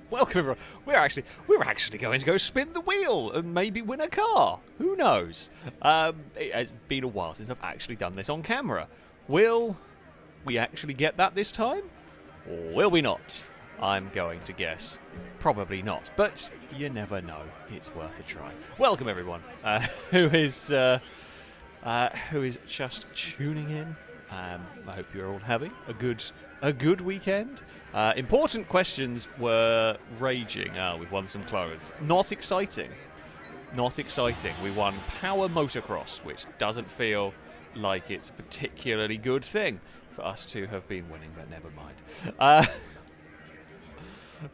Welcome everyone. We're actually going to go spin the wheel and maybe win a car. Who knows? It has been a while since I've actually done this on camera. Will we actually get that this time? Or will we not? I'm going to guess probably not, but you never know. It's worth a try. Welcome everyone who is just tuning in. I hope you're all having a good weekend. Important questions were raging. We've won some clothes. Not exciting. Not exciting. We won Power Motocross, which doesn't feel like it's a particularly good thing for us to have been winning, but never mind.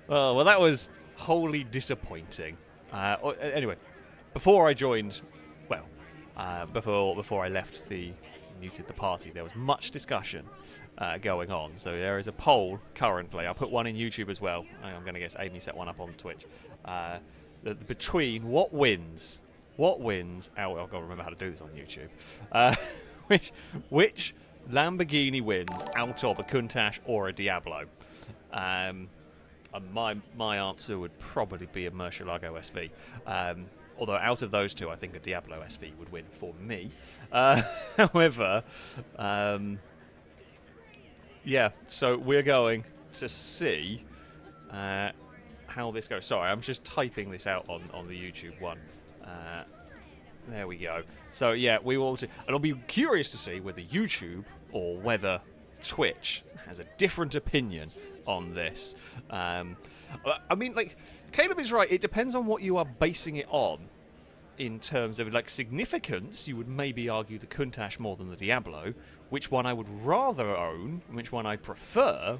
Well, that was wholly disappointing. Anyway, before I joined, before I left muted the party, there was much discussion going on. So there is a poll currently. I'll put one in YouTube as well. I'm going to guess Amy set one up on Twitch. Between what wins. I've got to remember how to do this on YouTube. Which Lamborghini wins out of a Countach or a Diablo? And my answer would probably be a Murcielago SV. Although out of those two, I think a Diablo SV would win for me. However, yeah, so we're going to see how this goes. Sorry, I'm just typing this out on the YouTube one. There we go. So yeah, we will see. And I'll be curious to see whether YouTube or whether Twitch has a different opinion on this. I mean, like, Caleb is right. It depends on what you are basing it on. In terms of, like, significance, you would maybe argue the Countach more than the Diablo. Which one I would rather own, which one I prefer,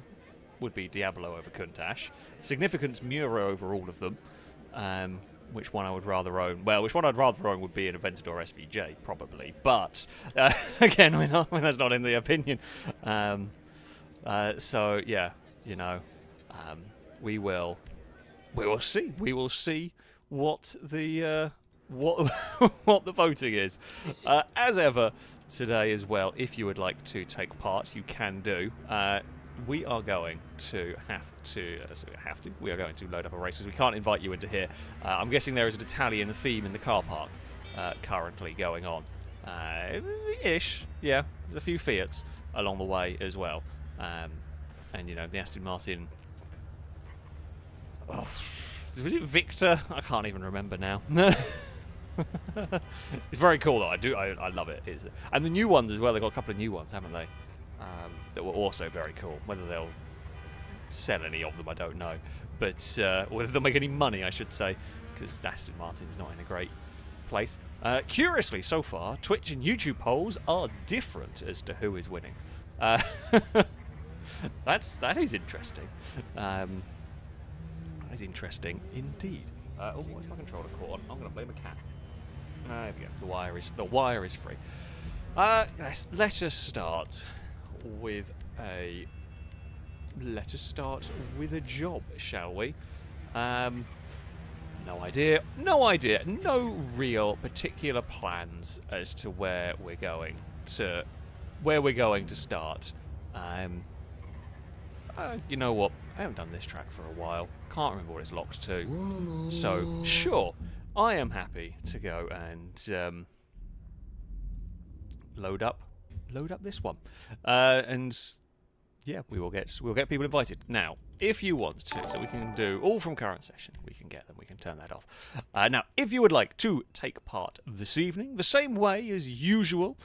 would be Diablo over Countach. Significance, Mura over all of them. Which one I would rather own? Well, which one I'd rather own would be an Aventador SVJ, probably. But, again, that's not in the opinion. So, yeah, you know, we will see. We will see what the what the voting is. As ever, today as well, if you would like to take part, you can do. We are going to we are going to load up a race because we can't invite you into here. I'm guessing there is an Italian theme in the car park currently going on. Ish, yeah. There's a few Fiats along the way as well. And, you know, the Aston Martin... Oh, was it Victor? I can't even remember now. It's very cool, though. I love it. And the new ones as well. They've got a couple of new ones, haven't they? That were also very cool. Whether they'll sell any of them, I don't know. But whether they'll make any money, I should say, because Aston Martin's not in a great place. Curiously, so far, Twitch and YouTube polls are different as to who is winning. That is interesting. That is interesting indeed. What's my controller caught on? I'm going to blame a cat. There we go. The wire is free. Let us start with a job, shall we? No idea. No real particular plans as to where we're going to start. You know what? I haven't done this track for a while. Can't remember what it's locked to. So, sure, I am happy to go and load up this one. And yeah, we'll get people invited. Now, if you want to, so we can do all from current session, we can turn that off. Now, if you would like to take part this evening, the same way as usual,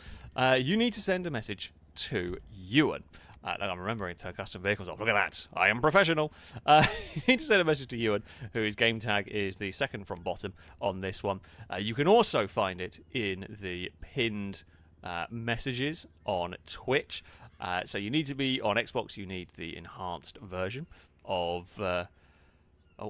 you need to send a message to Ewan. I'm remembering to turn custom vehicles off. Look at that. I am professional. You need to send a message to Ewan, whose game tag is the second from bottom on this one. You can also find it in the pinned messages on Twitch. So you need to be on Xbox. You need the enhanced version of... there we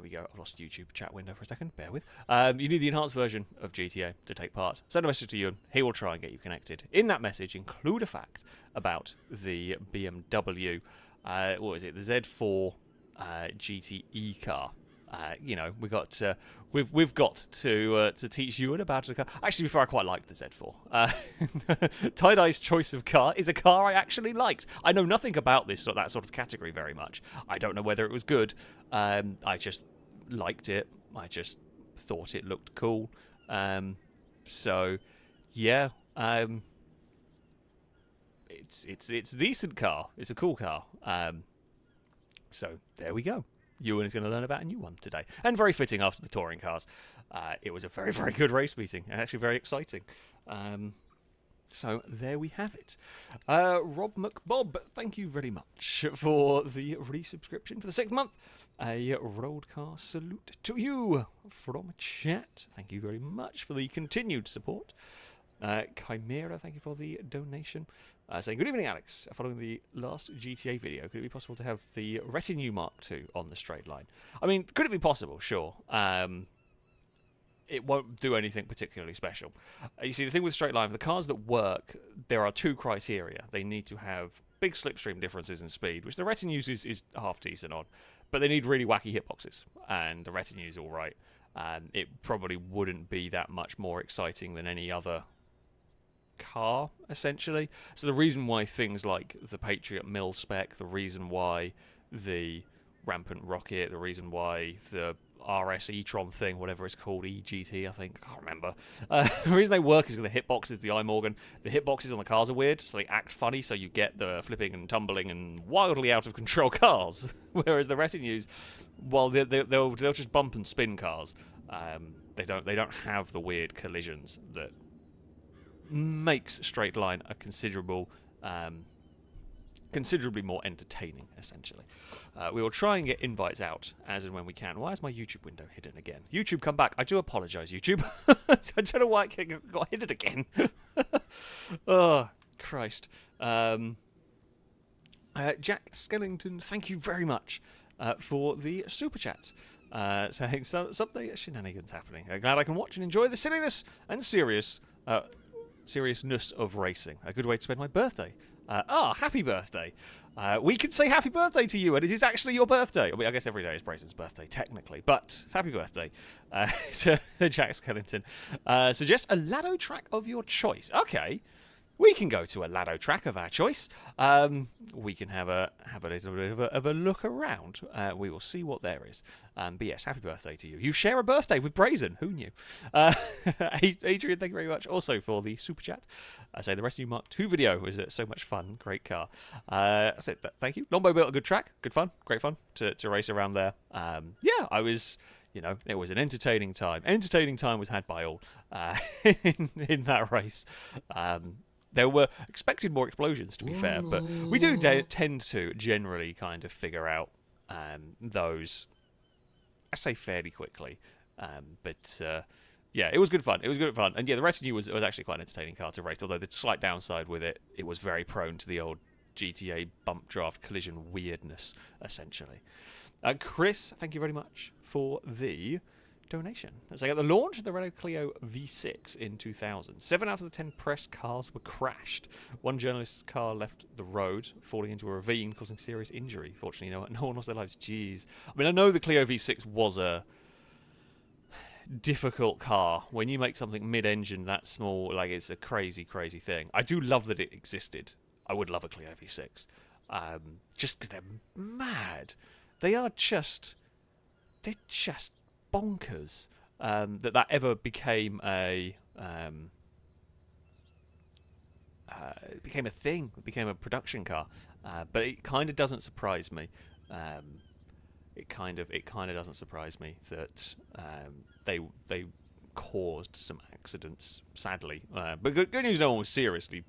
go. I've lost YouTube chat window for a second. Bear with. You need the enhanced version of GTA to take part. Send a message to Ewan. He will try and get you connected. In that message, include a fact about the BMW, what is it? The Z4 GTE car. You know, we've got to teach Ewan about a car. Actually, before I quite liked the Z4. Tie-Dye's choice of car is a car I actually liked. I know nothing about that sort of category very much. I don't know whether it was good. I just liked it. I just thought it looked cool. So, yeah. It's a decent car. It's a cool car. So there we go. Ewan is going to learn about a new one today. And very fitting after the touring cars. It was a very, very good race meeting. And actually very exciting. So there we have it. Rob McBob, thank you very much for the resubscription for the 6th month. A road car salute to you from chat. Thank you very much for the continued support. Chimera, thank you for the donation. Saying, good evening, Alex. Following the last GTA video, could it be possible to have the Retinue Mark II on the straight line? I mean, could it be possible? Sure. It won't do anything particularly special. You see, the thing with straight line, the cars that work, there are 2 criteria. They need to have big slipstream differences in speed, which the Retinues is half decent on, but they need really wacky hitboxes, and the Retinue's all right. It probably wouldn't be that much more exciting than any other car, essentially. So the reason why things like the Patriot Mill spec, the reason why the Rampant Rocket, the reason why the RS e-tron thing, whatever it's called, EGT, I think, I can't remember. The reason they work is because the hitboxes, the iMorgan, the hitboxes on the cars are weird, so they act funny, so you get the flipping and tumbling and wildly out of control cars. Whereas the Retinues, well, they'll just bump and spin cars. They don't have the weird collisions that makes straight line a considerably more entertaining, essentially. We will try and get invites out as and when we can. Why is my YouTube window hidden again? YouTube, come back. I do apologise, YouTube. I don't know why it got hidden again. Oh, Christ. Jack Skellington, thank you very much for the super chat. Saying something shenanigans happening. I'm glad I can watch and enjoy the silliness and seriousness of racing. A good way to spend my birthday. Happy birthday. We can say happy birthday to you, and it is actually your birthday. I mean, I guess every day is Brayson's birthday, technically, but happy birthday to Jack Skellington. Suggest a Lado track of your choice. Okay. We can go to a Lado track of our choice. We can have a little bit of a look around. We will see what there is. But yes, happy birthday to you. You share a birthday with Brazen. Who knew? Adrian, thank you very much also for the super chat. I say the Retinue Mark II video was so much fun. Great car. I said thank you. Longbow built a good track. Good fun. Great fun to race around there. Yeah, I was... You know, it was an entertaining time. Entertaining time was had by all in that race. There were expected more explosions, to be fair, but we do tend to generally kind of figure out those, I say, fairly quickly. Yeah, it was good fun. It was good fun. And yeah, the Retinue was actually quite an entertaining car to race, although the slight downside with it, it was very prone to the old GTA bump draft collision weirdness, essentially. Chris, thank you very much for the donation. So at the launch of the Renault Clio V6 in 2000, 7 out of the 10 press cars were crashed. One journalist's car left the road, falling into a ravine, causing serious injury. Fortunately, no one lost their lives. Jeez. I mean, I know the Clio V6 was a difficult car. When you make something mid-engine that small, like, it's a crazy, crazy thing. I do love that it existed. I would love a Clio V6. Just because they're mad. They're just bonkers that ever became a thing, became a production car. But it kind of doesn't surprise me. It kind of doesn't surprise me that they caused some accidents, sadly. But good news, no one was seriously.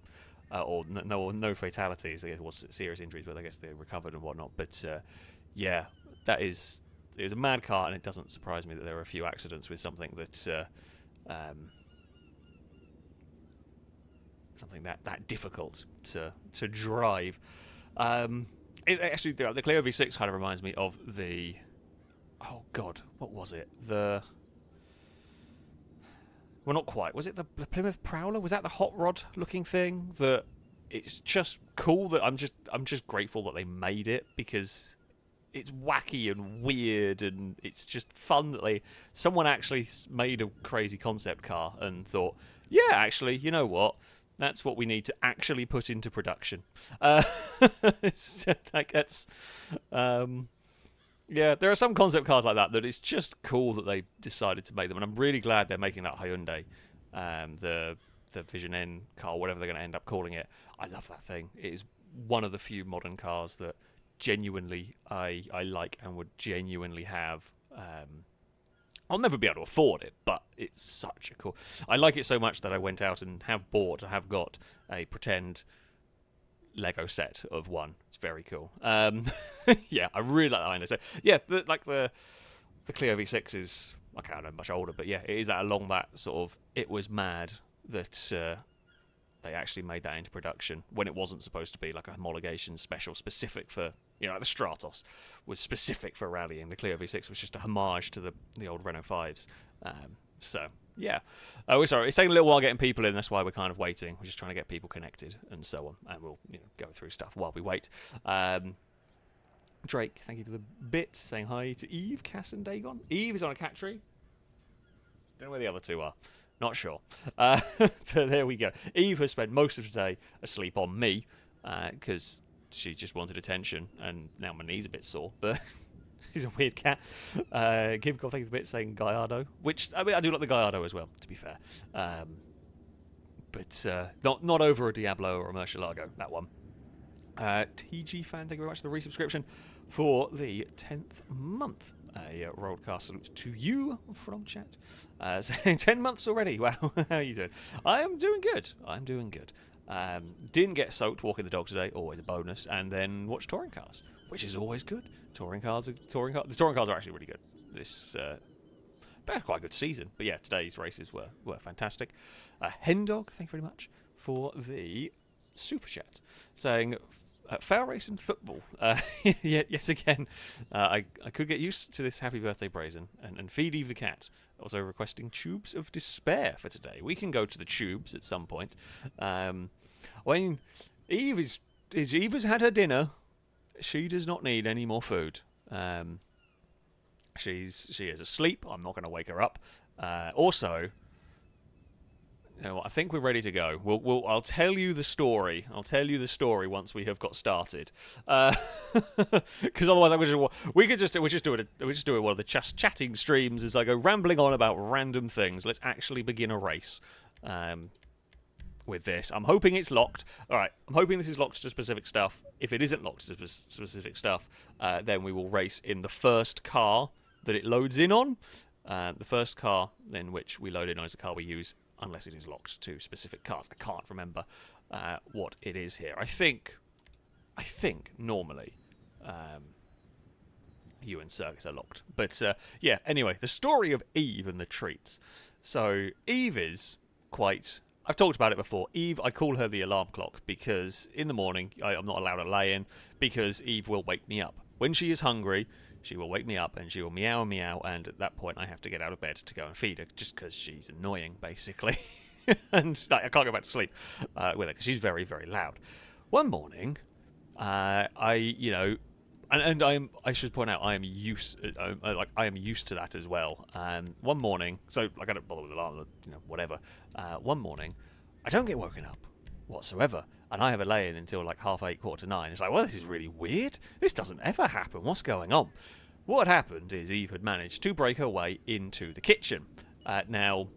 Or no fatalities. I guess it was serious injuries, but I guess they recovered and whatnot. But yeah, it was a mad car, and it doesn't surprise me that there were a few accidents with something that something that difficult to drive. Actually, the Clio V6 kind of reminds me of the what was it? Well, not quite. Was it the Plymouth Prowler? Was that the hot rod looking thing? That it's just cool that I'm just grateful that they made it, because it's wacky and weird, and it's just fun that someone actually made a crazy concept car and thought, yeah, actually, you know what? That's what we need to actually put into production. So, like, that's, yeah, there are some concept cars like that it's just cool that they decided to make them, and I'm really glad they're making that Hyundai, the Vision N car, whatever they're going to end up calling it. I love that thing. It is one of the few modern cars that genuinely I like and would genuinely have. I'll never be able to afford it, but it's such a cool... I like it so much that I went out and have got a pretend Lego set of one. It's very cool. Yeah, I really like that line. So, yeah, the Clio V6 is... Okay, I know much older, but yeah, it is that along that sort of... It was mad that they actually made that into production when it wasn't supposed to be like a homologation special specific for... like the Stratos was specific for rallying. The Clio V6 was just a homage to the old Renault 5s. So, yeah. Oh, sorry, it's taking a little while getting people in. That's why we're kind of waiting. We're just trying to get people connected and so on. And we'll go through stuff while we wait. Drake, thank you for the bit. Saying hi to Eve, Cass, and Dagon. Eve is on a cat tree. Don't know where the other two are. Not sure. But there we go. Eve has spent most of today asleep on me because... she just wanted attention, and now my knee's a bit sore, but she's a weird cat. Kim, thank you for the bit, saying Gallardo, which, I mean, I do like the Gallardo as well, to be fair. But not over a Diablo or a Murcielago, that one. TG fan, thank you very much for the resubscription for the 10th month. A roadcast salute to you from chat. Saying 10 months already. Wow, how are you doing? I am doing good. Didn't get soaked walking the dog today, always a bonus, and then watched touring cars, which is always good. The touring cars are actually really good. This been quite a good season, but yeah, today's races were fantastic. Hendog, thank you very much for the super chat, saying FailRace and football. Yet again, I could get used to this happy birthday brazen and feed Eve the cat. Also requesting tubes of despair for today. We can go to the tubes at some point. When Eve has had her dinner, she does not need any more food. She is asleep. I'm not going to wake her up. Also, you know what, I think we're ready to go. I'll tell you the story. I'll tell you the story once we have got started. Because otherwise, we'll just do it one of the chatting streams as I go rambling on about random things. Let's actually begin a race. With this, I'm hoping it's locked. All right, I'm hoping this is locked to specific stuff. If it isn't locked to specific stuff, then we will race in the first car that it loads in on. The first car then which we load in on is the car we use, unless it is locked to specific cars. I can't remember what it is here. I think normally you and Circus are locked. But yeah, anyway, the story of Eve and the treats. So Eve is quite... I've talked about it before. Eve, I call her the alarm clock because in the morning I'm not allowed to lay in because Eve will wake me up. When she is hungry, she will wake me up and she will meow and meow, and at that point I have to get out of bed to go and feed her just because she's annoying, basically. And I can't go back to sleep with her because she's very, very loud. One morning, I should point out I am used to that as well. One morning, so I don't bother with the alarm, whatever. One morning, I don't get woken up whatsoever, and I have a lay-in until like 8:30, 8:45. It's like, well, this is really weird. This doesn't ever happen. What's going on? What had happened is Eve had managed to break her way into the kitchen. Now,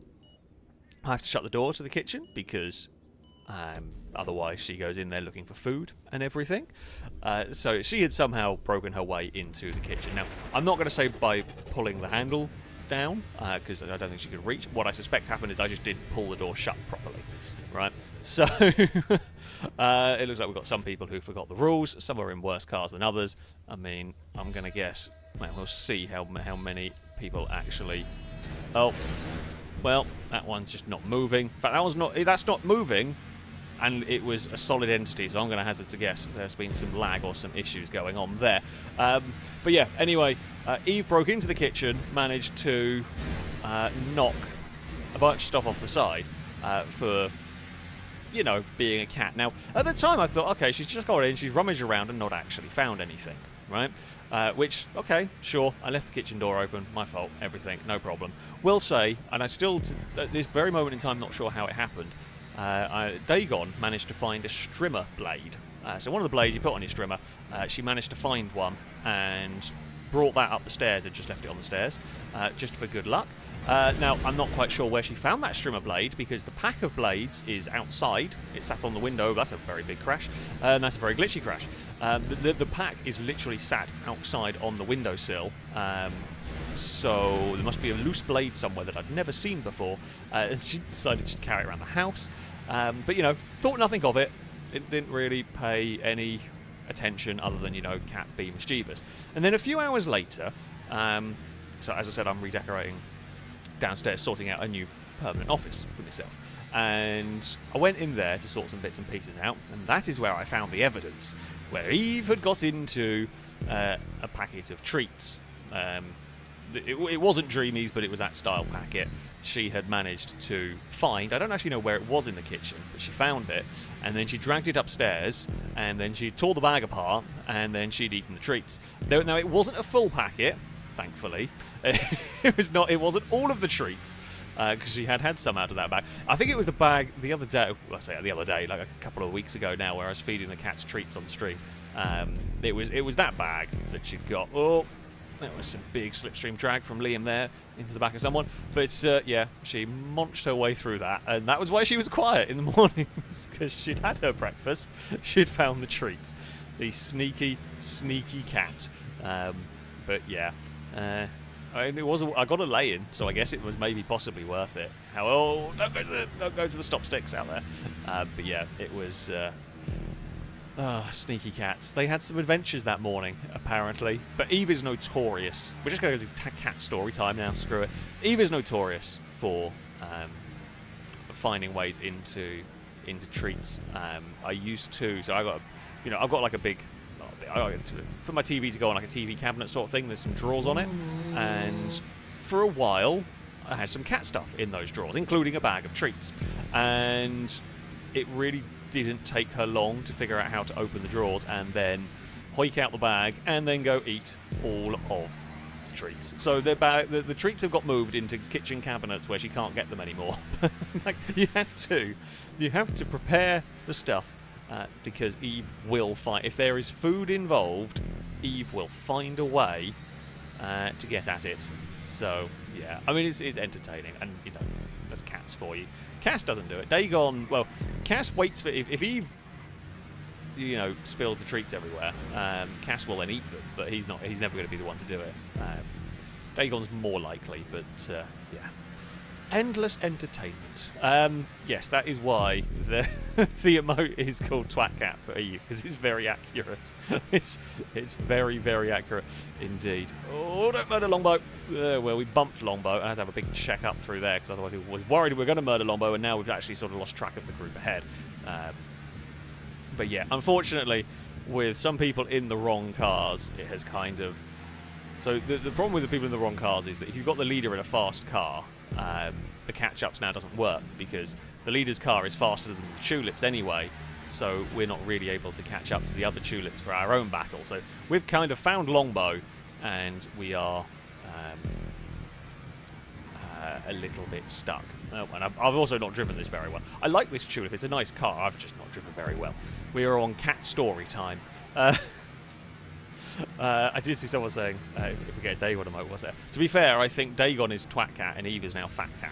I have to shut the door to the kitchen because otherwise she goes in there looking for food and everything. So she had somehow broken her way into the kitchen. Now, I'm not going to say by pulling the handle down because I don't think she could reach. What I suspect happened is I just didn't pull the door shut properly, right? So it looks like we've got some people who forgot the rules. Some are in worse cars than others. I mean, I'm going to guess. Well, we'll see how many people actually... Oh, well, that one's just not moving. In fact, that's not moving, and it was a solid entity, so I'm going to hazard to guess there's been some lag or some issues going on there. But yeah, anyway, Eve broke into the kitchen, managed to knock a bunch of stuff off the side for, being a cat. Now, at the time I thought, okay, she's just got in, she's rummaged around and not actually found anything, right? Which, okay, sure, I left the kitchen door open, my fault, everything, no problem. Will say, and I still, at this very moment in time, not sure how it happened, Dagon managed to find a strimmer blade. So one of the blades you put on your strimmer, she managed to find one and brought that up the stairs and just left it on the stairs, just for good luck. Now, I'm not quite sure where she found that strimmer blade, because the pack of blades is outside. It sat on the window. That's a very big crash. And that's a very glitchy crash. The pack is literally sat outside on the windowsill. So there must be a loose blade somewhere that I'd never seen before. She decided she'd carry it around the house. But, you know, thought nothing of it. It didn't really pay any attention other than, you know, cat be mischievous. And then a few hours later, so as I said, I'm redecorating downstairs, sorting out a new permanent office for myself. And I went in there to sort some bits and pieces out, and that is where I found the evidence, where Eve had got into a packet of treats. It wasn't Dreamies, but it was that style packet. She had managed to find, I don't actually know where it was in the kitchen, but she found it, and then she dragged it upstairs, and then she tore the bag apart, and then she'd eaten the treats. Now, it wasn't a full packet, thankfully. It wasn't all of the treats, because she had some out of that bag. I think it was the bag the other day, well, I say the other day, like a couple of weeks ago now, where I was feeding the cats treats on stream. It was that bag that she'd got. Oh, there was some big slipstream drag from Liam there into the back of someone. But, yeah, she munched her way through that, and that was why she was quiet in the mornings, because she'd had her breakfast, she'd found the treats. The sneaky, sneaky cat. But, yeah. I got a lay-in, so I guess it was maybe possibly worth it. Don't go to the stop sticks out there. But yeah, it was sneaky cats. They had some adventures that morning, apparently. But Eve is notorious. We're just going to do cat story time now. Screw it. Eve is notorious for finding ways into treats. I used to. So I've got like a big. For my TV to go on like a TV cabinet sort of thing, there's some drawers on it, and for a while I had some cat stuff in those drawers, including a bag of treats, and it really didn't take her long to figure out how to open the drawers and then hoik out the bag and then go eat all of the treats. So the treats have got moved into kitchen cabinets where she can't get them anymore. Like, you have to prepare the stuff. Because Eve will find, if there is food involved, Eve will find a way to get at it. So yeah, I mean it's entertaining, and you know that's cats for you. Cass doesn't do it. Dagon, well, Cass waits for if Eve, you know, spills the treats everywhere. Cass will then eat them, but he's never going to be the one to do it. Dagon's more likely, but yeah. Endless entertainment. Yes, that is why the emote is called Twat Cat for Eve, because it's very accurate. It's very, very accurate indeed. Oh, don't murder Longbow. Well, we bumped Longbow. I had to have a big check up through there, because otherwise we were worried we were going to murder Longbow, and now we've actually sort of lost track of the group ahead. But yeah, unfortunately, with some people in the wrong cars, it has kind of... So the problem with the people in the wrong cars is that if you've got the leader in a fast car, the catch-ups now doesn't work, because the leader's car is faster than the tulips anyway, so we're not really able to catch up to the other tulips for our own battle. So we've kind of found Longbow, and we are a little bit stuck. Oh, and I've also not driven this very well. I like this tulip, it's a nice car, I've just not driven very well. We are on cat story time. I did see someone saying, if we get Dagon emote, what's that? To be fair, I think Dagon is Twat Cat and Eve is now Fat Cat.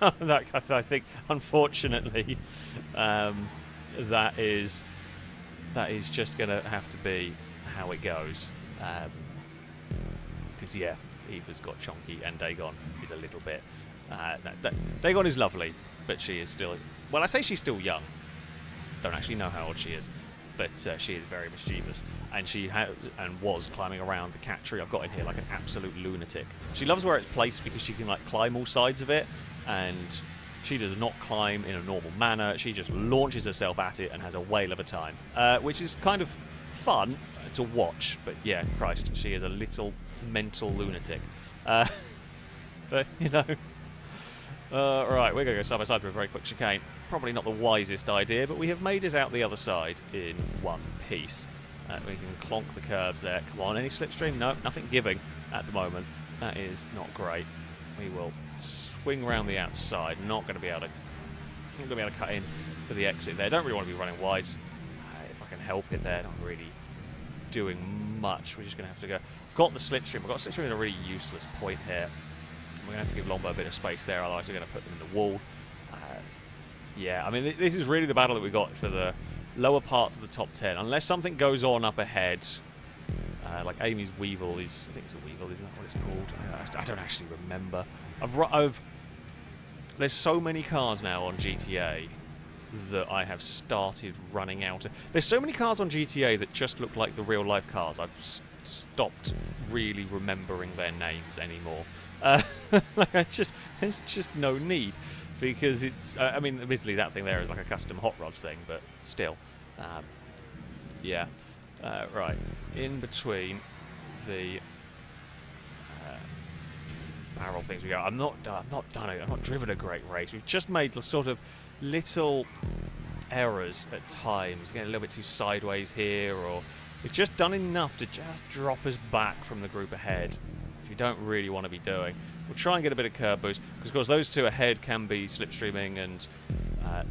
I think, unfortunately, that is just going to have to be how it goes. Because, yeah, Eve has got Chonky and Dagon is a little bit... Dagon is lovely, but she is still... Well, I say she's still young. Don't actually know how old she is. But she is very mischievous, and she was climbing around the cat tree I've got in here like an absolute lunatic. She loves where it's placed because she can like climb all sides of it, and she does not climb in a normal manner. She just launches herself at it and has a whale of a time, which is kind of fun to watch. But yeah, Christ, she is a little mental lunatic. But you know, right, we're going to go side by side through a very quick chicane. Probably not the wisest idea, but we have made it out the other side in one piece. We can clonk the curbs there. Come on, any slipstream? No, nothing giving at the moment. That is not great. We will swing around the outside. Not going to be able to cut in for the exit there. Don't really want to be running wide. If I can help it there, not really doing much. We're just going to have to go. I've got the slipstream. I've got slipstream at a really useless point here. We're going to have to give Lombo a bit of space there, otherwise we're going to put them in the wall. Yeah, I mean, this is really the battle that we got for the lower parts of the top 10. Unless something goes on up ahead, like Amy's Weevil is... I think it's a Weevil, isn't that what it's called? I don't actually remember. There's so many cars now on GTA that I have started running out of. There's so many cars on GTA that just look like the real-life cars. I've stopped really remembering their names anymore. Like there's just no need. Because it's, I mean, admittedly that thing there is like a custom hot rod thing, but still, yeah. Right, in between the barrel things we go. I've not driven a great race. We've just made the sort of little errors at times, getting a little bit too sideways here, or we've just done enough to just drop us back from the group ahead, which we don't really want to be doing. We'll try and get a bit of curb boost, because of course those two ahead can be slipstreaming and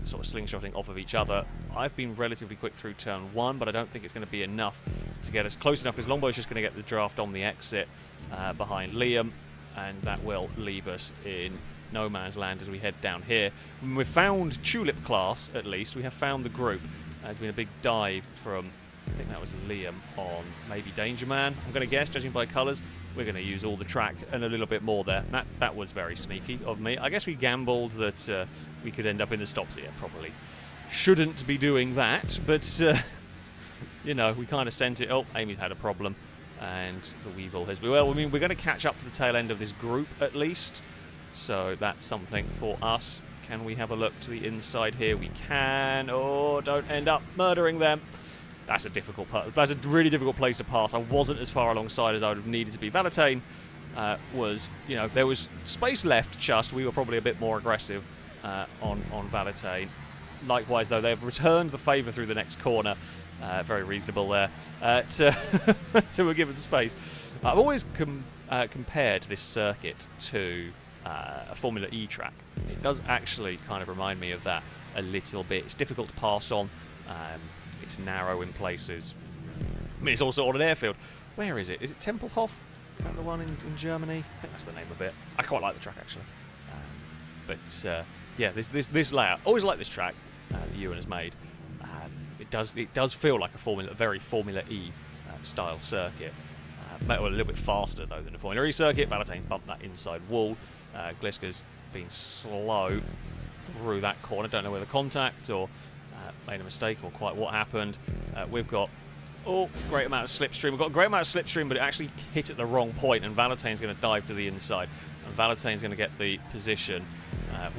sort of slingshotting off of each other. I've been relatively quick through turn 1, but I don't think it's going to be enough to get us close enough, because Longbow's just going to get the draft on the exit behind Liam, and that will leave us in no man's land as we head down here. We've found Tulip class, at least. We have found the group. There's been a big dive from, I think that was Liam, on maybe Danger Man, I'm going to guess, judging by colours. We're going to use all the track and a little bit more there. That was very sneaky of me. I guess we gambled that we could end up in the stops here. Probably shouldn't be doing that, but you know, we kind of sent it. Oh, Amy's had a problem, and the Weevil has. Well, I mean, we're going to catch up to the tail end of this group at least, so that's something for us. Can we have a look to the inside here? We can. Oh, don't end up murdering them. That's a difficult part. That's a really difficult place to pass. I wasn't as far alongside as I would have needed to be. Valentine was, you know, there was space left. Just we were probably a bit more aggressive on Valentine. Likewise, though, they've returned the favour through the next corner. Very reasonable there to a given space. I've always compared this circuit to a Formula E track. It does actually kind of remind me of that a little bit. It's difficult to pass on. It's narrow in places. I mean, it's also on an airfield. Where is it? Is it Tempelhof? Is that the one in Germany? I think that's the name of it. I quite like the track, actually. Yeah, this layout. Always like this track that Ewan has made. It does feel like a very Formula E style circuit. Well, a little bit faster though than a Formula E circuit. Valentine bumped that inside wall. Gliska's been slow through that corner. Don't know whether contact or made a mistake or quite what happened. We've got great amount of slipstream. We've got a great amount of slipstream, but it actually hit at the wrong point, and Valentine's going to dive to the inside. And Valentine's going to get the position.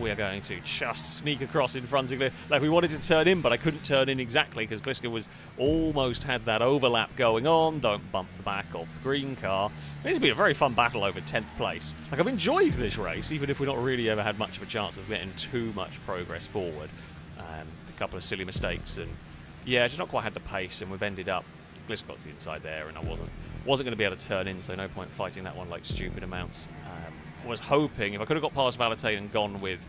We are going to just sneak across in front of Gliska. Like, we wanted to turn in, but I couldn't turn in exactly because Gliska was almost had that overlap going on. Don't bump the back of the green car. This has been a very fun battle over 10th place. Like, I've enjoyed this race, even if we've not really ever had much of a chance of getting too much progress forward. A couple of silly mistakes, and yeah, just not quite had the pace, and we've ended up. Gliska got to the inside there, and I wasn't going to be able to turn in, so no point fighting that one like stupid amounts. I was hoping if I could have got past Valentine and gone with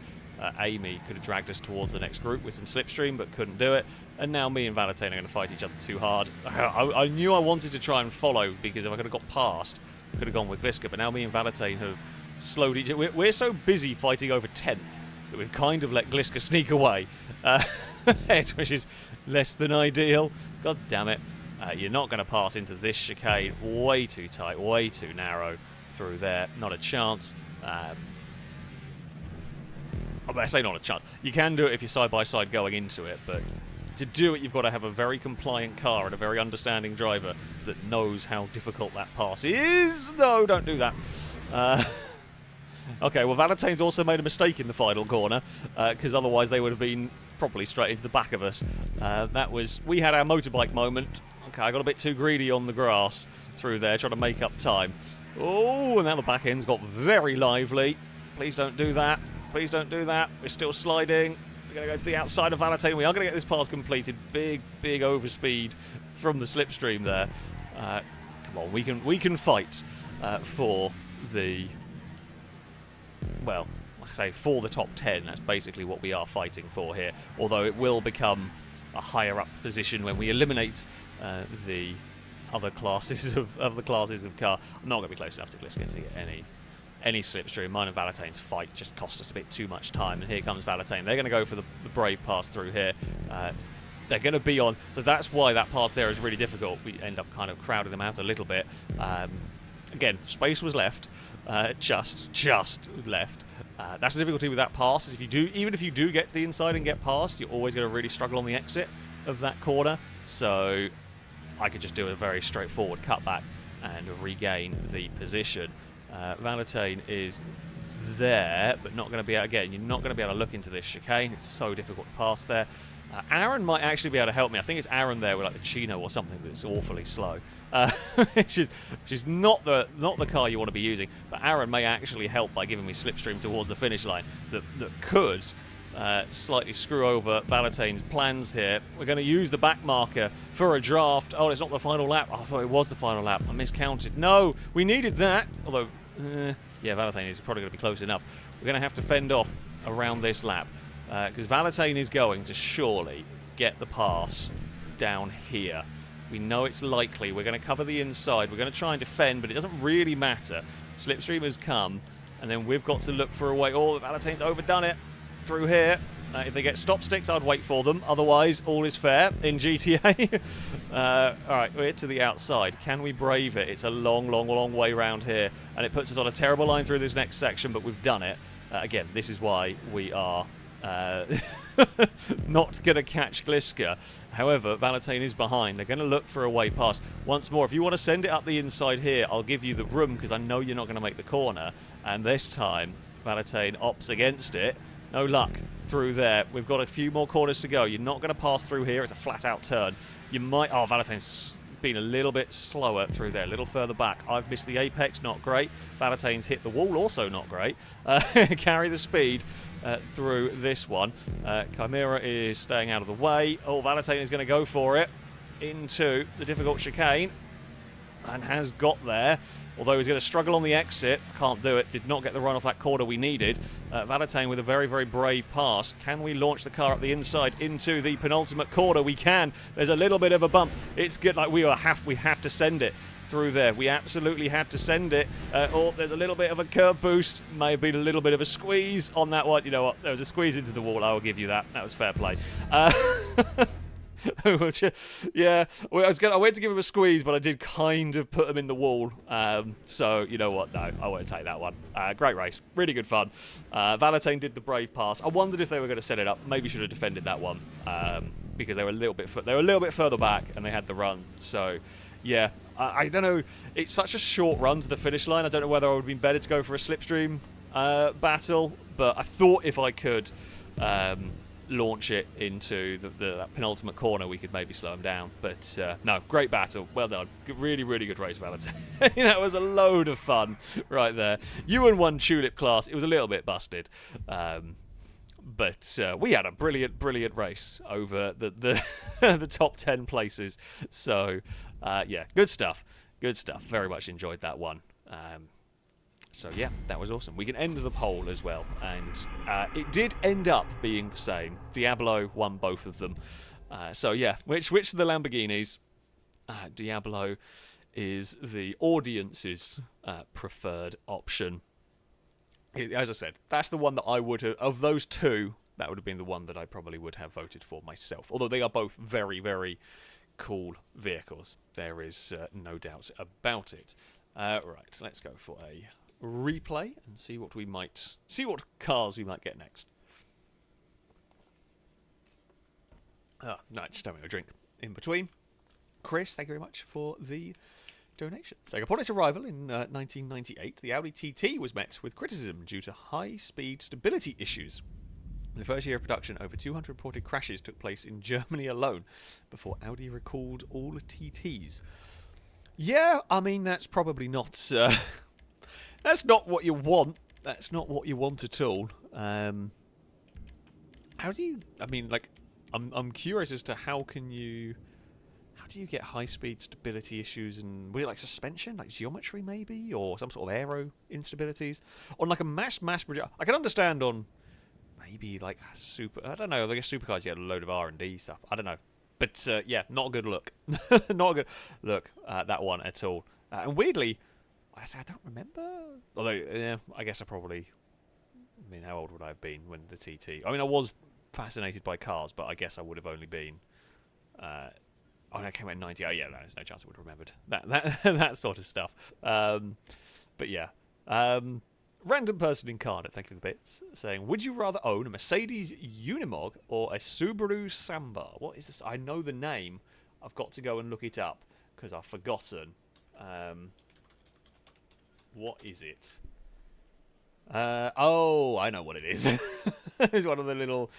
Amy, could have dragged us towards the next group with some slipstream, but couldn't do it. And now me and Valentine are going to fight each other too hard. I knew I wanted to try and follow, because if I could have got past, I could have gone with Gliska, but now me and Valentine have slowed each other. We're so busy fighting over 10th that we've kind of let Gliska sneak away, which is less than ideal. God damn it. You're not going to pass into this chicane. Way too tight, way too narrow through there. Not a chance. I say not a chance. You can do it if you're side-by-side going into it, but to do it, you've got to have a very compliant car and a very understanding driver that knows how difficult that pass is. No, don't do that. Okay, well, Valentine's also made a mistake in the final corner, because otherwise they would have been properly straight into the back of us. We had our motorbike moment. Okay, I got a bit too greedy on the grass through there, trying to make up time. Oh, and now the back end's got very lively. Please don't do that. Please don't do that. We're still sliding. We're going to go to the outside of Valentine. We are going to get this pass completed. Big overspeed from the slipstream there. Come on, we can fight for the, well, like I say, for the top 10. That's basically what we are fighting for here. Although it will become a higher up position when we eliminate the other classes of car. I'm not going to be close enough to Gliska to get any slipstream. Mine and Valatane's fight just cost us a bit too much time, and here comes Valatane. They're going to go for the brave pass through here. They're going to be on, so that's why that pass there is really difficult. We end up kind of crowding them out a little bit. Again, space was left, just left. That's the difficulty with that pass, is even if you do get to the inside and get past, you're always going to really struggle on the exit of that corner. So I could just do a very straightforward cutback and regain the position. Valatane is there, but not going to be able, again, you're not going to be able to look into this chicane. It's so difficult to pass there. Aaron might actually be able to help me. I think it's Aaron there with like the Chino or something that's awfully slow. Which is not the car you want to be using, but Aaron may actually help by giving me slipstream towards the finish line that could slightly screw over Valatane's plans here. We're going to use the back marker for a draft. Oh, it's not the final lap. Oh, I thought it was the final lap. I miscounted. No, we needed that. Although, yeah, Valatane is probably going to be close enough. We're going to have to fend off around this lap because Valatane is going to surely get the pass down here. We know it's likely. We're going to cover the inside. We're going to try and defend, but it doesn't really matter. Slipstream has come, and then we've got to look for a way. Oh, Valatane's overdone it through here. If they get stop sticks, I'd wait for them. Otherwise, all is fair in GTA. All right, we're to the outside. Can we brave it? It's a long way round here, and it puts us on a terrible line through this next section, but we've done it. Again, this is why we are not going to catch Gliska. However, Valatane is behind. They're going to look for a way past. Once more, if you want to send it up the inside here, I'll give you the room because I know you're not going to make the corner. And this time, Valatane opts against it. No luck through there. We've got a few more corners to go. You're not going to pass through here. It's a flat-out turn. You might... Oh, Valatane's been a little bit slower through there, a little further back. I've missed the apex, not great. Valatane's hit the wall, also not great. Carry the speed through this one. Chimera is staying out of the way. Oh, Valatane is going to go for it into the difficult chicane and has got there. Although he's going to struggle on the exit. Can't do it. Did not get the run off that corner we needed. Valatane with a very brave pass. Can we launch the car up the inside into the penultimate corner? We can. There's a little bit of a bump. It's good. Like we had to send it through there. We absolutely had to send it. Oh, there's a little bit of a curb boost. May have been a little bit of a squeeze on that one. You know what? There was a squeeze into the wall. I will give you that. That was fair play. Yeah, I went to give him a squeeze, but I did kind of put him in the wall. So, you know what? No, I won't take that one. Great race. Really good fun. Valatane did the brave pass. I wondered if they were going to set it up. Maybe should have defended that one because they were a little bit further back and they had the run. So, yeah, I don't know. It's such a short run to the finish line. I don't know whether it would have been better to go for a slipstream battle, but I thought if I could... launch it into that penultimate corner, we could maybe slow him down. But no, great battle. Well done. Really good race, Valentine. That was a load of fun right there. You and one tulip class. It was a little bit busted. But we had a brilliant race over the top 10 places. So, yeah, good stuff. Very much enjoyed that one. So yeah, that was awesome. We can end the poll as well, and it did end up being the same. Diablo won both of them. So yeah, which of the Lamborghinis? Diablo is the audience's preferred option. As I said, that's the one that I would have, of those two, that would have been the one that I probably would have voted for myself. Although they are both very cool vehicles. There is no doubt about it. Right, let's go for a replay and see what cars we might get next. No, just having a drink in between. Chris, thank you very much for the donation. So upon its arrival in 1998, the Audi TT was met with criticism due to high-speed stability issues. In the first year of production, over 200 reported crashes took place in Germany alone before Audi recalled all TTs. Yeah, I mean, that's probably not... that's not what you want. That's not what you want at all. How do you... I mean, like, I'm curious as to how do do you get high-speed stability issues and was it like suspension, like geometry maybe, or some sort of aero instabilities on like a mass I can understand on maybe like super. I don't know. I guess supercars you had a load of R&D stuff. I don't know, but yeah, not a good look. Not a good look that one at all. And weirdly, I don't remember. Although, yeah, I guess I probably. I mean, how old would I have been when the TT? I mean, I was fascinated by cars, but I guess I would have only been. Oh, no, it came out in 90. Oh, yeah, there's no chance I would have remembered that sort of stuff. But yeah. Random person incarnate, thank you for the bits, saying, would you rather own a Mercedes Unimog or a Subaru Samba? What is this? I know the name. I've got to go and look it up because I've forgotten. What is it? Oh, I know what it is. It's one of the little...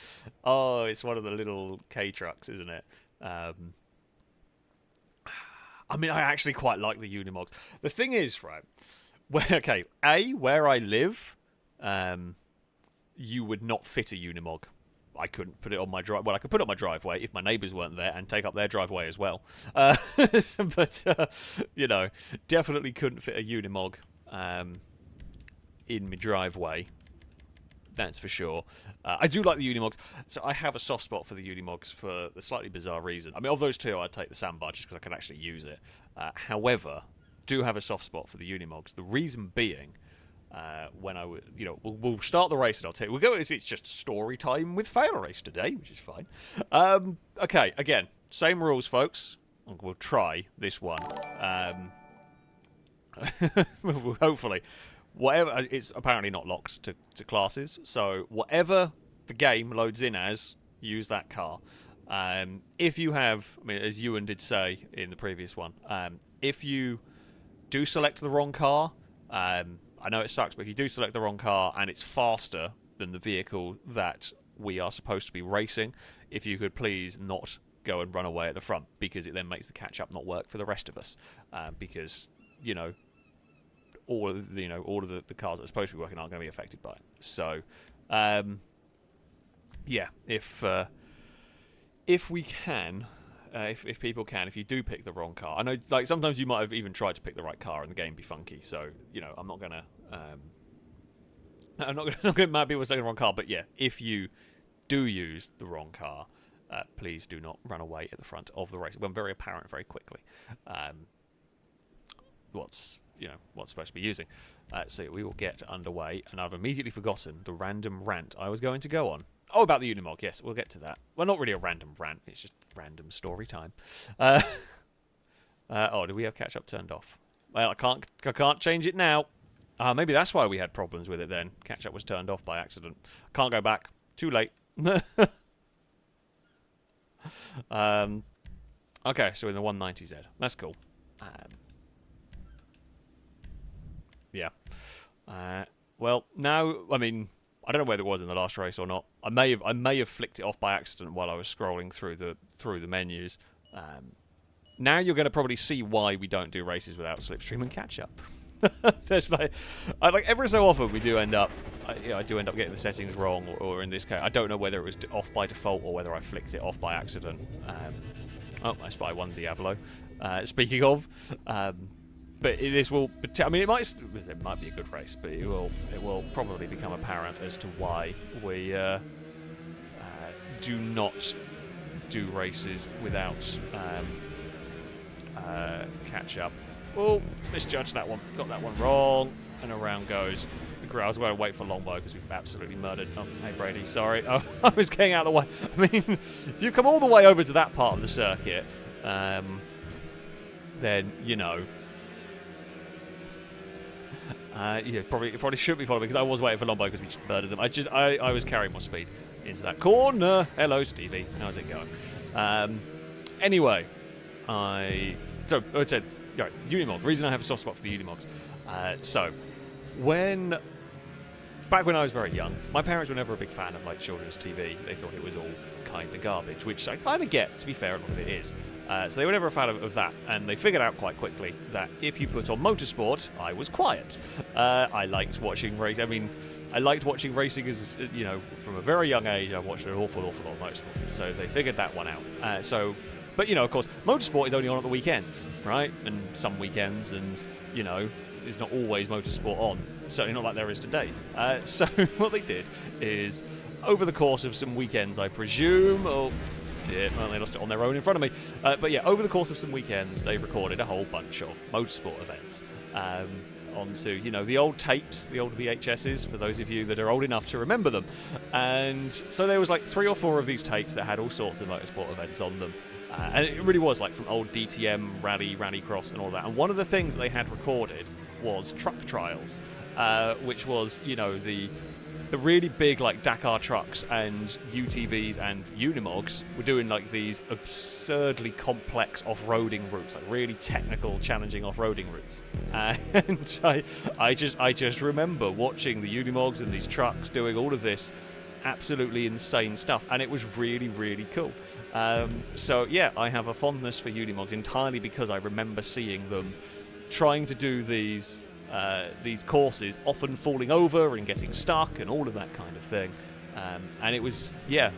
Oh, it's one of the little K-trucks, isn't it? I mean, I actually quite like the Unimogs. The thing is, right... Okay, where I live, you would not fit a Unimog. I couldn't put it on my drive. Well, I could put it on my driveway if my neighbours weren't there and take up their driveway as well. But you know, definitely couldn't fit a Unimog in my driveway. That's for sure. I do like the Unimogs, so I have a soft spot for the Unimogs for the slightly bizarre reason. I mean, of those two, I'd take the Sandbar just because I can actually use it. However, do have a soft spot for the Unimogs. The reason being, when I would, you know, we'll start the race and I'll tell you. We'll go. It's just story time with FailRace today, which is fine. Okay, again, same rules, folks. We'll try this one. Hopefully, whatever. It's apparently not locked to classes, so whatever the game loads in as, use that car. If you have, I mean, as Ewan did say in the previous one, if you do select the wrong car, I know it sucks, but if you do select the wrong car and it's faster than the vehicle that we are supposed to be racing, if you could please not go and run away at the front, because it then makes the catch-up not work for the rest of us, because, you know, all of the cars that are supposed to be working aren't going to be affected by it. So, yeah, if we can... if people can, if you do pick the wrong car, I know, like, sometimes you might have even tried to pick the right car and the game be funky. So, you know, I'm not gonna mad people taking the wrong car. But yeah, if you do use the wrong car, please do not run away at the front of the race. It went very apparent very quickly. What's supposed to be using. So we will get underway, and I've immediately forgotten the random rant I was going to go on. Oh, about the Unimog, yes, we'll get to that. Well, not really a random rant, it's just random story time. Oh, do we have catch-up turned off? Well, I can't change it now. Maybe that's why we had problems with it then. Catch-up was turned off by accident. Can't go back. Too late. Okay, so in the 190Z. That's cool. Yeah. Well, now, I mean... I don't know whether it was in the last race or not. I may have flicked it off by accident while I was scrolling through the menus. Now you're going to probably see why we don't do races without slipstream and catch up. There's like every so often we do end up, I do end up getting the settings wrong, or in this case, I don't know whether it was off by default or whether I flicked it off by accident. Oh, I spy one Diablo. Speaking of. But this will... I mean, it might be a good race, but it will probably become apparent as to why we do not do races without catch-up. Oh, misjudged that one. Got that one wrong. And around goes. I was going to wait for Longbow because we've absolutely murdered... Oh, hey, Brady, sorry. Oh, I was getting out of the way. I mean, if you come all the way over to that part of the circuit, then, you know... yeah, probably should be following because I was waiting for Longbow because we just murdered them. I was carrying more speed into that corner. Hello, Stevie. How's it going? Anyway, I said, right, Unimog. The reason I have a soft spot for the Unimogs. So, back when I was very young, my parents were never a big fan of like children's TV. They thought it was all kind of garbage, which I kind of get. To be fair, a lot of it is. So they were never a fan of that, and they figured out quite quickly that if you put on motorsport, I was quiet. I liked watching race. I mean, I liked watching racing as, you know, from a very young age. I watched an awful lot of motorsport. So they figured that one out. So But, you know, of course, motorsport is only on at the weekends, right? And some weekends, and, you know, there's not always motorsport on. Certainly not like there is today. So what they did is, over the course of some weekends, I presume, well, they lost it on their own in front of me. But yeah, over the course of some weekends, they recorded a whole bunch of motorsport events onto, you know, the old tapes, the old VHSs, for those of you that are old enough to remember them. And so there was like 3 or 4 of these tapes that had all sorts of motorsport events on them. And it really was like from old DTM, rally cross and all that. And one of the things that they had recorded was truck trials, which was, you know, the really big like Dakar trucks and UTVs and Unimogs were doing like these absurdly complex off-roading routes, like really technical, challenging off-roading routes. And I just remember watching the Unimogs and these trucks doing all of this absolutely insane stuff, and it was really, really cool. So yeah, I have a fondness for Unimogs entirely because I remember seeing them trying to do these courses, often falling over and getting stuck and all of that kind of thing. And it was, yeah,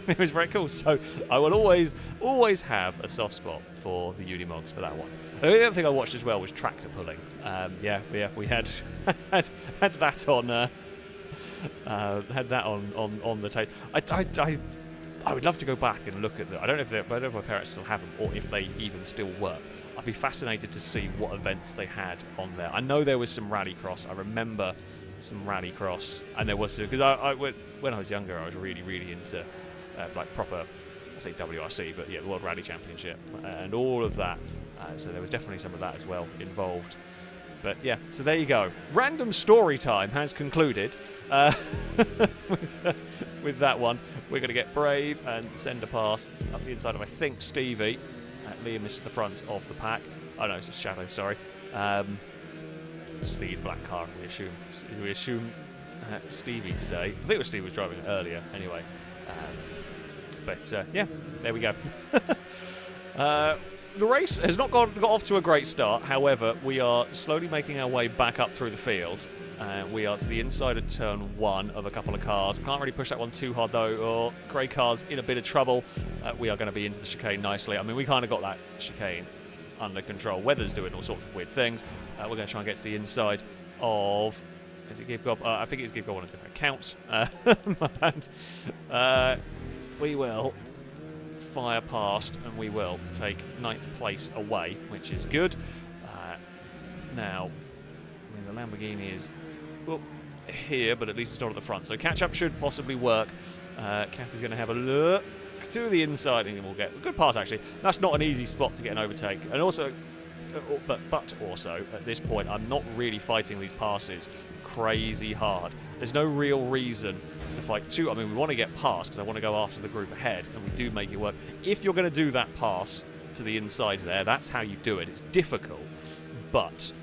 it was very cool. So I will always have a soft spot for the Unimogs for that one. The other thing I watched as well was tractor pulling. Yeah, we had had that on on the tape. I would love to go back and look at them. I don't know if my parents still have them or if they even still work. I'd be fascinated to see what events they had on there. I know there was some rallycross. I remember some rallycross, and there was because when I was younger, I was really, really into like proper, I say WRC, but yeah, the World Rally Championship and all of that. So there was definitely some of that as well involved. But yeah, so there you go. Random story time has concluded with that one. We're going to get brave and send a pass up the inside of, I think, Stevie. Liam is at the front of the pack. Oh no, it's a Shadow, sorry. It's the black car, we assume Stevie today. I think it was Stevie was driving it earlier, anyway. But yeah, there we go. The race has not got off to a great start. However, we are slowly making our way back up through the field. We are to the inside of turn 1 of a couple of cars. Can't really push that one too hard though, or grey car's in a bit of trouble. We are going to be into the chicane nicely. I mean, we kind of got that chicane under control. Weather's doing all sorts of weird things. We're going to try and get to the inside of... Is it Gib Gob? I think it's Gib Gob on a different account. And we will fire past and we will take 9th place away, which is good. Now, I mean, the Lamborghini is... Well, here, but at least it's not at the front. So catch-up should possibly work. Cat is going to have a look to the inside, and we'll get a good pass, actually. That's not an easy spot to get an overtake. And also, but also, at this point, I'm not really fighting these passes crazy hard. There's no real reason to fight too. I mean, we want to get past, because I want to go after the group ahead, and we do make it work. If you're going to do that pass to the inside there, that's how you do it. It's difficult, but...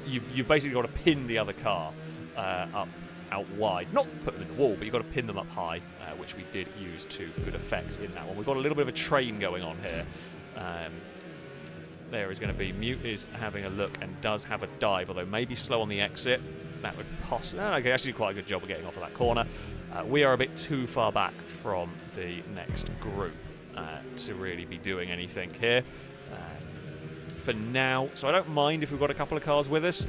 You've basically got to pin the other car up out wide. Not put them in the wall, but you've got to pin them up high, which we did use to good effect in that one. We've got a little bit of a train going on here. There is going to be... Mute is having a look and does have a dive, although maybe slow on the exit. That would possibly... Okay, actually do quite a good job of getting off of that corner. We are a bit too far back from the next group to really be doing anything here. For now, so I don't mind if we've got a couple of cars with us.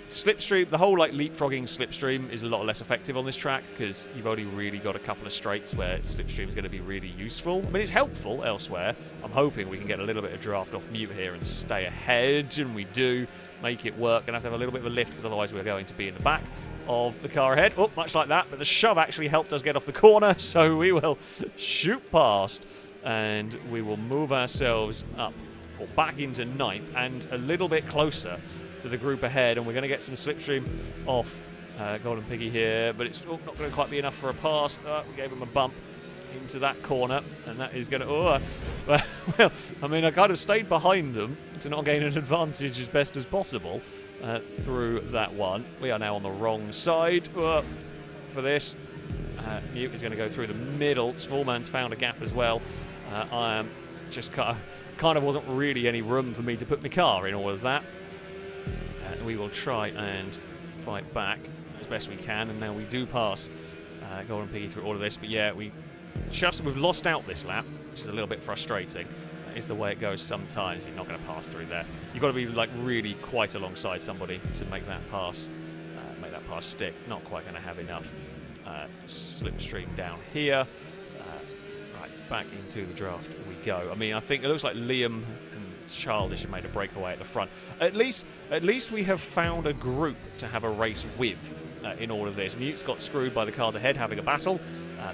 Slipstream, the whole like leapfrogging slipstream is a lot less effective on this track because you've only really got a couple of straights where slipstream is going to be really useful. I mean, it's helpful elsewhere. I'm hoping we can get a little bit of draft off Mute here and stay ahead, and we do make it work. Gonna have to have a little bit of a lift because otherwise we're going to be in the back of the car ahead. Oh, much like that, but the shove actually helped us get off the corner, so we will shoot past and we will move ourselves up or back into 9th and a little bit closer to the group ahead, and we're going to get some slipstream off Golden Piggy here, but it's not going to quite be enough for a pass. We gave him a bump into that corner, and that is going to... well, I mean, I kind of stayed behind them to not gain an advantage as best as possible through that one. We are now on the wrong side for this. Mute is going to go through the middle. Small man's found a gap as well. I am just kind of wasn't really any room for me to put my car in all of that. We will try and fight back as best we can, and now we do pass Golden Piggy through all of this. But yeah, we we've lost out this lap, which is a little bit frustrating. That is the way it goes sometimes. You're not going to pass through there. You've got to be like really quite alongside somebody to make that pass stick. Not quite going to have enough slipstream down here. Right, back into the draft we go. I mean, I think it looks like Liam and Childish have made a breakaway at the front. At least we have found a group to have a race with in all of this. Mute's got screwed by the cars ahead having a battle.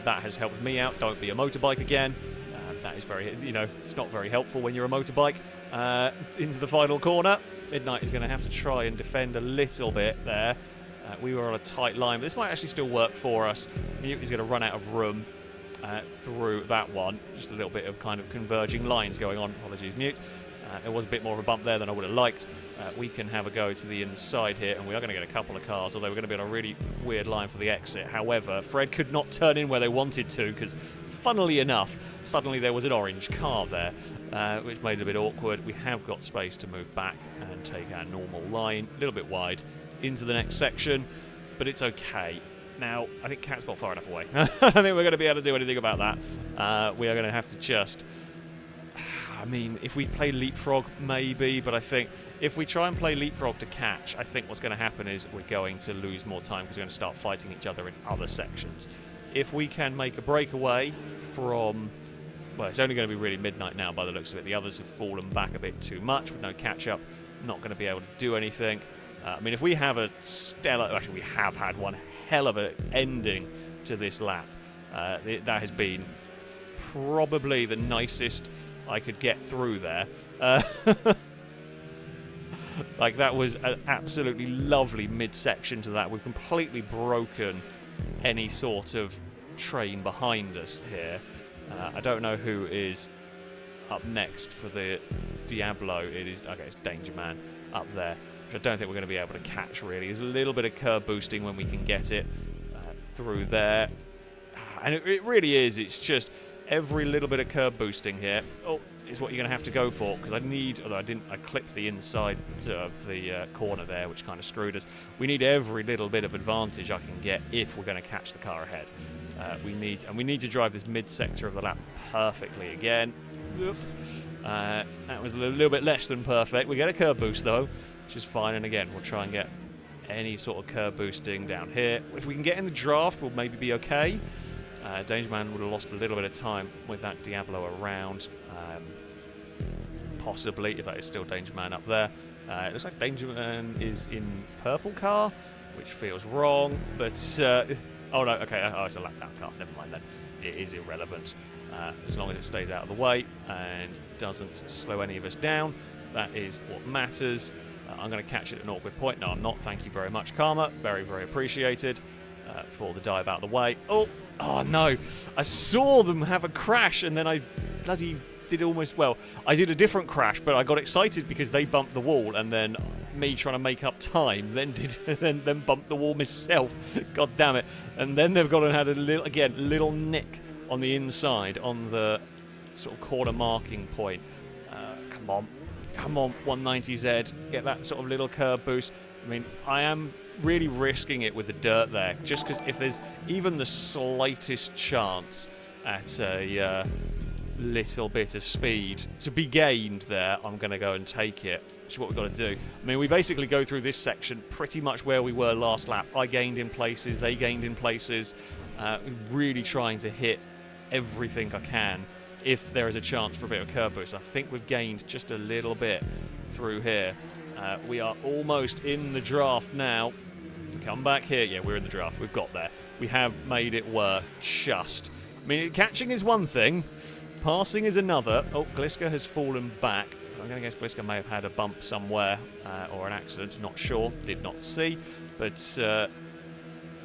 That has helped me out. Don't be a motorbike again. That is very, it's not very helpful when you're a motorbike. Into the final corner. Midnight is going to have to try and defend a little bit there. We were on a tight line, but this might actually still work for us. Mute is going to run out of room through that one. Just a little bit of kind of converging lines going on. Apologies, Mute. There was a bit more of a bump there than I would have liked. We can have a go to the inside here, and we are going to get a couple of cars, although we're going to be on a really weird line for the exit. However, Fred could not turn in where they wanted to, because funnily enough, suddenly there was an orange car there, which made it a bit awkward. We have got space to move back and take our normal line, a little bit wide, into the next section, but it's okay. Now, I think Cat's got far enough away. I don't think we're going to be able to do anything about that. We are going to have to just... I mean, if we play Leapfrog, maybe, but I think if we try and play Leapfrog to catch, I think what's going to happen is we're going to lose more time because we're going to start fighting each other in other sections. If we can make a breakaway from... Well, it's only going to be really Midnight now by the looks of it. The others have fallen back a bit too much with no catch-up. Not going to be able to do anything. I mean, if we have a stellar... Actually, we have had one hell of an ending to this lap. That has been probably the nicest I could get through there. Like, that was an absolutely lovely midsection to that. We've completely broken any sort of train behind us here. I don't know who is up next for the Diablo. It is... Okay, it's Danger Man up there. I don't think we're going to be able to catch, really. There's a little bit of curb boosting when we can get it through there. And it really is. It's just every little bit of curb boosting here is what you're going to have to go for, because I need... Although I clipped the inside of the corner there, which kind of screwed us. We need every little bit of advantage I can get if we're going to catch the car ahead. We need to drive this mid-sector of the lap perfectly again. That was a little bit less than perfect. We get a curb boost, though, which is fine, and again, we'll try and get any sort of curb boosting down here. If we can get in the draft, we'll maybe be okay. Dangerman would have lost a little bit of time with that Diablo around, possibly, if that is still Dangerman up there. It looks like Dangerman is in purple car, which feels wrong, but... oh, no, okay, it's a lap down car, never mind then. It is irrelevant, as long as it stays out of the way and doesn't slow any of us down. That is what matters. I'm going to catch it at an awkward point. No, I'm not. Thank you very much, Karma. Very, very appreciated for the dive out of the way. Oh, no. I saw them have a crash, and then I bloody did almost... Well, I did a different crash, but I got excited because they bumped the wall, and then me trying to make up time then bumped the wall myself. God damn it. And then they've gone and had a little nick on the inside on the sort of corner marking point. Come on, 190Z, get that sort of little curb boost. I mean, I am really risking it with the dirt there, just because if there's even the slightest chance at a little bit of speed to be gained there, I'm going to go and take it, which is what we've got to do. I mean, we basically go through this section pretty much where we were last lap. I gained in places, they gained in places, really trying to hit everything I can if there is a chance for a bit of curb boost. I think we've gained just a little bit through here. We are almost in the draft now. Come back here. Yeah, we're in the draft. We've got there. We have made it work just. I mean, catching is one thing. Passing is another. Oh, Gliska has fallen back. I'm going to guess Gliska may have had a bump somewhere or an accident. Not sure. Did not see. But,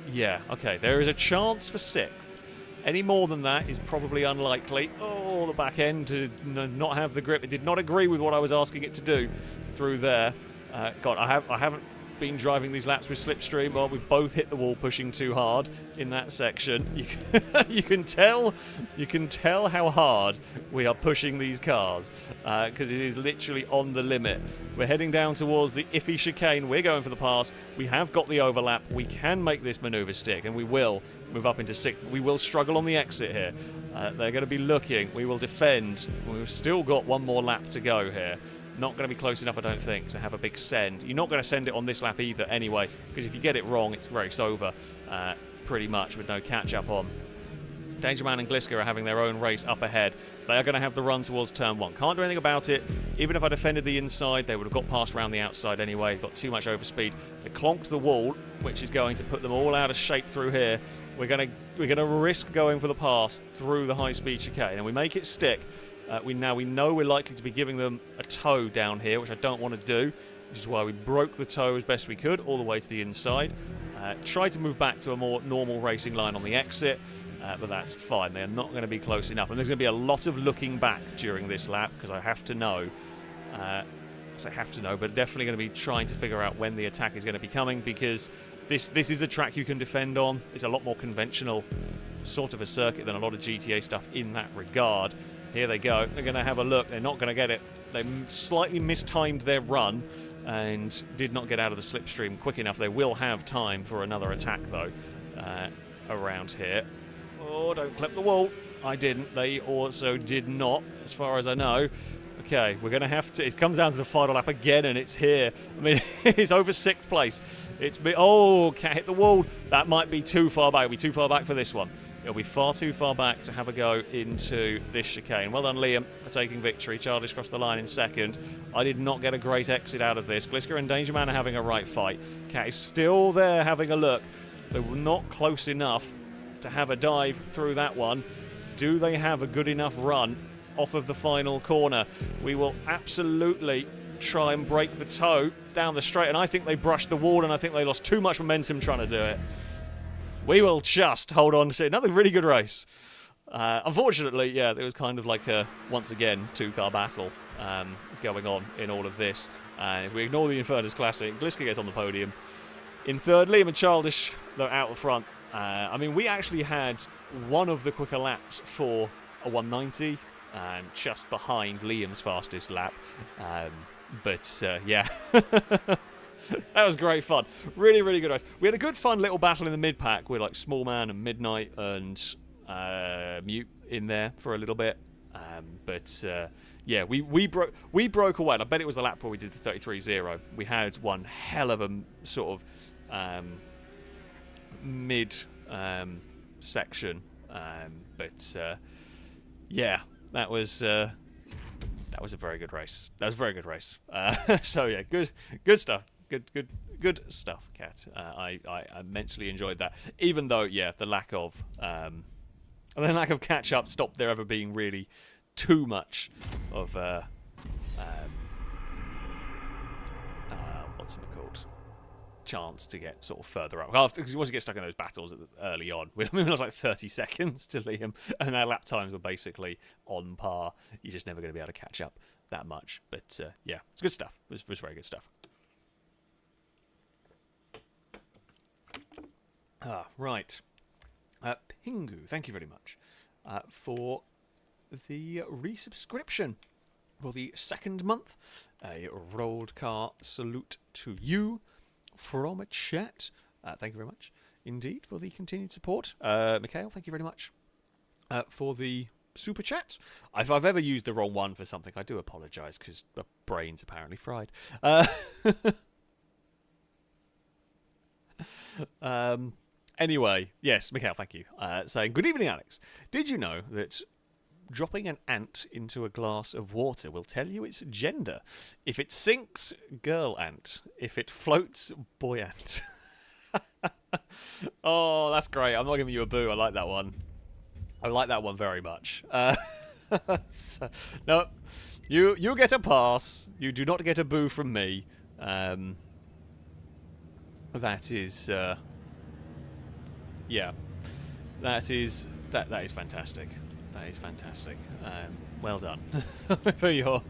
yeah. Okay, there is a chance for 6th. Any more than that is probably unlikely. Oh, the back end to not have the grip. It did not agree with what I was asking it to do through there. God, I haven't been driving these laps with slipstream. Well, we've both hit the wall pushing too hard in that section. You can tell how hard we are pushing these cars because it is literally on the limit. We're heading down towards the iffy chicane. We're going for the pass. We have got the overlap. We can make this manoeuvre stick, and we will move up into sixth. We will struggle on the exit here. They're going to be looking. We will defend. We've still got one more lap to go here. Not going to be close enough, I don't think, to have a big send. You're not going to send it on this lap either anyway, because if you get it wrong, it's race over pretty much with no catch-up on. Dangerman and Gliska are having their own race up ahead. They are going to have the run towards turn 1. Can't do anything about it. Even if I defended the inside, they would have got past around the outside anyway. Got too much overspeed. They clonked the wall, which is going to put them all out of shape through here. We're going to risk going for the pass through the high-speed chicane, and we make it stick. We know we're likely to be giving them a tow down here, which I don't want to do, which is why we broke the tow as best we could all the way to the inside. Tried to move back to a more normal racing line on the exit, but that's fine. They're not going to be close enough. And there's going to be a lot of looking back during this lap, because I have to know. But definitely going to be trying to figure out when the attack is going to be coming, because this is a track you can defend on. It's a lot more conventional sort of a circuit than a lot of GTA stuff in that regard. Here they go. They're going to have a look. They're not going to get it. They slightly mistimed their run and did not get out of the slipstream quick enough. They will have time for another attack, though, around here. Oh, don't clip the wall. I didn't. They also did not, as far as I know. Okay, we're going to have to... It comes down to the final lap again, and it's here. I mean, it's over 6th place. Oh, can't hit the wall. That might be too far back. It'll be too far back for this one. It'll be far too far back to have a go into this chicane. Well done, Liam, for taking victory. Childish crossed the line in second. I did not get a great exit out of this. Gliska and Dangerman are having a right fight. Cat is still there having a look. They were not close enough to have a dive through that one. Do they have a good enough run off of the final corner? We will absolutely try and break the toe down the straight. And I think they brushed the wall, and I think they lost too much momentum trying to do it. We will just hold on to it. Another really good race. Unfortunately, yeah, it was kind of like a, once again, two-car battle going on in all of this. If we ignore the Infernus Classic, Gliska gets on the podium. In third, Liam and Childish, though, out the front. I mean, we actually had one of the quicker laps for a 190, just behind Liam's fastest lap. Yeah. That was great fun. Really, really good race. We had a good fun little battle in the mid-pack with like Small Man and Midnight and Mute in there for a little bit. Yeah, we broke away. And I bet it was the lap where we did the 33-0. We had one hell of a sort of mid section. Yeah, that was a very good race. That was a very good race. So yeah, good stuff. Good stuff, Kat. I immensely enjoyed that. Even though, yeah, the lack of catch up stopped there ever being really too much of what's it called? Chance to get sort of further up. After, because once you get stuck in those battles early on, it was like 30 seconds to Liam, and their lap times were basically on par. You're just never going to be able to catch up that much. But yeah, it's good stuff. It was very good stuff. Right. Pingu, thank you very much for the resubscription for the second month. A rolled car salute to you from a chat. Thank you very much indeed for the continued support. Mikhail, thank you very much for the super chat. If I've ever used the wrong one for something, I do apologise because my brain's apparently fried. Anyway, yes, Mikhail, thank you. Saying, good evening, Alex. Did you know that dropping an ant into a glass of water will tell you its gender? If it sinks, girl ant. If it floats, boy ant. Oh, that's great. I'm not giving you a boo. I like that one. I like that one very much. So, no, you get a pass. You do not get a boo from me. That is... yeah, that is fantastic. That is fantastic. Well done for your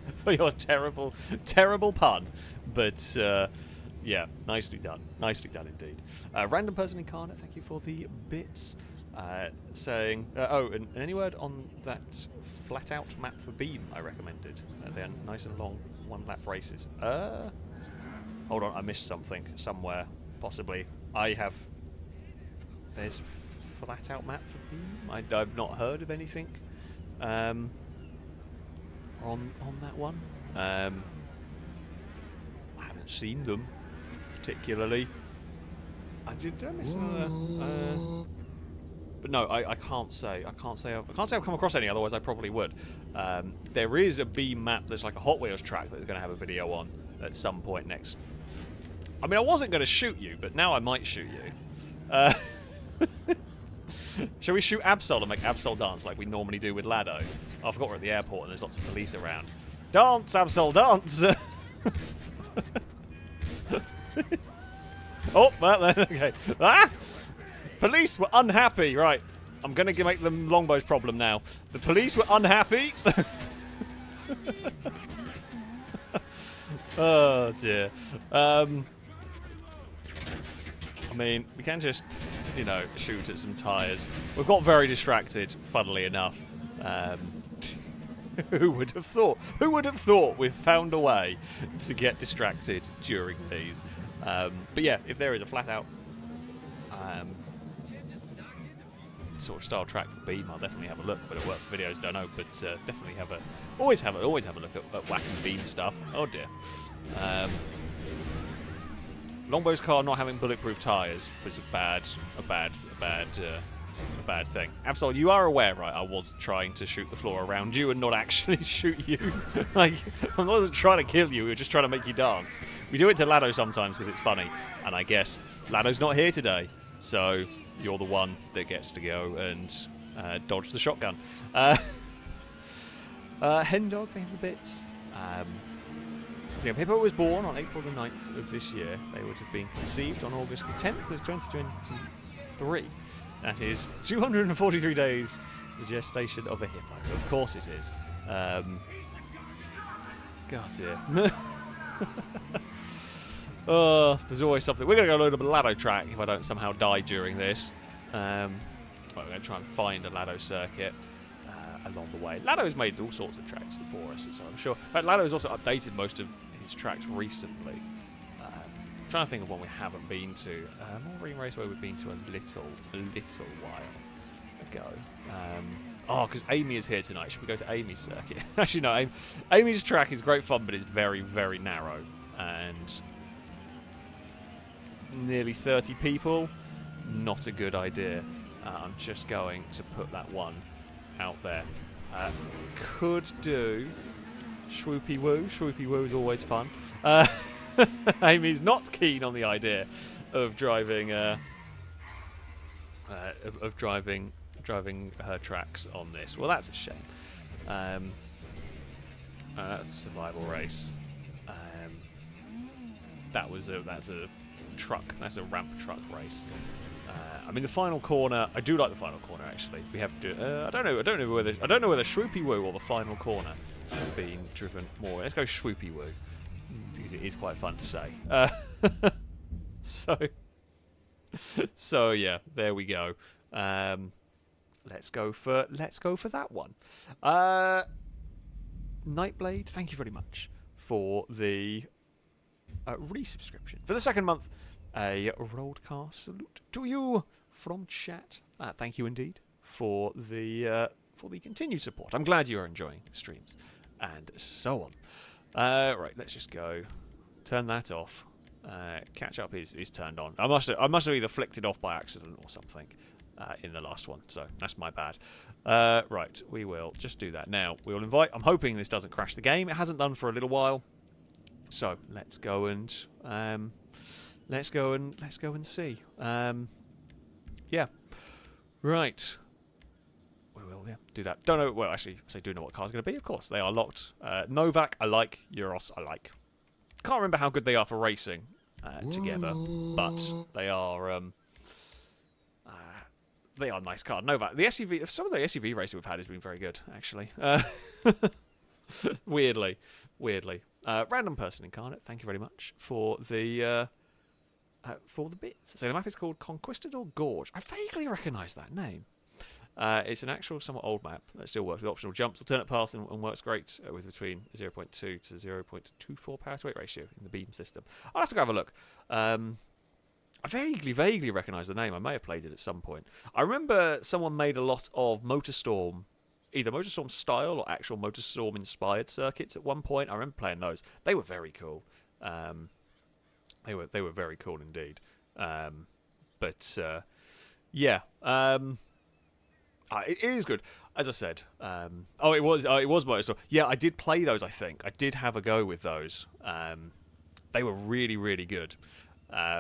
terrible pun. But Yeah, nicely done. Nicely done indeed. Random person incarnate, thank you for the bits. Saying, oh, and any word on that flat out map for Beam I recommended? They're nice and long one lap races. Hold on, I missed something somewhere, possibly. There's a flat out map for Beam? I've not heard of anything on that one. I haven't seen them particularly. Did I miss another? But no, I can't say. I can't say I've come across any. Otherwise, I probably would. There is a Beam map that's like a Hot Wheels track that we're going to have a video on at some point next. I mean, I wasn't going to shoot you, but now I might shoot you. Shall we shoot Absol and make Absol dance like we normally do with Lado? Oh, I forgot we're at the airport and there's lots of police around. Dance, Absol, dance! Oh, well then, okay. Ah! Police were unhappy. Right, I'm going to make them Longbow's problem now. The police were unhappy. Oh, dear. I mean, we can just, you know, shoot at some tyres. We've got very distracted, funnily enough. Who would have thought? Who would have thought we've found a way to get distracted during these? But yeah, if there is a flat-out sort of style track for Beam, I'll definitely have a look. But it works for videos, don't know. But definitely always have a look at Whack and Beam stuff. Oh dear. Longbow's car not having bulletproof tyres was a bad thing. Absolutely, you are aware, right? I was trying to shoot the floor around you and not actually shoot you. Like, I wasn't trying to kill you. We were just trying to make you dance. We do it to Lado sometimes because it's funny, and I guess Lado's not here today, so you're the one that gets to go and dodge the shotgun. Hendog, thank you for bits. So yeah, Pippo was born on April the 9th of this year. They would have been conceived on August the 10th of 2023. That is 243 days, the gestation of a hippo. Of course it is. God dear. Oh, there's always something. We're going to go load up a Lado track if I don't somehow die during this. Well, we're going to try and find a Lado circuit along the way. Lado's made all sorts of tracks for us, so I'm sure. But Lado's also updated most of his tracks recently. I'm trying to think of one we haven't been to. Marine Raceway we've been to a little while ago. Oh, because Amy is here tonight. Should we go to Amy's circuit? Actually, no. Amy's track is great fun, but it's very, very narrow. And nearly 30 people. Not a good idea. I'm just going to put that one out there. Could do Swoopy Woo. Swoopy Woo is always fun. Amy's not keen on the idea of driving driving her tracks on this. Well, that's a shame. That's a survival race. That's a truck. That's a ramp truck race. I mean, the final corner. I do like the final corner. Actually, we have to. I don't know whether Swoopy Woo or the final corner have been driven more. Let's go Swoopy Woo because it is quite fun to say. So yeah, there we go. Let's go for that one. Nightblade, thank you very much for the resubscription for the second month. A roadcast salute to you from chat. Thank you indeed for the continued support. I'm glad you are enjoying streams and so on. Right, let's just go. Turn that off. Catch up is turned on. I must have either flicked it off by accident or something in the last one, so that's my bad. Right, we will just do that now. We will invite. I'm hoping this doesn't crash the game. It hasn't done for a little while, so let's go and see. Yeah, right. We will do that. Don't know. Well, actually, I do know what car's going to be. Of course, they are locked. Novak, I like. Euros, I like. Can't remember how good they are for racing together, but they are nice cars. Novak, the SUV, some of the SUV racing we've had has been very good, actually. Weirdly. Random person incarnate, thank you very much for the bits. So the map is called Conquistador Gorge. I vaguely recognise that name. It's an actual, somewhat old map that still works with optional jumps, alternate paths, and works great with between 0.2 to 0.24 power to weight ratio in the beam system. I'll have to go have a look. I vaguely recognise the name. I may have played it at some point. I remember someone made a lot of MotorStorm, either MotorStorm style or actual MotorStorm inspired circuits at one point. I remember playing those. They were very cool. They were very cool indeed. Yeah. It is good, as I said. It was MotorStorm. Yeah, I did play those. I think I did have a go with those. They were really, really good,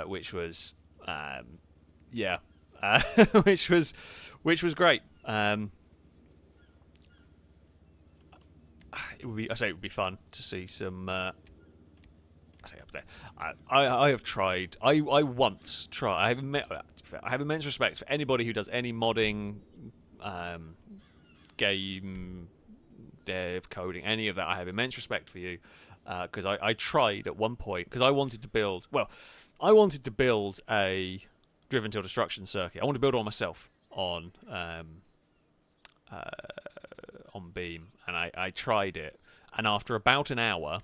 which was which was great. It would be fun to see some. Up there. I have tried. I once tried. I have immense respect for anybody who does any modding, game dev, coding, any of that. I have immense respect for you because I tried at one point because I wanted to build. Well, I wanted to build a driven till destruction circuit. I wanted to build one myself on Beam, and I tried it, and after about an hour.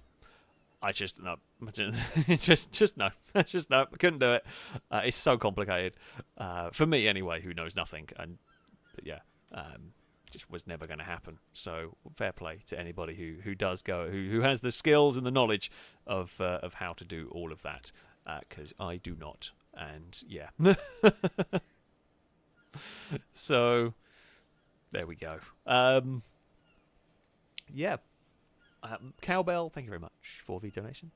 I just no, just no, I couldn't do it. It's so complicated for me anyway, who knows nothing, just was never going to happen. So fair play to anybody who does go, who has the skills and the knowledge of how to do all of that, because I do not, and yeah. So there we go. Yeah. Cowbell, thank you very much for the donation.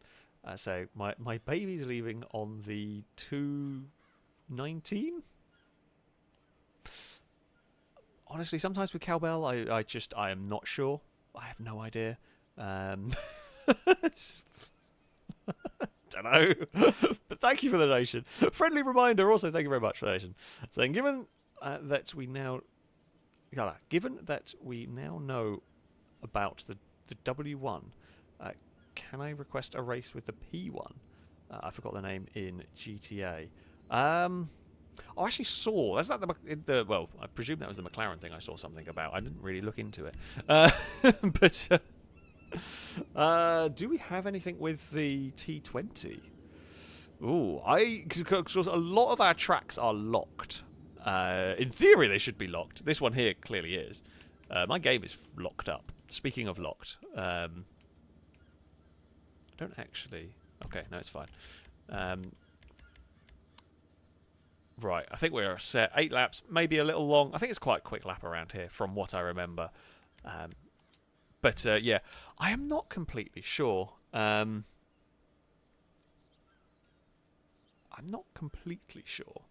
So my baby's leaving on the 2/19. Honestly, sometimes with Cowbell, I am not sure. I have no idea. Don't know. But thank you for the donation. Friendly reminder. Also, thank you very much for the donation. Saying, given that we now know about the W1, can I request a race with the P1? I forgot the name in GTA. I actually saw. That's not the well. I presume that was the McLaren thing. I saw something about. I didn't really look into it. But do we have anything with the T20? Ooh, because a lot of our tracks are locked. In theory, they should be locked. This one here clearly is. My game is locked up. Speaking of locked, I don't actually. Okay, no, it's fine. Right, I think we're set. 8 laps, maybe a little long. I think it's quite a quick lap around here, from what I remember. But yeah, I am not completely sure. I'm not completely sure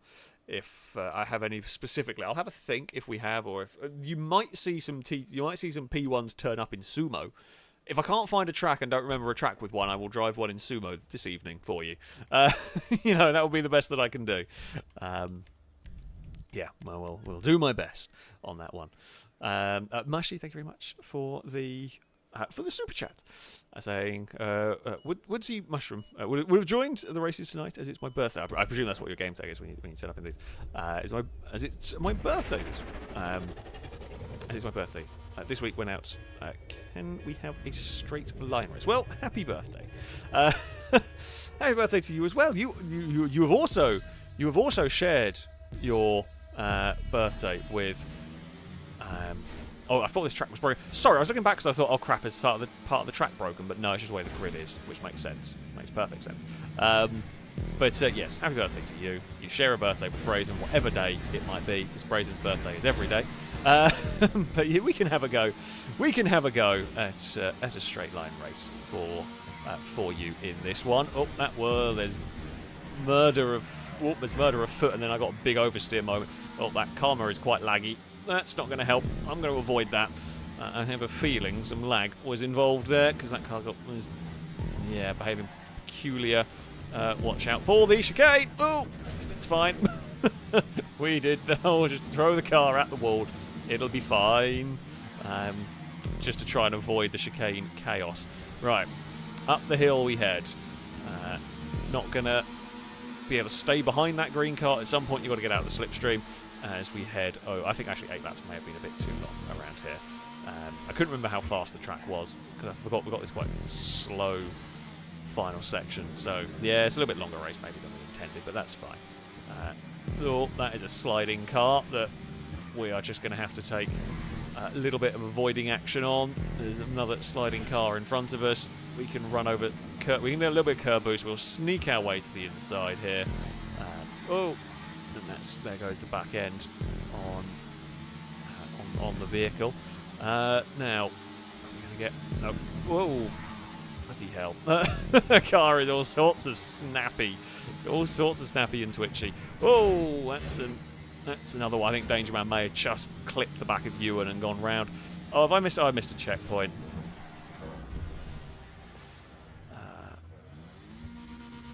if I have any specifically. I'll have a think if we have, or if you might see some P1s turn up in Sumo. If I can't find a track and don't remember a track with one, I will drive one in Sumo this evening for you. You know, that will be the best that I can do. Yeah, well, we'll do my best on that one. Mashi, thank you very much for the super chat, saying Woodsy Mushroom would have joined the races tonight as it's my birthday. I presume that's what your game tag is when you set up in these. As it's my birthday. As it's my birthday. This week went out. Can we have a straight line race? Well, happy birthday. Happy birthday to you as well. You have also shared your birthday with. Oh, I thought this track was broken. Sorry, I was looking back because I thought, oh crap, is part of the track broken? But no, it's just the way the grid is, which makes sense. Makes perfect sense. But yes, happy birthday to you. You share a birthday with Brazen, whatever day it might be, because Brazen's birthday is every day. But yeah, we can have a go. We can have a go at a straight line race for you in this one. Oh, there's murder afoot, and then I got a big oversteer moment. Oh, that karma is quite laggy. That's not going to help. I'm going to avoid that. I have a feeling some lag was involved there because that car was behaving peculiar. Watch out for the chicane. Oh, it's fine. We did the whole just throw the car at the wall. It'll be fine. Just to try and avoid the chicane chaos. Right. Up the hill we head. Not going to be able to stay behind that green car. At some point, you've got to get out of the slipstream as we head. Oh, I think actually 8 laps may have been a bit too long around here. I couldn't remember how fast the track was because I forgot we've got this quite slow final section. So, yeah, it's a little bit longer race maybe than we intended, but that's fine. Oh, that is a sliding car that we are just going to have to take a little bit of avoiding action on. There's another sliding car in front of us. We can run over. We can do a little bit of curb boost. We'll sneak our way to the inside here. And there goes the back end on the vehicle. Now we're going to get. Whoa! Bloody hell! The car is all sorts of snappy and twitchy. Oh, that's another one. I think Danger Man may have just clipped the back of Ewan and gone round. Oh, have I missed? Oh, I missed a checkpoint.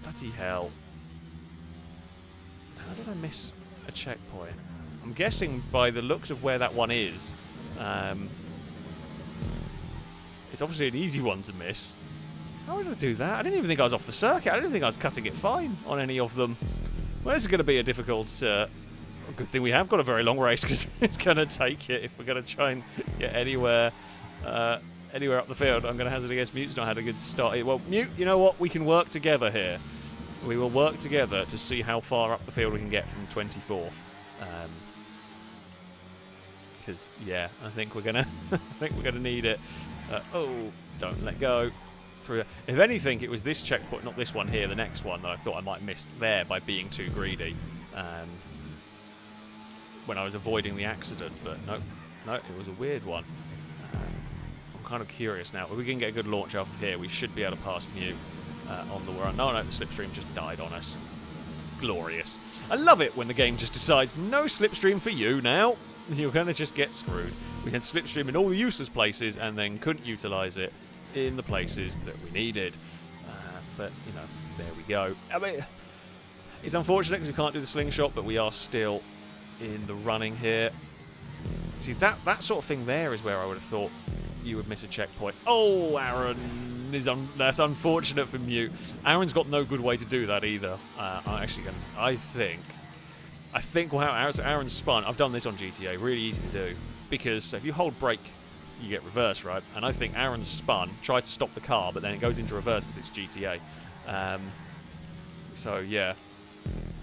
Bloody hell! How did I miss a checkpoint? I'm guessing by the looks of where that one is, it's obviously an easy one to miss. How did I do that? I didn't even think I was off the circuit. I didn't think I was cutting it fine on any of them. Well, this is going to be a difficult. Good thing we have got a very long race because it's going to take it if we're going to try and get anywhere up the field. I'm going to hazard a guess Mute's not had a good start. Well, Mute, you know what? We can work together here. We will work together to see how far up the field we can get from 24th. Because yeah, I think we're gonna need it. Don't let go. Through. If anything, it was this checkpoint, not this one here, the next one that I thought I might miss there by being too greedy. When I was avoiding the accident, but no, it was a weird one. I'm kind of curious now. If we can get a good launch up here, we should be able to pass Mew on the run. No, the slipstream just died on us. Glorious. I love it when the game just decides, no slipstream for you now. You're going to just get screwed. We had slipstream in all the useless places and then couldn't utilise it in the places that we needed. But, you know, there we go. I mean, it's unfortunate because we can't do the slingshot, but we are still in the running here. See, that sort of thing there is where I would have thought you would miss a checkpoint. Oh, Aaron, that's unfortunate for Mute. Aaron's got no good way to do that either. I'm actually going to, I think how Aaron's spun, I've done this on GTA, really easy to do, because if you hold brake, you get reverse, right? And I think Aaron's spun, tried to stop the car, but then it goes into reverse because it's GTA. So, yeah.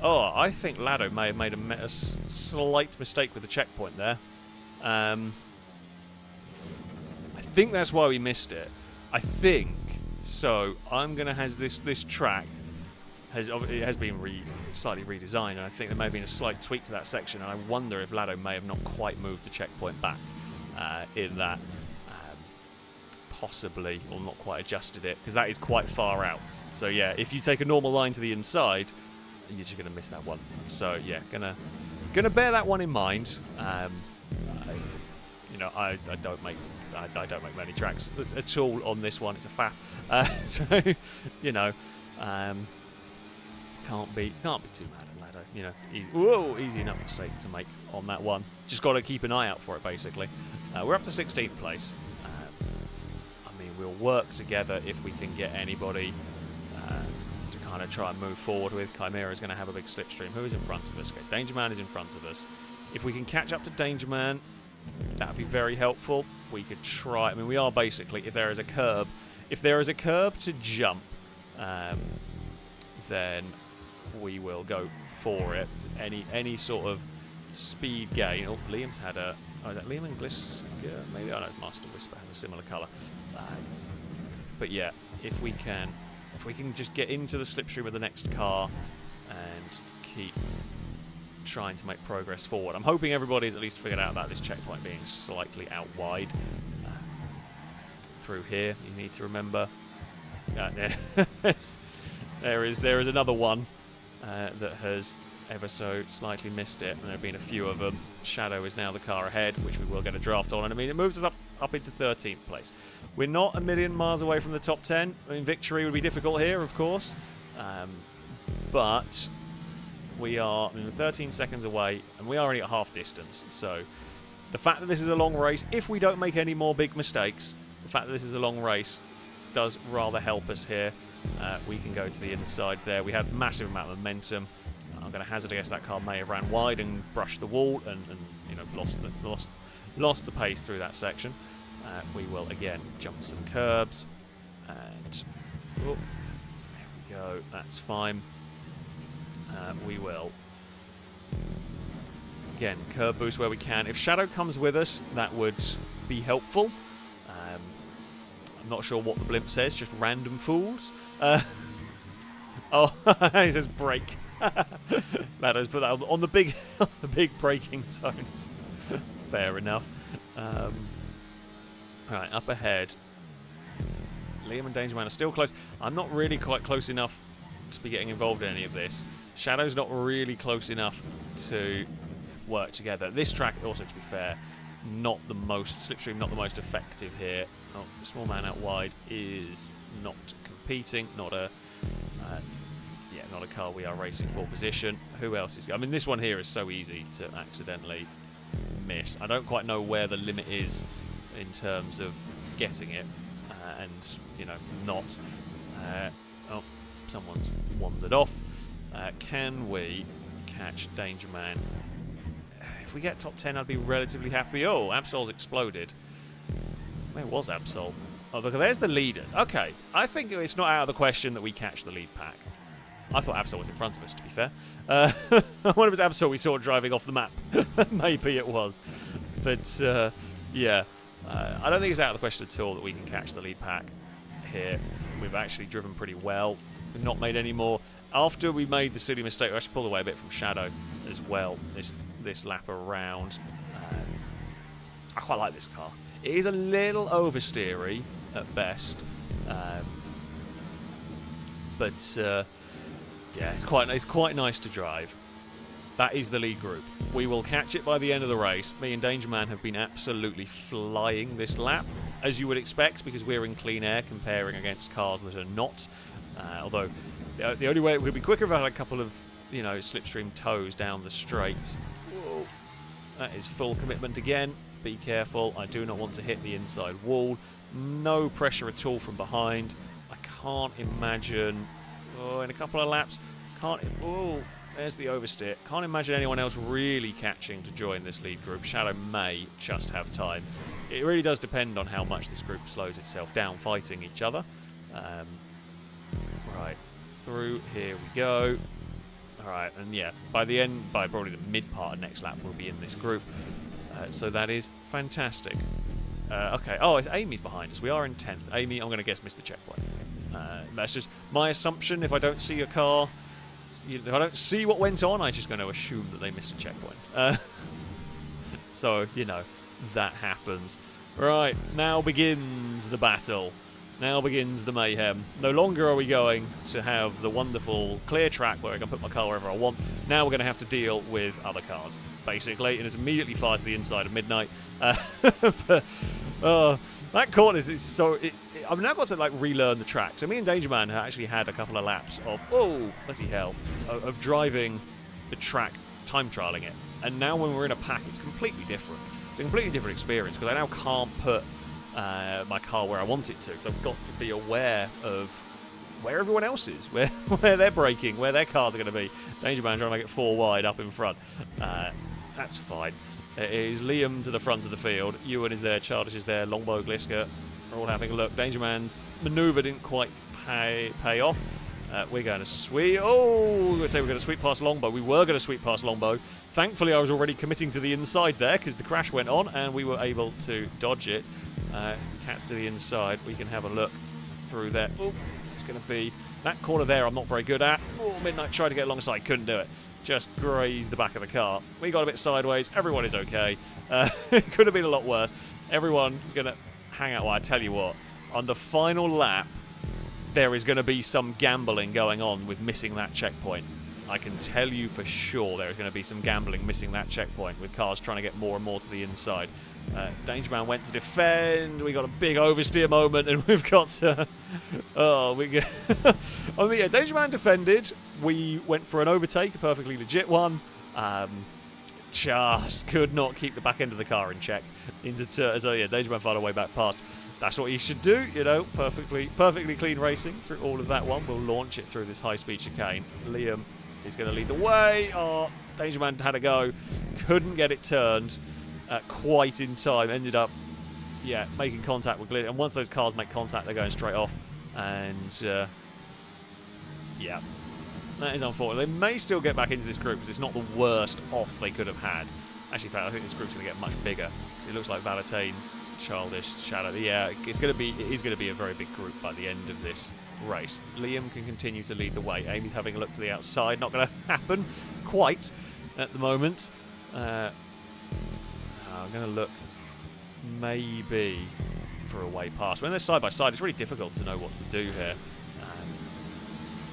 Oh, I think Lado may have made a slight mistake with the checkpoint there. I think that's why we missed it. I think. So, I'm going to have this track it has been slightly redesigned, and I think there may have been a slight tweak to that section, and I wonder if Lado may have not quite moved the checkpoint back in that. Possibly, or not quite adjusted it, because that is quite far out. So, yeah, if you take a normal line to the inside, you're just going to miss that one. So yeah, gonna bear that one in mind. I don't make many tracks at all on this one. It's a faff. So you know, can't be too mad at Lado. You know, easy enough mistake to make on that one. Just got to keep an eye out for it. Basically, we're up to 16th place. I mean, we'll work together if we can get anybody. Kind of try and move forward with. Chimera is going to have a big slipstream. Who is in front of us? Okay, Danger Man is in front of us. If we can catch up to Danger Man, that would be very helpful. We could try. I mean, we are basically, if there is a curb to jump, then we will go for it. Any sort of speed gain. Oh, Liam's had a. Oh, is that Liam and Gliss? Maybe I know Master Whisper has a similar colour. But yeah, if we can just get into the slipstream of the next car and keep trying to make progress forward. I'm hoping everybody's at least figured out about this checkpoint being slightly out wide. Through here, you need to remember. There is another one that has ever so slightly missed it, and there have been a few of them. Shadow is now the car ahead, which we will get a draft on, and I mean, it moves us up into 13th place. We're not a million miles away from the top 10. I mean, victory would be difficult here, of course, but we are 13 seconds away, and we are already at half distance. So the fact that this is a long race, if we don't make any more big mistakes, the fact that this is a long race does rather help us here. We can go to the inside there. We had massive amount of momentum. I'm going to hazard, I guess that car may have ran wide and brushed the wall and you know, lost the pace through that section. We will again jump some curbs, and oh, there we go. That's fine. We will again curb boost where we can. If Shadow comes with us, that would be helpful. I'm not sure what the blimp says. Just random fools. Oh, he says brake. That is put that on the big, the big braking zones. Fair enough. Right, up ahead. Liam and Dangerman are still close. I'm not really quite close enough to be getting involved in any of this. Shadow's not really close enough to work together. This track, also to be fair, not the most slipstream, not the most effective here. Oh, small man out wide is not competing. Not a not a car we are racing for position. Who else is? I mean, this one here is so easy to accidentally miss. I don't quite know where the limit is in terms of getting it, and you know, not. Oh, someone's wandered off. Can we catch Danger Man? If we get top 10, I'd be relatively happy. Oh, Absol's exploded. Where was Absol? Oh, look, there's the leaders. Okay, I think it's not out of the question that we catch the lead pack. I thought Absol was in front of us, to be fair. I wonder if it's Absol we saw driving off the map. Maybe it was. But, yeah. I don't think it's out of the question at all that we can catch the lead pack here. We've actually driven pretty well. We've not made any more. After we made the silly mistake, we actually pulled away a bit from Shadow as well, this lap around. I quite like this car. It is a little oversteery at best. But... yeah, it's quite nice to drive. That is the lead group. We will catch it by the end of the race. Me and Dangerman have been absolutely flying this lap, as you would expect, because we're in clean air comparing against cars that are not. Although the only way it would be quicker if I had a couple of, you know, slipstream toes down the straights. Whoa. That is full commitment again. Be careful. I do not want to hit the inside wall. No pressure at all from behind. I can't imagine. Oh, in a couple of laps, oh, there's the oversteer. Can't imagine anyone else really catching to join this lead group. Shadow may just have time. It really does depend on how much this group slows itself down fighting each other. Right, through here we go. All right, and yeah, by probably the mid part of next lap, we'll be in this group. So that is fantastic. Okay, oh, it's Amy's behind us. We are in 10th. Amy, I'm going to guess, missed the checkpoint. That's just my assumption. If I don't see a car, if I don't see what went on, I'm just going to assume that they missed a checkpoint. So, you know, that happens. Right, now begins the battle. Now begins the mayhem. No longer are we going to have the wonderful clear track where I can put my car wherever I want. Now we're going to have to deal with other cars, basically, and it's immediately far to the inside of Midnight. But, that corner is so... I've now got to like relearn the track. So me and Dangerman actually had a couple of laps of, oh, bloody hell, of driving the track, time trialing it. And now when we're in a pack, it's completely different. It's a completely different experience because I now can't put my car where I want it to, because I've got to be aware of where everyone else is, where they're braking, where their cars are going to be. Dangerman trying to make it 4 wide up in front. That's fine. It is Liam to the front of the field. Ewan is there, Childish is there, Longbow, Gliska. We're all having a look. Dangerman's manoeuvre didn't quite pay off. We're going to sweep. Oh, we're going to sweep past Longbow. We were going to sweep past Longbow. Thankfully, I was already committing to the inside there because the crash went on and we were able to dodge it. Cats to the inside. We can have a look through there. Oh, it's going to be that corner there. I'm not very good at. Oh, Midnight tried to get alongside. Couldn't do it. Just grazed the back of the car. We got a bit sideways. Everyone is okay. It could have been a lot worse. Everyone is going to hang out. Well, I tell you what, on the final lap, there is going to be some gambling going on with missing that checkpoint. I can tell you for sure there is going to be some gambling missing that checkpoint with cars trying to get more and more to the inside. Dangerman went to defend. We got a big oversteer moment, and we've got to... I mean, yeah, Dangerman defended. We went for an overtake, a perfectly legit one. Just could not keep the back end of the car in check. So yeah, Dangerman found a way back past. that's what you should do, you know, perfectly clean racing through all of that one. We'll launch it through this high-speed chicane. Liam is going to lead the way. Oh, Danger Man had a go. Couldn't get it turned quite in time. Ended up, yeah, making contact with Glitter. And once those cars make contact, they're going straight off. And, yeah, that is unfortunate. They may still get back into this group because it's not the worst off they could have had. Actually, in fact, I think this group's going to get much bigger because it looks like Valentine, Childish, Shadow. Yeah, it is going to be a very big group by the end of this race. Liam can continue to lead the way. Amy's having a look to the outside. Not going to happen quite at the moment. I'm going to look maybe for a way past. When they're side by side, it's really difficult to know what to do here.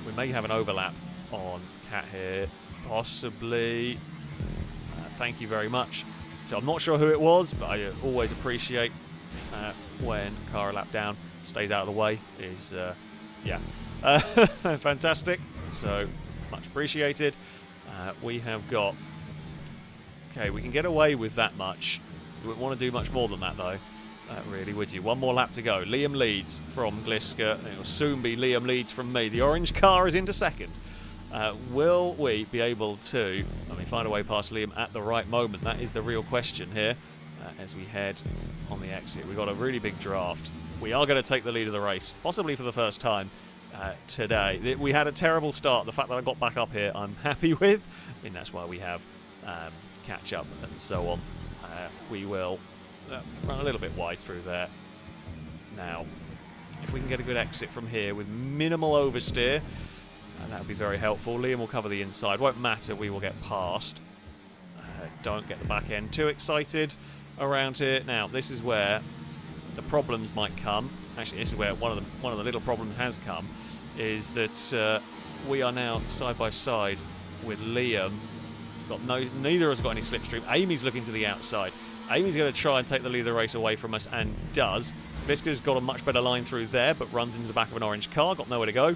We may have an overlap on Cat here, possibly. Thank you very much. So I'm not sure who it was, but I always appreciate when a car a lap down stays out of the way. Is yeah, fantastic. So much appreciated. We have got. Okay, we can get away with that much. We wouldn't want to do much more than that, though. Really, would you? One more lap to go. Liam leads from Gliska. It will soon be Liam leads from me. The orange car is into second. Will we be able to find a way past Liam at the right moment? That is the real question here as we head on the exit. We've got a really big draft. We are going to take the lead of the race, possibly for the first time today. We had a terrible start. The fact that I got back up here, I'm happy with. I mean, that's why we have catch up and so on. We will run a little bit wide through there. Now, if we can get a good exit from here with minimal oversteer, that would be very helpful. Liam will cover the inside. Won't matter, we will get past. Don't get the back end too excited around here. Now, this is where the problems might come. Actually, this is where one of the little problems has come, is that we are now side by side with Liam. Neither of us got any slipstream. Amy's looking to the outside. Amy's going to try and take the lead of the race away from us, and does. Visca's got a much better line through there, but runs into the back of an orange car. Got nowhere to go.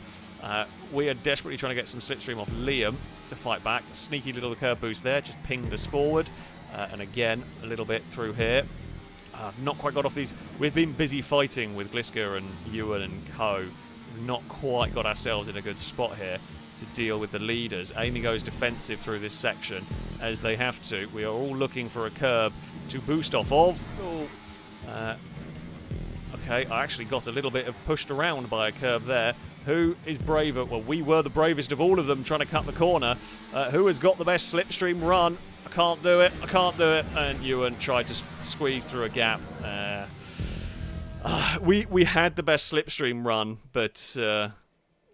We are desperately trying to get some slipstream off Liam to fight back. Sneaky little curb boost there, just pinged us forward. And again, a little bit through here. Not quite got off these. We've been busy fighting with Gliska and Ewan and co. We've not quite got ourselves in a good spot here to deal with the leaders. Amy goes defensive through this section, as they have to. We are all looking for a curb to boost off of. Okay, I actually got a little bit of pushed around by a curb there. Who is braver? Well, we were the bravest of all of them trying to cut the corner. Who has got the best slipstream run? I can't do it. I can't do it. And Ewan tried to squeeze through a gap. We had the best slipstream run, but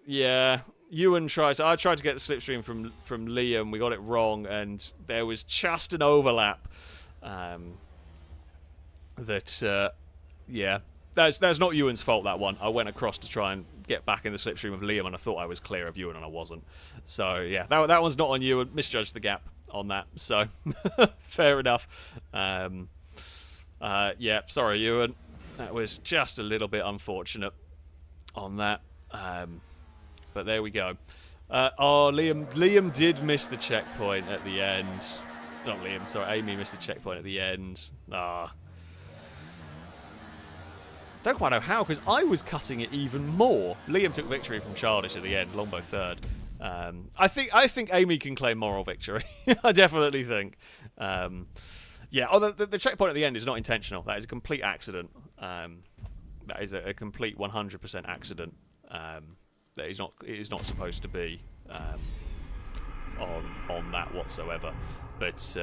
yeah, Ewan tried. I tried to get the slipstream from Liam. We got it wrong, and there was just an overlap. Yeah. That's not Ewan's fault, that one. I went across to try and get back in the slipstream of Liam, and I thought I was clear of Ewan, and I wasn't. So, yeah, that one's not on Ewan. Misjudged the gap on that. So, fair enough. Yeah, sorry, Ewan. That was just a little bit unfortunate on that. But there we go. Liam did miss the checkpoint at the end. Not Liam, sorry, Amy missed the checkpoint at the end. Don't quite know how, because I was cutting it even more. Liam took victory from Childish at the end, Longbow third. I think Amy can claim moral victory. I definitely think. Yeah, the checkpoint at the end is not intentional. That is a complete accident. That is a complete 100% accident. That is not supposed to be on that whatsoever. But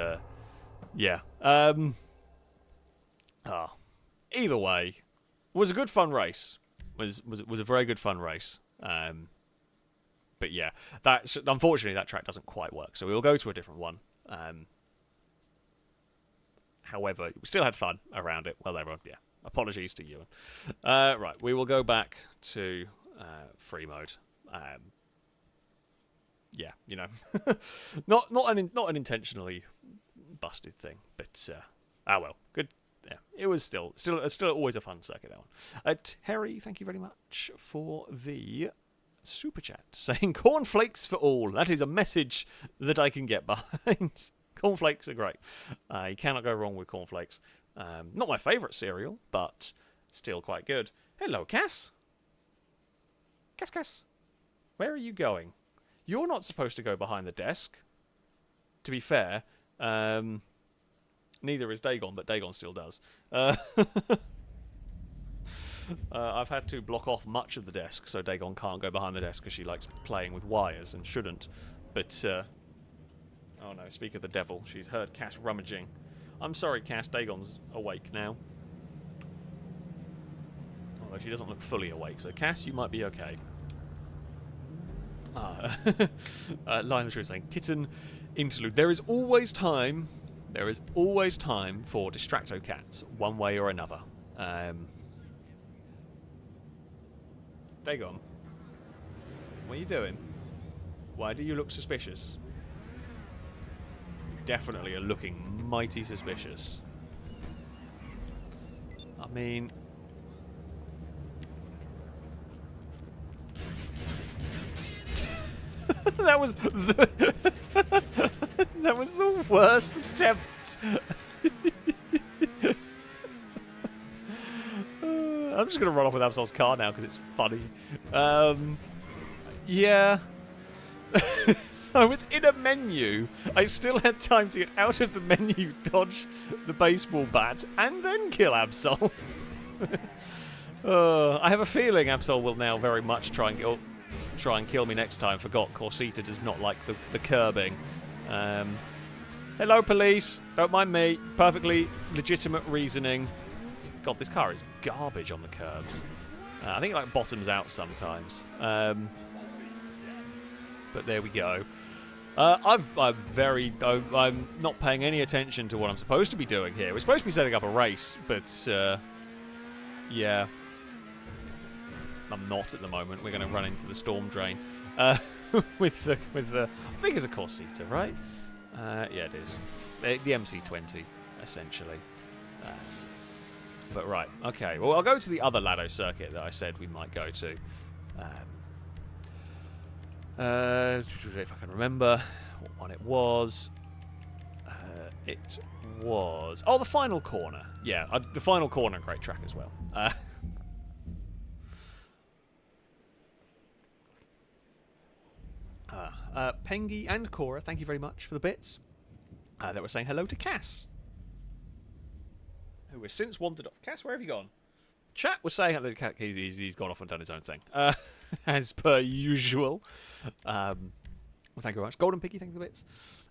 yeah. Either way. Was a good fun race. Was a very good fun race. But yeah, unfortunately that track doesn't quite work. So we will go to a different one. However, we still had fun around it. Well, everyone, yeah. Apologies to you. Right, we will go back to free mode. Yeah, you know, not an intentionally busted thing, but well, good. Yeah, it was still always a fun circuit, that one. Terry, thank you very much for the super chat saying cornflakes for all. That is a message that I can get behind. Cornflakes are great. You cannot go wrong with cornflakes. Not my favourite cereal, but still quite good. Hello, Cass. Cass. Where are you going? You're not supposed to go behind the desk. To be fair, neither is Dagon, but Dagon still does. I've had to block off much of the desk, so Dagon can't go behind the desk because she likes playing with wires and shouldn't. But, oh no, speak of the devil, she's heard Cass rummaging. I'm sorry, Cass, Dagon's awake now. Although she doesn't look fully awake, so Cass, you might be okay. Line of Truth saying, kitten interlude. There is always time for Distracto Cats, one way or another. Dagon, what are you doing? Why do you look suspicious? You definitely are looking mighty suspicious. I mean... that was the worst attempt. I'm just going to run off with Absol's car now because it's funny. Yeah. I was in a menu. I still had time to get out of the menu, dodge the baseball bat, and then kill Absol. I have a feeling Absol will now very much try and kill me next time. Forgot Corsita does not like the curbing. Hello, police. Don't mind me. Perfectly legitimate reasoning. God, this car is garbage on the curbs. I think it like bottoms out sometimes. But there we go. I'm not paying any attention to what I'm supposed to be doing here. We're supposed to be setting up a race, but yeah, I'm not at the moment. We're going to run into the storm drain with the I think it's a Corsita, right? Yeah, it is. The MC20 essentially. But right, okay. Well, I'll go to the other Lado circuit that I said we might go to. If I can remember what one it was. It was... Oh, the final corner. Yeah, the final corner, great track as well. Pengi and Cora, thank you very much for the bits. That were saying hello to Cass, who has since wandered off. Cass, where have you gone? Chat was saying hello to Cass. He's gone off and done his own thing. As per usual. Well, thank you very much. Golden Piggy, thank you for the bits.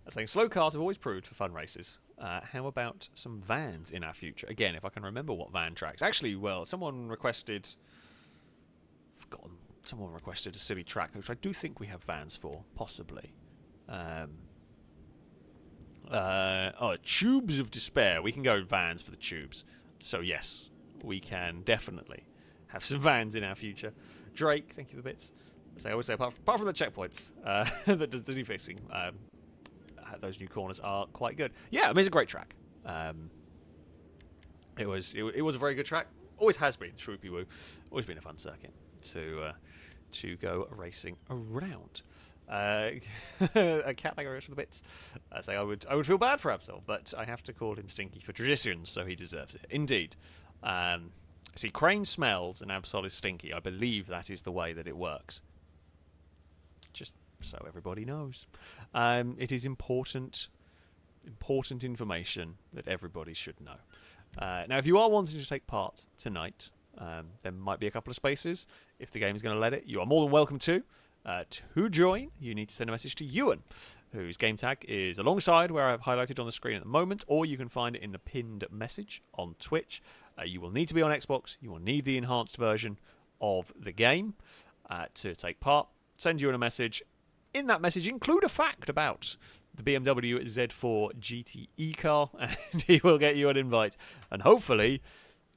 Saying slow cars have always proved for fun races. How about some vans in our future? Again, if I can remember what van tracks. Actually, well, someone requested... Forgotten. Someone requested a silly track, which I do think we have vans for, possibly. Tubes of Despair. We can go vans for the tubes. So yes, we can definitely have some vans in our future. Drake, thank you for the bits. As I always say, apart from the checkpoints that does the fixing, those new corners are quite good. Yeah, I mean, it's a great track. It was a very good track. Always has been. Shroopy Woo. Always been a fun circuit to go racing around. A cat, thank you very much for the bits. Say I would feel bad for Absol, but I have to call him Stinky for tradition, so he deserves it. Indeed. See, Crane smells and Absol is stinky. I believe that is the way that it works. Just so everybody knows. It is important information that everybody should know. Now, if you are wanting to take part tonight, there might be a couple of spaces. If the game is going to let it, you are more than welcome to. To join, you need to send a message to Ewan, whose game tag is alongside where I've highlighted on the screen at the moment, or you can find it in the pinned message on Twitch. You will need to be on Xbox. You will need the enhanced version of the game to take part. Send Ewan a message. In that message, include a fact about the BMW Z4 GTE car, and he will get you an invite. And hopefully,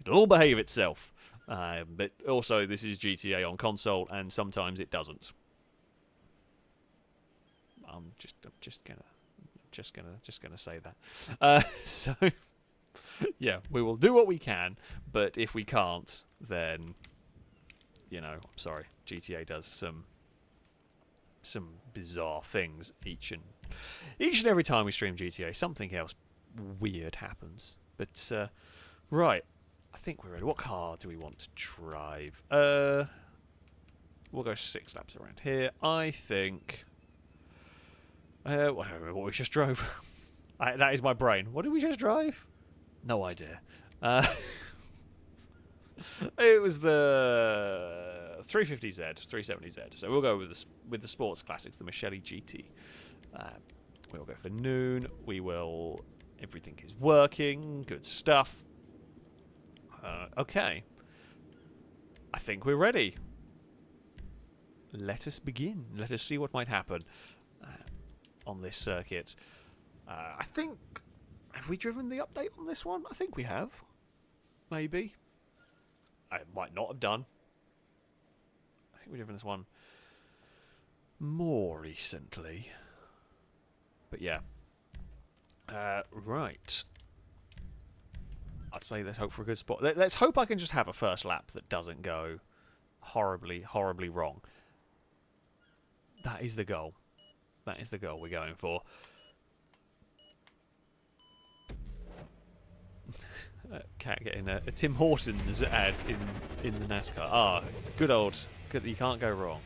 it'll all behave itself. But also, this is GTA on console, and sometimes it doesn't. I'm just gonna say that. So, yeah, we will do what we can, but if we can't, then, you know, I'm sorry. GTA does some bizarre things each and every time we stream GTA. Something else weird happens. But right, I think we're ready. What car do we want to drive? We'll go 6 laps around here. I think... I don't remember what we just drove. That is my brain. What did we just drive? No idea. It was the 350Z, 370Z. So we'll go with the sports classics, the Michele GT. We'll go for noon. We will... Everything is working. Good stuff. Okay. I think we're ready. Let us begin. Let us see what might happen on this circuit. I think... Have we driven the update on this one? I think we have. Maybe. I might not have done. I think we've driven this one more recently. But yeah. Right. I'd say let's hope for a good spot. Let's hope I can just have a first lap that doesn't go horribly, horribly wrong. That is the goal. That is the goal we're going for. Cat getting a Tim Hortons ad in the NASCAR. Ah, it's good. You can't go wrong.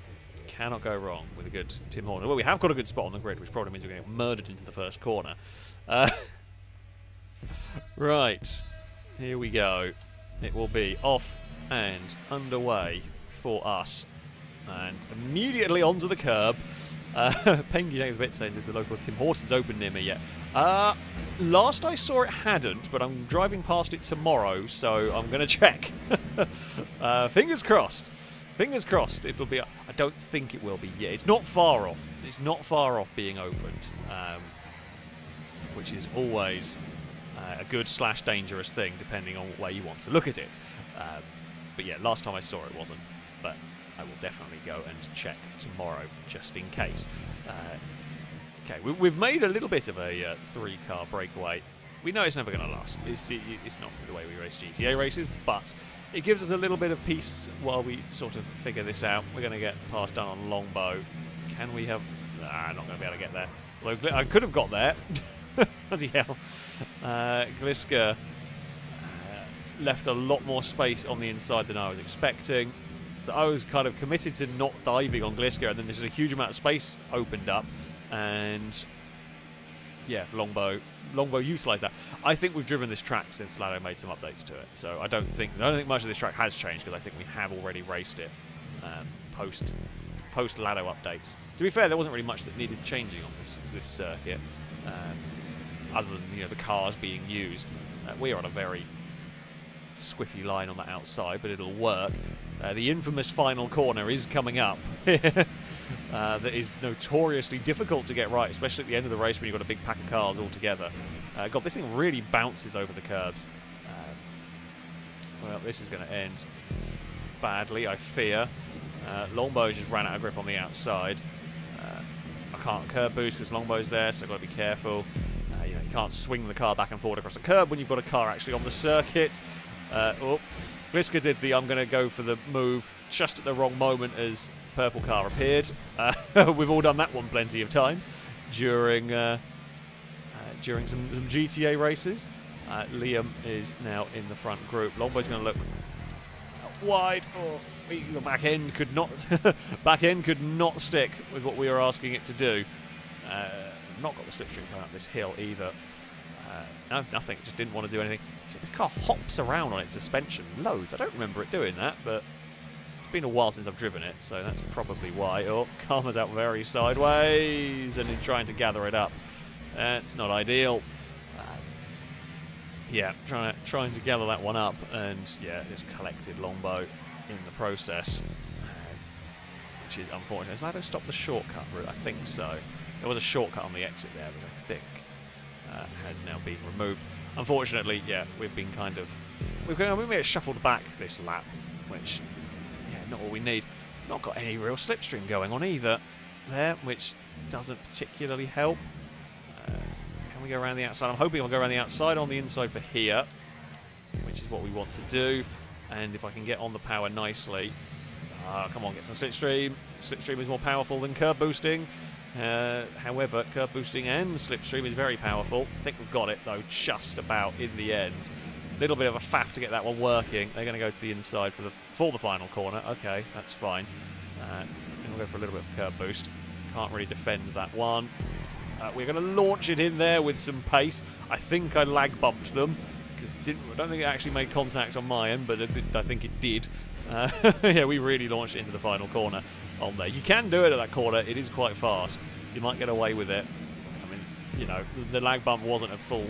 Cannot go wrong with a good Tim Hortons. Well, we have got a good spot on the grid, which probably means we're going to get murdered into the first corner. Right. Here we go. It will be off and underway for us. And immediately onto the curb. Penguin a bit saying that the local Tim Hortons open near me yet. Last I saw it hadn't, but I'm driving past it tomorrow, so I'm going to check. Fingers crossed. Fingers crossed it'll be... I don't think it will be yet. It's not far off. It's not far off being opened, which is always a good/dangerous thing, depending on what way you want to look at it. But yeah, last time I saw it wasn't. But I will definitely go and check tomorrow, just in case. Okay, we've made a little bit of a 3-car breakaway. We know it's never going to last. It's not the way we race GTA races, but it gives us a little bit of peace while we sort of figure this out. We're going to get passed down on Longbow. Can we have... Nah, not going to be able to get there. Although I could have got there. Bloody hell. Gliska left a lot more space on the inside than I was expecting. So I was kind of committed to not diving on Gliska, and then there's a huge amount of space opened up. And yeah, Longbow utilised that. I think we've driven this track since Lado made some updates to it, so I don't think much of this track has changed, because I think we have already raced it post Lado updates. To be fair, there wasn't really much that needed changing on this circuit, other than the cars being used. We are on a very squiffy line on the outside, but it'll work. The infamous final corner is coming up. That is notoriously difficult to get right, especially at the end of the race when you've got a big pack of cars all together. God, this thing really bounces over the curbs. Well, this is going to end badly, I fear. Longbow just ran out of grip on the outside. I can't curb boost because Longbow's there, so I've got to be careful. You can't swing the car back and forward across the curb when you've got a car actually on the circuit. Gliska did the I'm going to go for the move just at the wrong moment as the purple car appeared. We've all done that one plenty of times during some GTA races. Liam is now in the front group. Longbow's going to look wide. Oh, the back end could not stick with what we were asking it to do. Not got the slipstream coming up this hill either. No, nothing. Just didn't want to do anything. So this car hops around on its suspension loads. I don't remember it doing that, but it's been a while since I've driven it, so that's probably why. Oh, Karma's out very sideways and in trying to gather it up. That's not ideal. Yeah, trying to gather that one up, and yeah, just collected Longbow in the process, which is unfortunate. Has Lado stopped the shortcut route? I think so. There was a shortcut on the exit there, but I think has now been removed. Unfortunately, yeah, we've been we get shuffled back this lap, which, yeah, not what we need. Not got any real slipstream going on either there, which doesn't particularly help. Can we go around the outside? I'm hoping I'll go around the outside on the inside for here, which is what we want to do. And if I can get on the power nicely, come on, get some slipstream. Slipstream is more powerful than curb boosting. However, curb boosting and slipstream is very powerful. I think we've got it though, just about in the end. Little bit of a faff to get that one working. They're going to go to the inside for the final corner. Okay, that's fine. And we'll go for a little bit of curb boost. Can't really defend that one. We're going to launch it in there with some pace. I think I lag bumped them because I don't think it actually made contact on my end, but I think it did. Yeah, we really launched it into the final corner on there. You can do it at that corner. It is quite fast. You might get away with it. I mean, you know, the lag bump wasn't at full.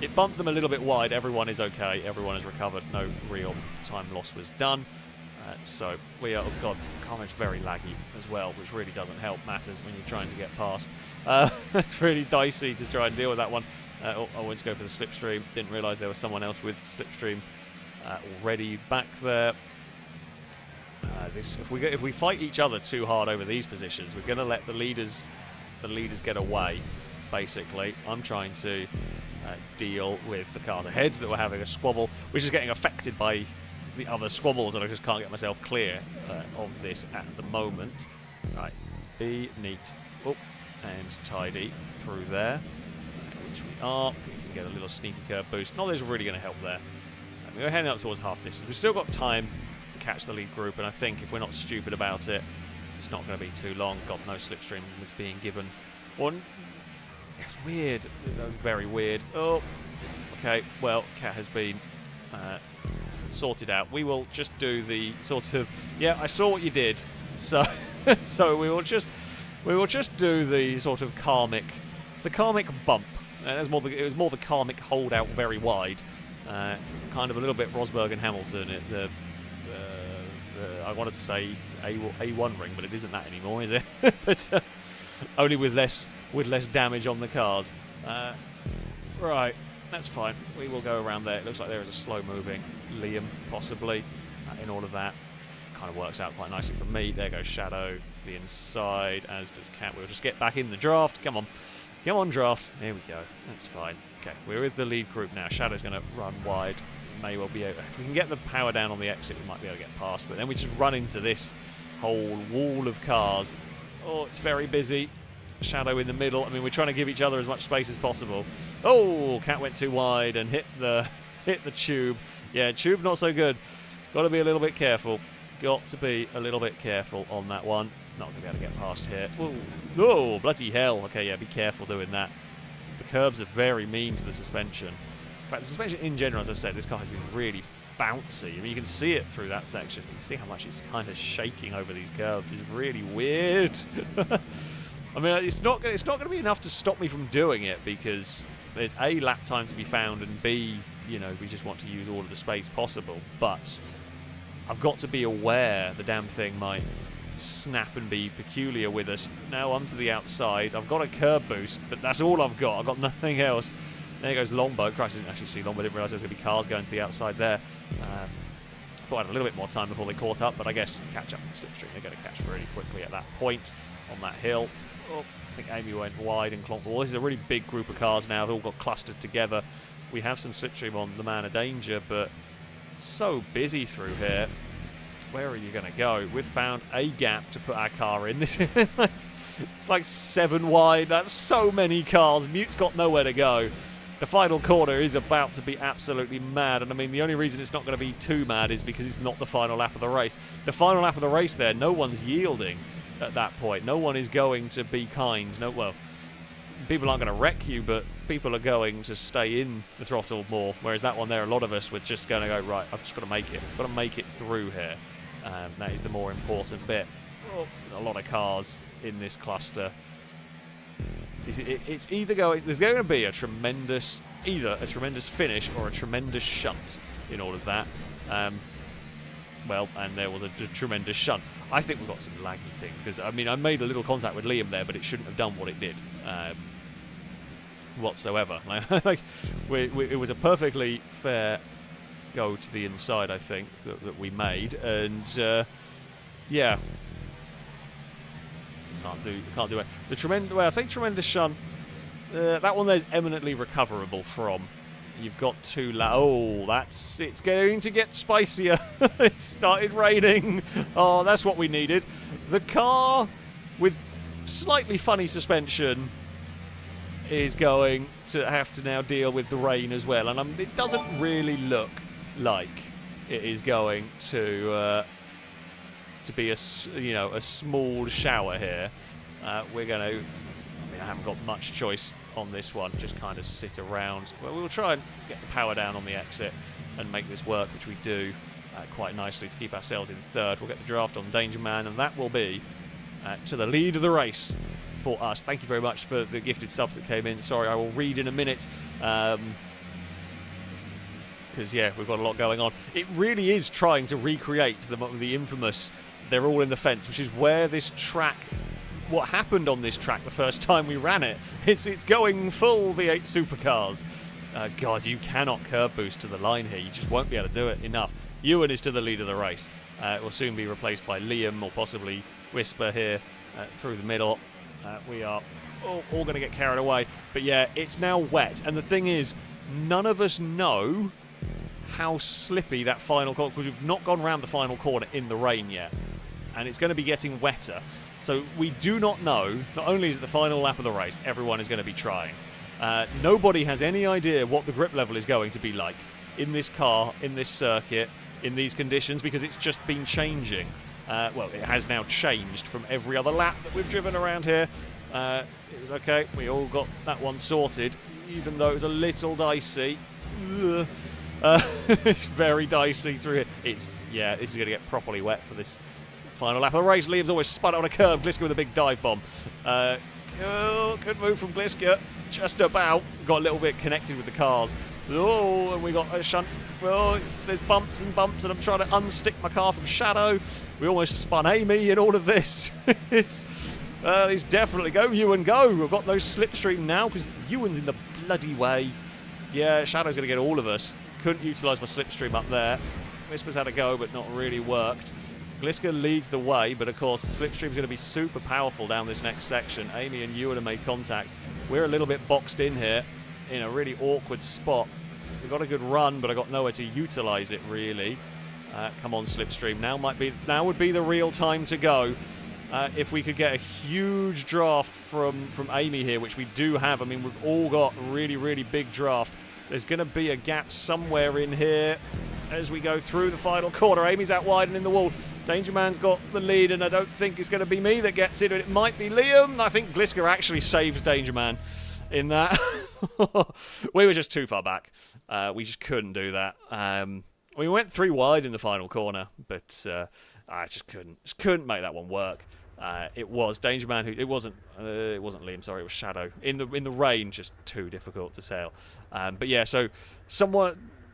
It bumped them a little bit wide. Everyone is okay. Everyone has recovered. No real time loss was done. So we are, oh god, Carnage's very laggy as well, which really doesn't help matters when you're trying to get past. It's really dicey to try and deal with that one. I went to go for the slipstream. Didn't realise there was someone else with slipstream already back there. If we fight each other too hard over these positions, we're going to let the leaders get away. Basically, I'm trying to deal with the cars ahead that were having a squabble, which is getting affected by the other squabbles, and I just can't get myself clear of this at the moment. Right, be neat, and tidy through there, which we are. We can get a little sneaky curve boost. Not that it's really going to help there. We're heading up towards half distance. We've still got time to catch the lead group, and I think if we're not stupid about it, it's not going to be too long. God, no slipstream was being given. One. It's weird. Very weird. Oh, okay. Well, Cat has been sorted out. We will just do the sort of, yeah, I saw what you did, so so we will just do the sort of karmic bump. It was more the karmic holdout very wide, kind of a little bit Rosberg and Hamilton. I wanted to say A1 ring, but it isn't that anymore, is it? But only with less damage on the cars. Right. That's fine. We will go around there. It looks like there is a slow-moving Liam, possibly, in all of that. Kind of works out quite nicely for me. There goes Shadow to the inside, as does Cat. We'll just get back in the draft. Come on. Come on, draft. There we go. That's fine. Okay, we're with the lead group now. Shadow's going to run wide. May well be able... If we can get the power down on the exit, we might be able to get past. But then we just run into this whole wall of cars. Oh, it's very busy. Shadow in the middle. I mean, we're trying to give each other as much space as possible. Oh, Cat went too wide and hit the tube. Yeah, tube not so good. Got to be a little bit careful. Got to be a little bit careful on that one. Not going to be able to get past here. Oh, bloody hell. Okay, yeah, be careful doing that. The curbs are very mean to the suspension. In fact, the suspension in general, as I said, this car has been really bouncy. I mean, you can see it through that section. You can see how much it's kind of shaking over these curves. It's really weird. I mean, it's not going to be enough to stop me from doing it, because there's A, lap time to be found, and B, you know, we just want to use all of the space possible. But I've got to be aware the damn thing might snap and be peculiar with us. Now I'm to the outside. I've got a curb boost, but that's all I've got. I've got nothing else. There goes Longbow. Christ, I didn't actually see Longbow. I didn't realise there was going to be cars going to the outside there. Thought I had a little bit more time before they caught up, but I guess catch up in the slipstream. They're going to catch really quickly at that point on that hill. Oh, I think Amy went wide and clonked the wall. This is a really big group of cars now. They've all got clustered together. We have some slipstream on the Man of Danger, but so busy through here. Where are you going to go? We've found a gap to put our car in. This is it's like 7 wide. That's so many cars. Mute's got nowhere to go. The final corner is about to be absolutely mad. And I mean, the only reason it's not going to be too mad is because it's not the final lap of the race. The final lap of the race there, no one's yielding at that point. No one is going to be kind. No, well, people aren't going to wreck you, but people are going to stay in the throttle more. Whereas that one there, a lot of us were just going to go, right, I've just got to make it. I've got to make it through here. That is the more important bit. Oh, a lot of cars in this cluster. It's either going... There's going to be either a tremendous finish or a tremendous shunt in all of that. Well, and there was a tremendous shunt. I think we've got some laggy thing, because, I mean, I made a little contact with Liam there, but it shouldn't have done what it did whatsoever. Like, it was a perfectly fair go to the inside, I think, that we made, and yeah, can't do it. The tremendous, well, I say tremendous shunt. That one there's eminently recoverable from. You've got 2 it's going to get spicier. It started raining. Oh, that's what we needed. The car with slightly funny suspension is going to have to now deal with the rain as well, and it doesn't really look like it is going to be a small shower here. We're going to. I haven't got much choice on this one. Just kind of sit around. Well, we'll try and get the power down on the exit and make this work, which we do quite nicely to keep ourselves in third. We'll get the draft on Danger Man, and that will be to the lead of the race for us. Thank you very much for the gifted subs that came in. Sorry, I will read in a minute. Because, yeah, we've got a lot going on. It really is trying to recreate the infamous They're All in the Fence, which is where this track, what happened on this track the first time we ran it. It's going full V8 supercars. God, you cannot curb boost to the line here. You just won't be able to do it enough. Ewan is to the lead of the race. It will soon be replaced by Liam or possibly Whisper here through the middle. We are all going to get carried away. But yeah, it's now wet. And the thing is, none of us know how slippy that final corner, because we've not gone round the final corner in the rain yet. And it's going to be getting wetter. So we do not know, not only is it the final lap of the race, everyone is going to be trying. Nobody has any idea what the grip level is going to be like in this car, in this circuit, in these conditions, because it's just been changing. Well, it has now changed from every other lap that we've driven around here. It was okay. We all got that one sorted, even though it was a little dicey. It's very dicey through here. This is going to get properly wet for this final lap of the race. Liam's always spun out on a curve. Gliska with a big dive bomb. Good move from Gliska. Just about. Got a little bit connected with the cars. Oh, and we got a shunt. Oh, there's bumps and bumps, and I'm trying to unstick my car from Shadow. We almost spun Amy in all of this. It's definitely go, Ewan, go. We've got no slipstream now because Ewan's in the bloody way. Yeah, Shadow's going to get all of us. Couldn't utilise my slipstream up there. Whisper's had a go, but not really worked. Gliska leads the way, but of course, slipstream's going to be super powerful down this next section. Amy and Ewan have made contact. We're a little bit boxed in here in a really awkward spot. We've got a good run, but I got nowhere to utilise it really. Come on, slipstream. Now would be the real time to go. If we could get a huge draft from Amy here, which we do have. I mean, we've all got a really, really big draft. There's going to be a gap somewhere in here as we go through the final corner. Amy's out wide and in the wall. Danger Man's got the lead, and I don't think it's going to be me that gets it. It might be Liam. I think Gliska actually saved Danger Man in that. We were just too far back. We just couldn't do that. We went 3 wide in the final corner, but I just couldn't make that one work. It was Danger Man who it wasn't Liam, sorry, it was Shadow. In the rain, just too difficult to sail. But yeah, so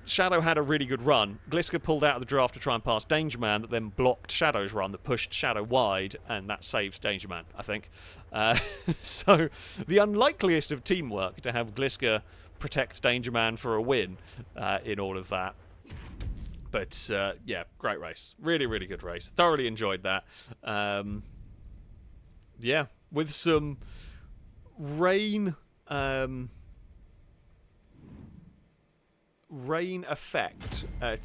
Shadow had a really good run. Gliska pulled out of the draft to try and pass Danger Man, that then blocked Shadow's run, that pushed Shadow wide, and that saved Danger Man, I think. So the unlikeliest of teamwork to have Gliska protect Danger Man for a win in all of that. But yeah, great race. Really, really good race. Thoroughly enjoyed that. Yeah, with some rain effect at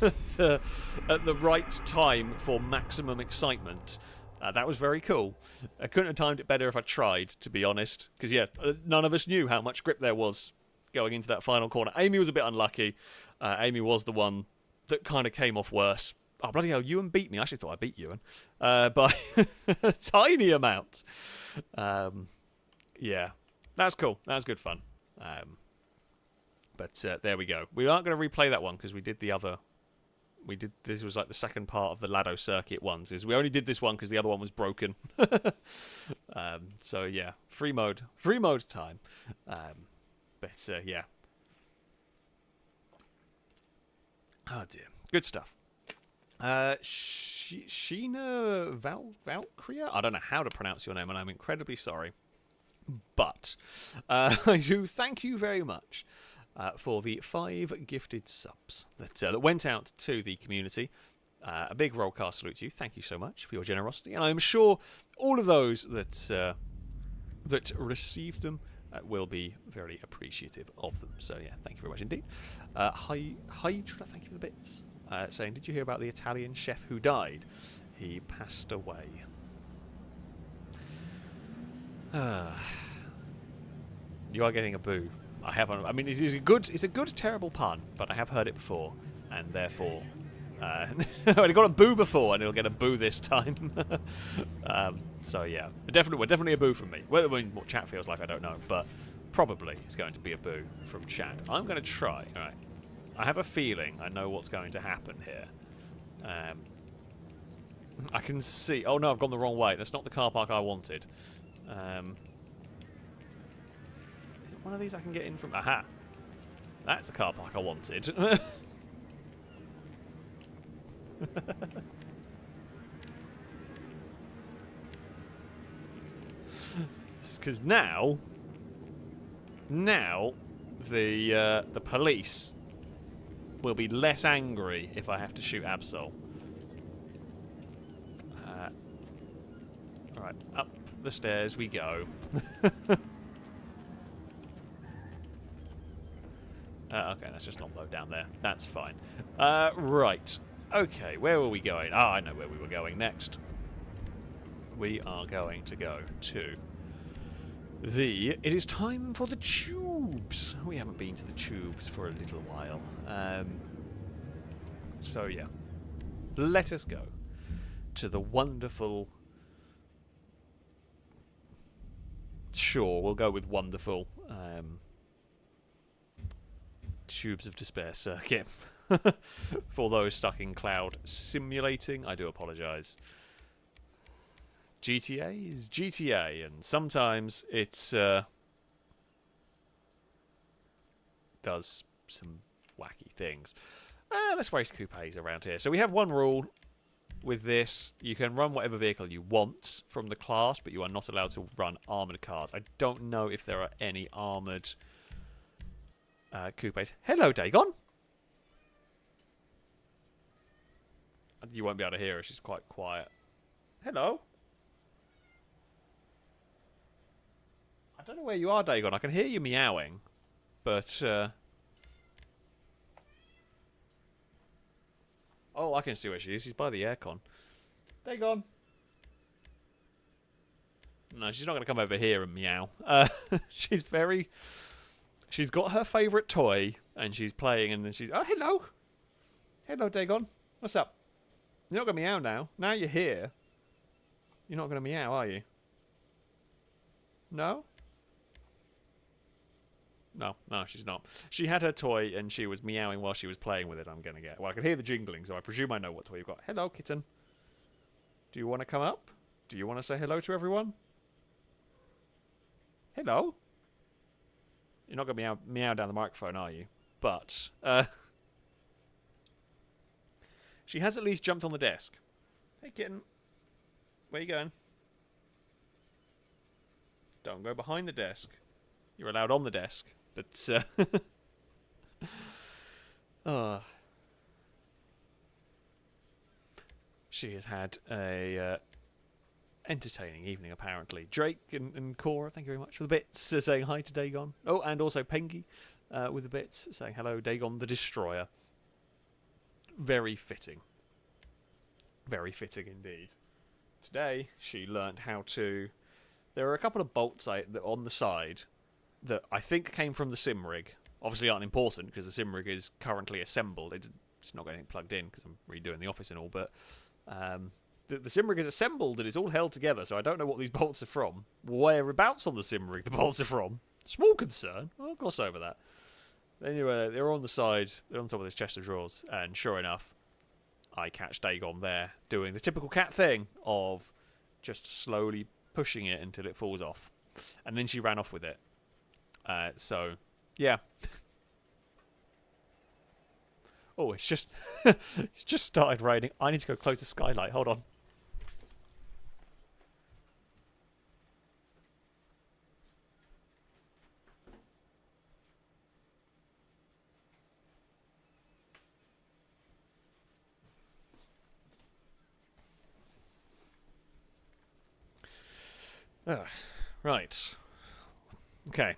the right time for maximum excitement. That was very cool. I couldn't have timed it better if I tried, to be honest. Because, yeah, none of us knew how much grip there was going into that final corner. Amy was a bit unlucky. Amy was the one that kind of came off worse. Oh, bloody hell, Ewan beat me. I actually thought I beat Ewan by a tiny amount. Yeah, that's cool. That was good fun. But there we go. We aren't going to replay that one because we did the other. This was like the second part of the Lado circuit ones. We only did this one because the other one was broken. So yeah, free mode time. But yeah. Oh dear, good stuff. Sheena Valkyria? I don't know how to pronounce your name, and I'm incredibly sorry. But I do thank you very much for the 5 gifted subs that went out to the community. A big rollcast salute to you. Thank you so much for your generosity, and I'm sure all of those that received them will be very appreciative of them. So yeah, thank you very much indeed. Hydra, thank you for the bits. Saying, did you hear about the Italian chef who died? He passed away. You are getting a boo. I haven't. I mean, it's a good, terrible pun, but I have heard it before, and therefore, I got a boo before, and it'll get a boo this time. So yeah, we're definitely a boo from me. Whether what chat feels like, I don't know, but probably it's going to be a boo from chat. I'm going to try. All right. I have a feeling I know what's going to happen here. I can see. Oh no, I've gone the wrong way. That's not the car park I wanted. Is it one of these I can get in from? Aha! That's the car park I wanted. Because now the police will be less angry if I have to shoot Absol. Alright, up the stairs we go. Okay, that's just not low down there. That's fine. Right. Okay, where were we going? Ah, I know where we were going next. We are going to go to it is time for the tubes. We haven't been to the tubes for a little while. So yeah. Let us go to the wonderful... Sure, we'll go with wonderful Tubes of Despair circuit. For those stuck in cloud simulating, I do apologise. GTA is GTA, and sometimes it's does some wacky things. Let's race coupes around here. So we have one rule with this: you can run whatever vehicle you want from the class, but you are not allowed to run armoured cars. I don't know if there are any armoured coupes. Hello, Dagon. You won't be able to hear her. She's quite quiet. Hello. I don't know where you are, Dagon. I can hear you meowing, but oh, I can see where she is. She's by the aircon. Dagon. No, she's not going to come over here and meow. She's got her favourite toy, and she's playing, and then she's... Oh, hello. Hello, Dagon. What's up? You're not going to meow now. Now you're here. You're not going to meow, are you? No? No, she's not. She had her toy, and she was meowing while she was playing with it, I'm going to get. Well, I can hear the jingling, so I presume I know what toy you've got. Hello, kitten. Do you want to come up? Do you want to say hello to everyone? Hello? You're not going to meow down the microphone, are you? But, she has at least jumped on the desk. Hey, kitten. Where you going? Don't go behind the desk. You're allowed on the desk, but she has had a entertaining evening, apparently. Drake and Cora, thank you very much for the bits, saying hi to Dagon. Oh, and also Pengy with the bits, saying hello, Dagon the Destroyer. Very fitting. Very fitting indeed. Today, she learnt how to... There are a couple of bolts on the side that I think came from the sim rig. Obviously aren't important because the sim rig is currently assembled. It's not getting plugged in because I'm redoing the office and all, but the sim rig is assembled and it's all held together, so I don't know what these bolts are from. Whereabouts on the sim rig the bolts are from. Small concern. I'll gloss over that. Anyway, they're on the side, they're on top of this chest of drawers, and sure enough, I catch Dagon there doing the typical cat thing of just slowly pushing it until it falls off. And then she ran off with it. So, yeah. Oh, it's just it's just started raining. I need to go close the skylight. Hold on. Right. Okay.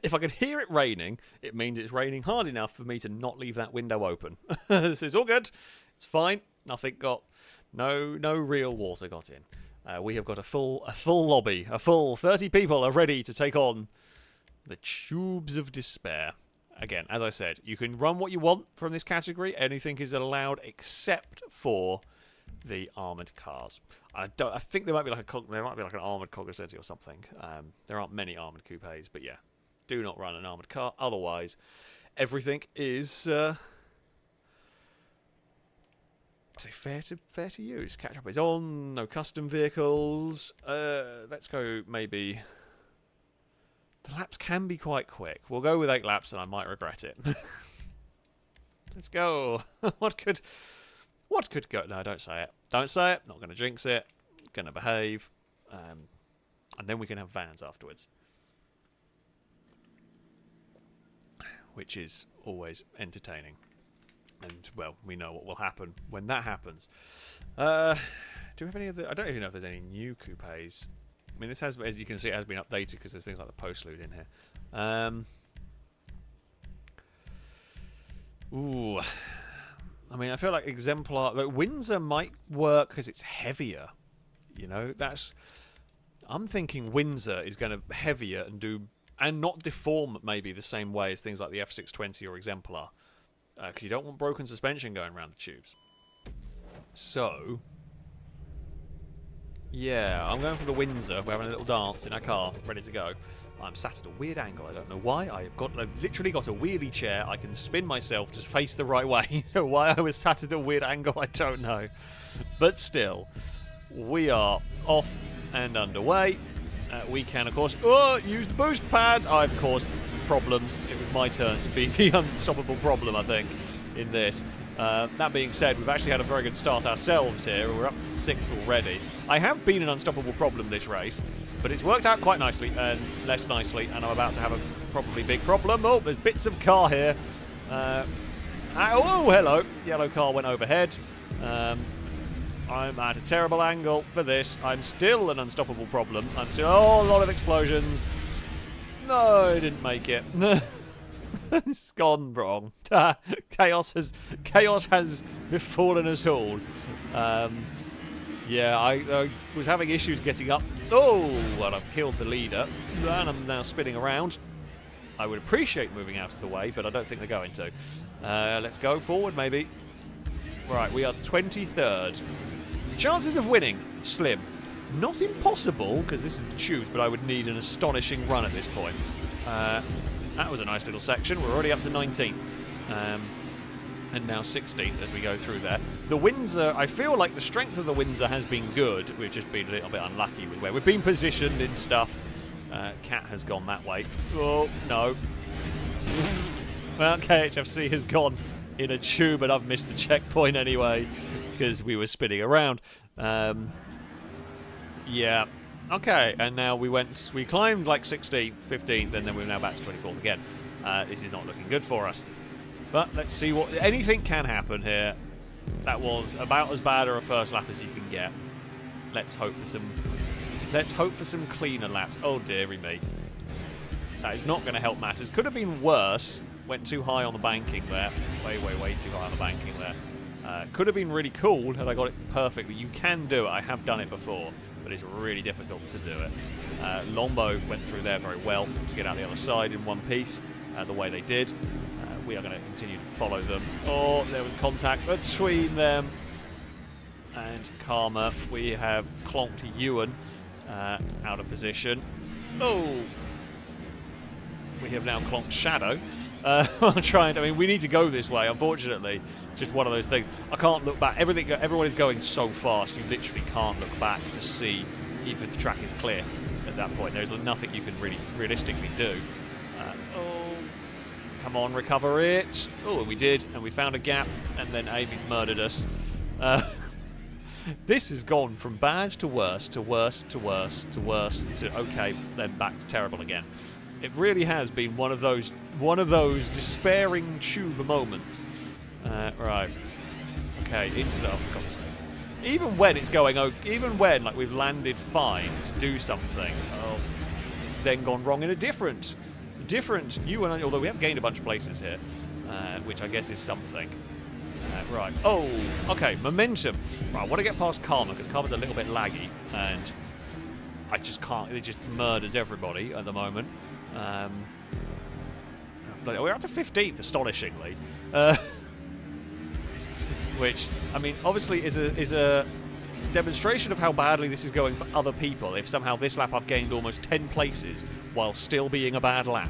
If I can hear it raining, it means it's raining hard enough for me to not leave that window open. This is all good. It's fine. Nothing got... No real water got in. We have got a full lobby. A full 30 people are ready to take on The Tubes of Despair. Again, as I said, you can run what you want from this category. Anything is allowed except for the armoured cars. I think there might be like an armoured Cognoscenti or something. There aren't many armoured coupes, but yeah, do not run an armoured car. Otherwise, everything is fair to use. Catch up is on. No custom vehicles. Let's go maybe. The laps can be quite quick. We'll go with 8 laps, and I might regret it. Let's go. What could go? No, don't say it. Don't say it. Not going to jinx it. Going to behave. And then we can have vans afterwards. Which is always entertaining. And, well, we know what will happen when that happens. Do we have any other... I don't even know if there's any new coupes. I mean, this has, as you can see, it has been updated because there's things like the postlude in here. Ooh... I mean, I feel like Exemplar... Like Windsor might work because it's heavier. You know, that's... I'm thinking Windsor is going to heavier and do... And not deform maybe the same way as things like the F620 or Exemplar. Because you don't want broken suspension going around the tubes. So... Yeah, I'm going for the Windsor. We're having a little dance in our car, ready to go. I'm sat at a weird angle. I don't know why. I've literally got a wheelie chair. I can spin myself to face the right way. So why I was sat at a weird angle, I don't know. But still, we are off and underway. We can, of course, use the boost pad. I've caused problems. It was my turn to be the unstoppable problem, I think, in this. That being said, we've actually had a very good start ourselves here. We're up to 6th already. I have been an unstoppable problem this race, but it's worked out quite nicely and less nicely, and I'm about to have a probably big problem. Oh, there's bits of car here. Oh, hello. Yellow car went overhead. I'm at a terrible angle for this. I'm still an unstoppable problem. I'm still... Oh, a lot of explosions. No, I didn't make it. It's gone wrong. Chaos has befallen us all. Yeah, I was having issues getting up. Oh, well, I've killed the leader, and I'm now spinning around. I would appreciate moving out of the way, but I don't think they're going to. Let's go forward, maybe. Right, we are 23rd. Chances of winning, slim. Not impossible, because this is the tubes, but I would need an astonishing run at this point. That was a nice little section. We're already up to 19th. And now 16th as we go through there. The Windsor, I feel like the strength of the Windsor has been good. We've just been a little bit unlucky with where we've been positioned in stuff. Cat has gone that way. Oh, no. Well, KHFC has gone in a tube, and I've missed the checkpoint anyway because we were spinning around. Yeah. Okay, and now we climbed like 16th, 15th, and then we're now back to 24th again. This is not looking good for us. But let's see what... Anything can happen here. That was about as bad a first lap as you can get. Let's hope for some cleaner laps. Oh, dearie me. That is not going to help matters. Could have been worse. Went too high on the banking there. Way too high on the banking there. Could have been really cool had I got it perfectly. You can do it. I have done it before. But it's really difficult to do it. Lombo went through there very well to get out the other side in one piece, the way they did. We are going to continue to follow them. Oh, there was contact between them and Karma. We have clonked Ewan out of position. Oh, we have now clonked Shadow. We need to go this way, unfortunately. Just one of those things. I can't look back. Everyone is going so fast, you literally can't look back to see if the track is clear at that point. There's nothing you can really realistically do. Come on, recover it. Oh, we did, and we found a gap, and then Amy's murdered us. This has gone from bad to worse, to worse, to worse, to worse, to okay, then back to terrible again. It really has been one of those despairing tube moments. Right. Okay, into the... Oh, for God's sake. Even when it's going... Even when, like, we've landed fine to do something, it's then gone wrong in a different new one, although we have gained a bunch of places here, which I guess is something. Right. Oh, okay, momentum. Right, I want to get past Karma, because Karma's a little bit laggy, and I just can't. It just murders everybody at the moment. But we're up to 15th, astonishingly. Which, I mean, obviously is a demonstration of how badly this is going for other people. If somehow this lap I've gained almost 10 places while still being a bad lap.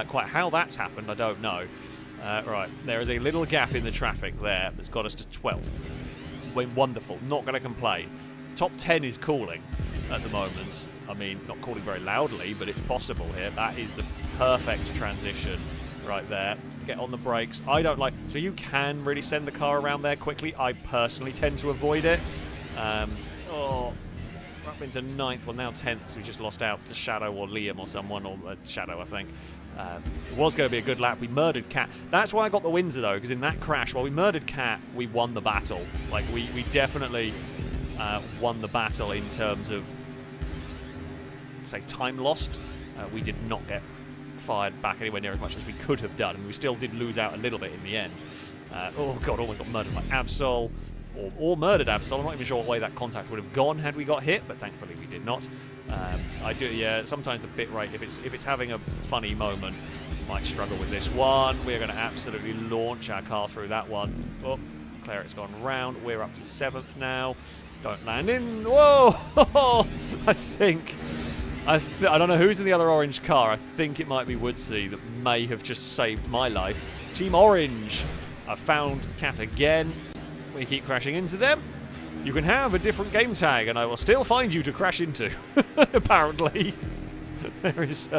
Quite how that's happened, I don't know. Right, there is a little gap in the traffic there that's got us to 12th. We're wonderful, not going to complain. Top 10 is calling at the moment. I mean, not calling very loudly, but it's possible here. That is the perfect transition right there. Get on the brakes. I don't like... So you can really send the car around there quickly. I personally tend to avoid it. Up into 9th, well now 10th, because we just lost out to Shadow or Liam or someone, or Shadow, I think. It was going to be a good lap. We murdered Cat. That's why I got the Windsor, though, because in that crash, while we murdered Cat, we won the battle. Like, we definitely won the battle in terms of, say, time lost. We did not get fired back anywhere near as much as we could have done, and we still did lose out a little bit in the end. Oh, God, almost got murdered by Absol. Or murdered Absol. I'm not even sure what way that contact would have gone had we got hit, but thankfully we did not. Yeah, sometimes the bit rate, if it's having a funny moment, might struggle with this one. We're going to absolutely launch our car through that one. Oh, Claret's gone round. We're up to 7th now. Don't land in. Whoa! I don't know who's in the other orange car. I think it might be Woodsy that may have just saved my life. Team Orange. I found Cat again. We keep crashing into them. You can have a different game tag, and I will still find you to crash into. Apparently, there is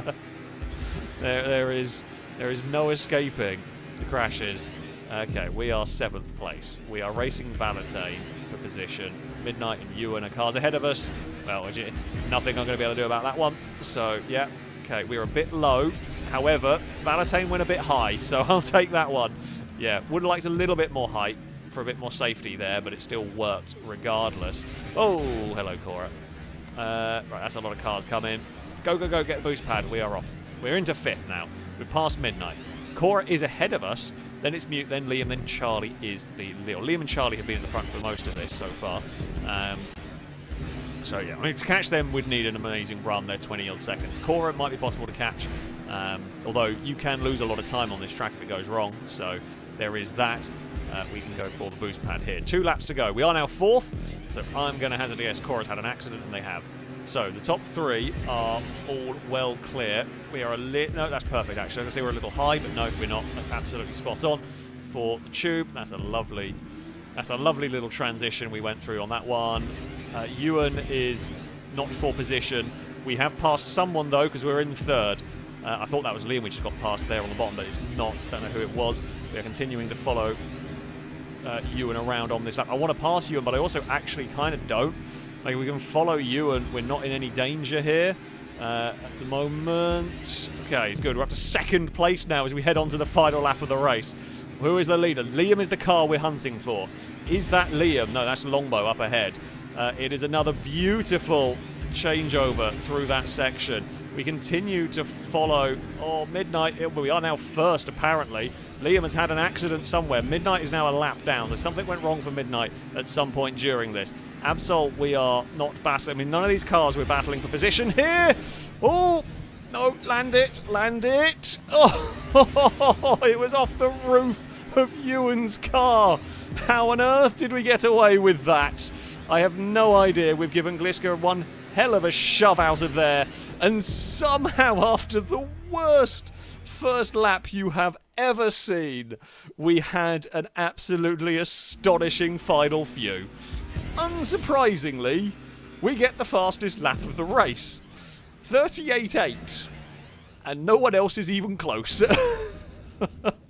no escaping the crashes. Okay, we are 7th place. We are racing Valentine for position. Midnight and Ewan are cars ahead of us. Well, nothing I'm going to be able to do about that one. So yeah, okay, we're a bit low. However, Valentine went a bit high, so I'll take that one. Yeah, would have liked a little bit more height for a bit more safety there, but it still worked regardless. Oh, hello, Cora. Right, that's a lot of cars coming. Go, go, go, get the boost pad. We are off. We're into 5th now. We've passed Midnight. Cora is ahead of us. Then it's Mute, then Liam, then Charlie is the Leo. Liam and Charlie have been in the front for most of this so far. So, yeah, I mean, to catch them would need an amazing run. They're 20-odd seconds. Cora might be possible to catch, although you can lose a lot of time on this track if it goes wrong. So there is that. We can go for the boost pad here. 2 laps to go. We are now 4th, so I'm going to hazard a guess Cora's had an accident, and they have. So the top 3 are all well clear. We are no, that's perfect, actually. I can see we're a little high, but no, we're not. That's absolutely spot on for the tube. That's a lovely little transition we went through on that one. Ewan is not for position. We have passed someone, though, because we're in 3rd. I thought that was Liam we just got past there on the bottom, but it's not. Don't know who it was. We are continuing to follow Ewan around on this lap. I want to pass Ewan, but I also actually kind of don't. Like, we can follow Ewan. We're not in any danger here at the moment. Okay, it's good. We're up to 2nd place now as we head on to the final lap of the race. Who is the leader? Liam is the car we're hunting for. Is that Liam? No, that's Longbow up ahead. It is another beautiful changeover through that section. We continue to follow... Oh, Midnight. We are now 1st, apparently. Liam has had an accident somewhere. Midnight is now a lap down, so something went wrong for Midnight at some point during this. Absol, we are not battling. I mean, none of these cars we're battling for position here. Oh, no, land it, land it. Oh, it was off the roof of Ewan's car. How on earth did we get away with that? I have no idea. We've given Gliska one hell of a shove out of there. And somehow, after the worst first lap you have ever seen, we had an absolutely astonishing final few. Unsurprisingly, we get the fastest lap of the race. 38.8. And no one else is even close.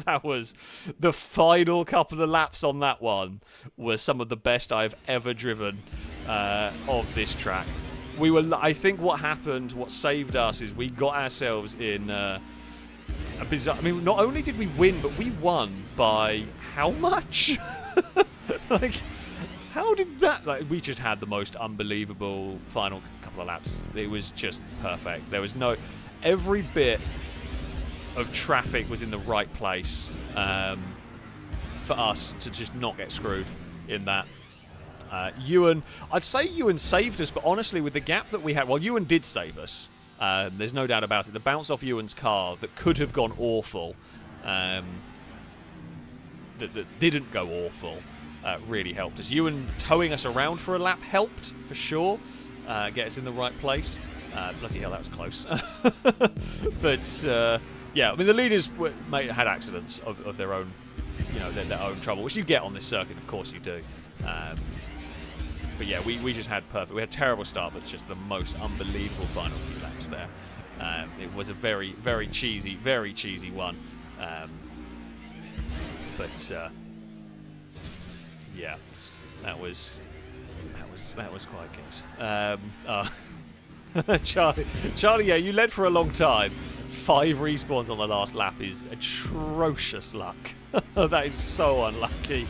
That was the final couple of laps on that one were some of the best I've ever driven of this track. I think what happened, what saved us, is we got ourselves in a bizarre... I mean, not only did we win, but we won by how much? Like, how did that... Like, we just had the most unbelievable final couple of laps. It was just perfect. There was no... Every bit of traffic was in the right place for us to just not get screwed in that. Ewan, I'd say Ewan saved us, but honestly, with the gap that we had, well, Ewan did save us. There's no doubt about it. The bounce off Ewan's car that could have gone awful, that didn't go awful, really helped us. Ewan towing us around for a lap helped, for sure. Get us in the right place. Bloody hell, that was close. But, yeah, I mean, the leaders had accidents of their own, their own trouble, which you get on this circuit, of course you do. But yeah, we just had perfect. We had a terrible start, but it's just the most unbelievable final few laps there. It was a very, very cheesy one. But yeah, that was quite good. Charlie, yeah, you led for a long time. 5 respawns on the last lap is atrocious luck. That is so unlucky.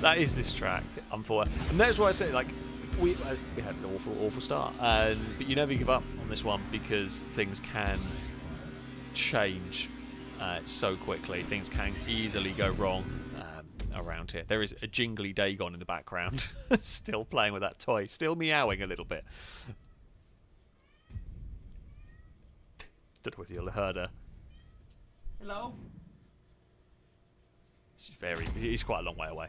That is this track, unfortunately. And that's why I say, like, we had an awful start. But you never give up on this one because things can change so quickly. Things can easily go wrong around here. There is a jingly Dagon in the background, still playing with that toy, still meowing a little bit. Don't know whether you'll heard her. Hello? He's quite a long way away.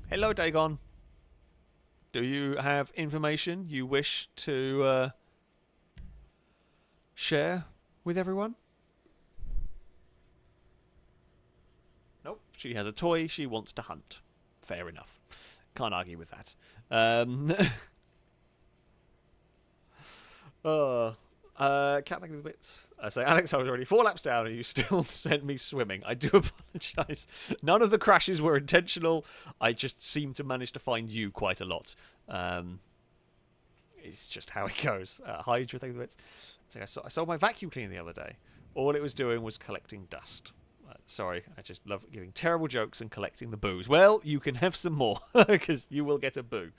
Hello, Dagon. Do you have information you wish to share with everyone? Nope. She has a toy she wants to hunt. Fair enough. Can't argue with that. Cat making the bits. I say, Alex, I was already 4 laps down and you still sent me swimming. I do apologise. None of the crashes were intentional. I just seem to manage to find you quite a lot. It's just how it goes. Hi, do you think the bits? I sold my vacuum cleaner the other day. All it was doing was collecting dust. Sorry, I just love giving terrible jokes and collecting the boos. Well, you can have some more, because you will get a boo.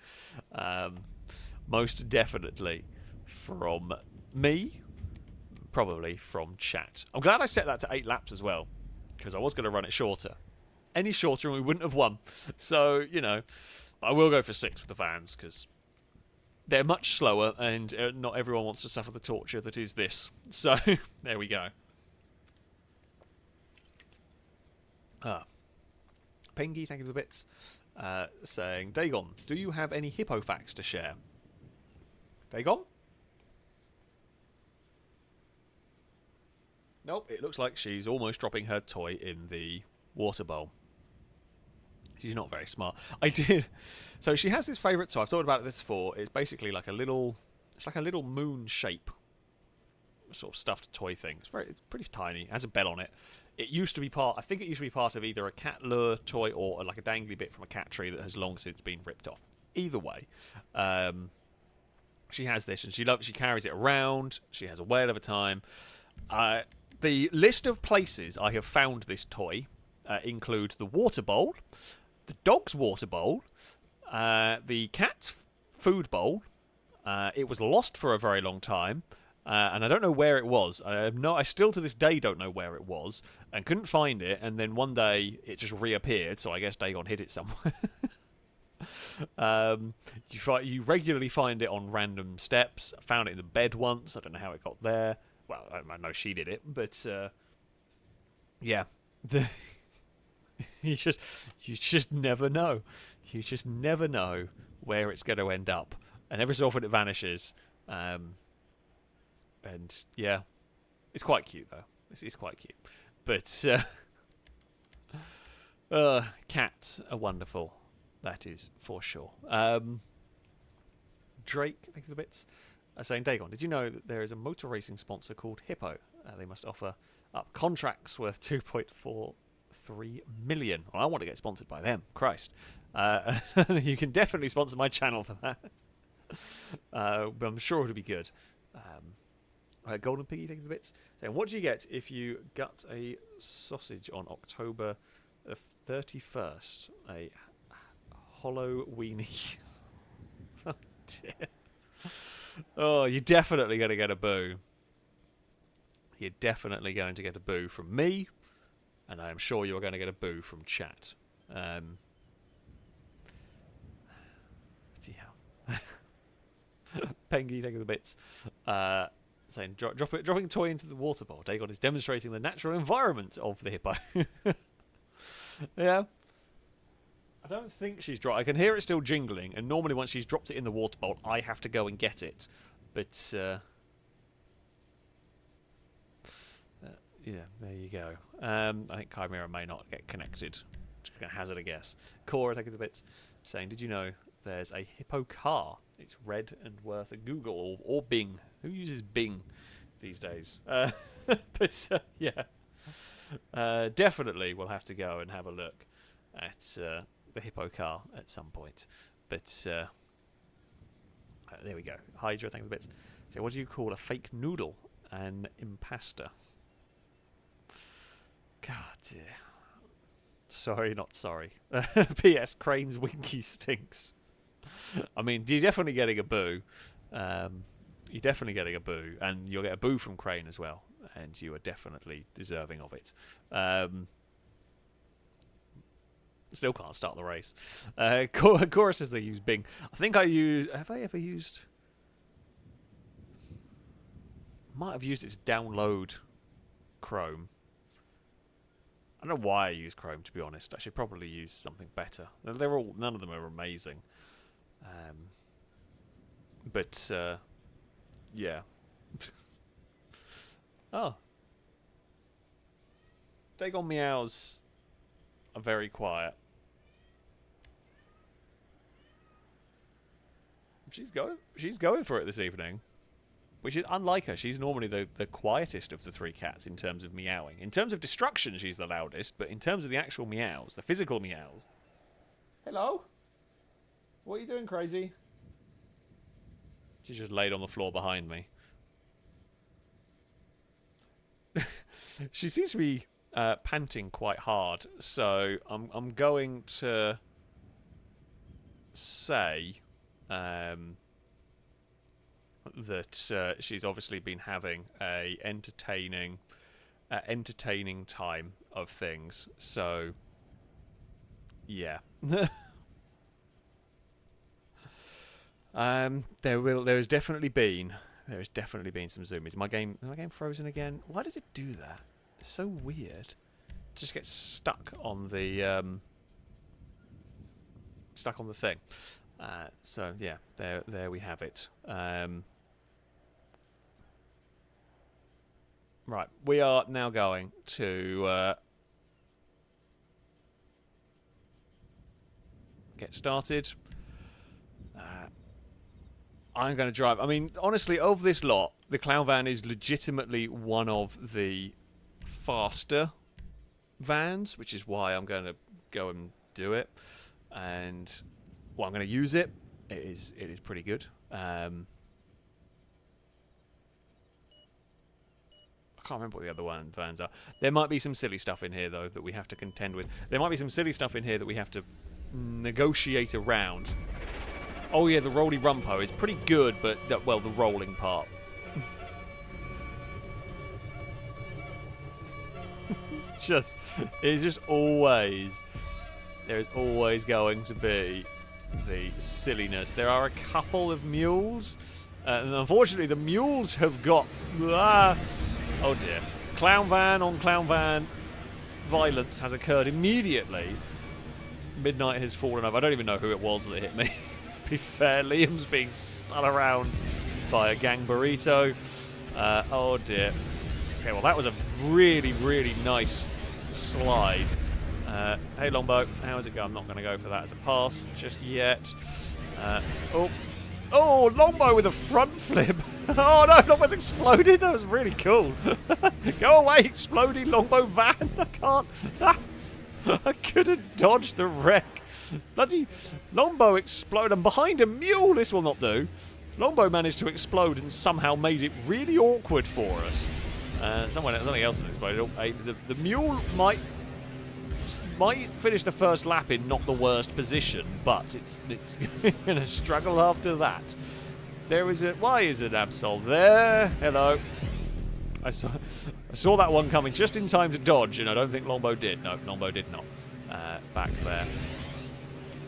Most definitely from me, probably from chat. I'm glad I set that to 8 laps as well, because I was going to run it shorter. Any shorter and we wouldn't have won. So, I will go for 6 with the vans, because they're much slower, and not everyone wants to suffer the torture that is this. So, there we go. Pengy, thank you for the bits. Saying, Dagon, do you have any hippo facts to share? Dagon? Nope, it looks like she's almost dropping her toy in the water bowl. She's not very smart. I did. So she has this favourite toy. I've talked about this before. It's basically like a little. It's like a little moon shape, sort of stuffed toy thing. It's pretty tiny. It has a bell on it. It used to be part. I think it used to be part of either a cat lure toy or like a dangly bit from a cat tree that has long since been ripped off. Either way, she has this and she carries it around. She has a whale of a time. The list of places I have found this toy include the water bowl, the dog's water bowl, the cat's food bowl. It was lost for a very long time, and I don't know where it was. I still to this day don't know where it was, and couldn't find it. And then one day it just reappeared, so I guess Dagon hid it somewhere. You regularly find it on random steps. I found it in the bed once. I don't know how it got there. Well, I know she did it, but yeah, you just never know. You just never know where it's going to end up, and every so often it vanishes. And yeah, it's quite cute though. This is quite cute, but cats are wonderful. That is for sure. Drake, thank you for the bits. Saying, Dagon, did you know that there is a motor racing sponsor called Hippo? They must offer up contracts worth 2.43 million. Well, I want to get sponsored by them. Christ. You can definitely sponsor my channel for that. But I'm sure it'll be good. Golden Piggy, thank you for the bits. Saying, what do you get if you gut a sausage on October 31st? A hollow weenie. Oh, dear. Oh, you're definitely going to get a boo. You're definitely going to get a boo from me, and I am sure you're going to get a boo from chat. Pengy, thank you for the bits. Saying dropping a toy into the water bowl. Dagon is demonstrating the natural environment of the hippo. Yeah. I don't think she's dropped. I can hear it still jingling, and normally once she's dropped it in the water bowl, I have to go and get it. But yeah, there you go. I think Chimera may not get connected. Just gonna hazard a guess. Cora, taking the bits, saying, "Did you know there's a hippo car? It's red and worth a Google or Bing. Who uses Bing these days?" But yeah, definitely we'll have to go and have a look at the hippo car at some point. But there we go. Hydra, thank you for the bits. So, what do you call a fake noodle? An impasta. God, dear. Sorry, not sorry. P.S. Crane's winky stinks. I mean, you're definitely getting a boo. You're definitely getting a boo, and you'll get a boo from Crane as well, and you are definitely deserving of it. Still can't start the race. Cora says they use Bing. I think I use. Have I ever used? Might have used it to download Chrome. I don't know why I use Chrome, to be honest. I should probably use something better. None of them are amazing. But yeah. Oh. Dagon meows are very quiet. She's going for it this evening. Which is unlike her. She's normally the quietest of the three cats in terms of meowing. In terms of destruction, she's the loudest, but in terms of the actual meows, the physical meows. Hello? What are you doing, crazy? She's just laid on the floor behind me. She seems to be panting quite hard, so I'm going to say that she's obviously been having a entertaining time of things. So yeah. There has definitely been some zoomies. My game frozen again? Why does it do that? It's so weird. It just gets stuck on the thing. So yeah, there we have it. Right, we are now going to get started. I'm going to drive. I mean, honestly, of this lot, the Clown Van is legitimately one of the faster vans, which is why I'm going to go and do it. And well, I'm going to use it. It is pretty good. I can't remember what the other vans are. There might be some silly stuff in here, though, that we have to contend with. There might be some silly stuff in here that we have to negotiate around. Oh, yeah, the Rolly Rumpo is pretty good, but, well, the rolling part. It's just always... There is always going to be the silliness. There are a couple of mules, and unfortunately the mules have got... oh dear. Clown van on clown van violence has occurred immediately. Midnight has fallen over. I don't even know who it was that hit me. To be fair, Liam's being spun around by a gang burrito. Oh dear. Okay, well that was a really, really nice slide. Hey Longbow, how's it go? I'm not going to go for that as a pass just yet. Oh, Longbow with a front flip. Oh no, Longbow's exploded. That was really cool. Go away, exploding Longbow van. I can't. I couldn't dodge the wreck. Bloody Longbow explode. I'm behind a mule. This will not do. Longbow managed to explode and somehow made it really awkward for us. Something else has exploded. The mule might finish the first lap in not the worst position, but it's going to struggle after that. Why is an Absol there? Hello. I saw that one coming just in time to dodge, and I don't think Longbow did. No, Longbow did not. Back there.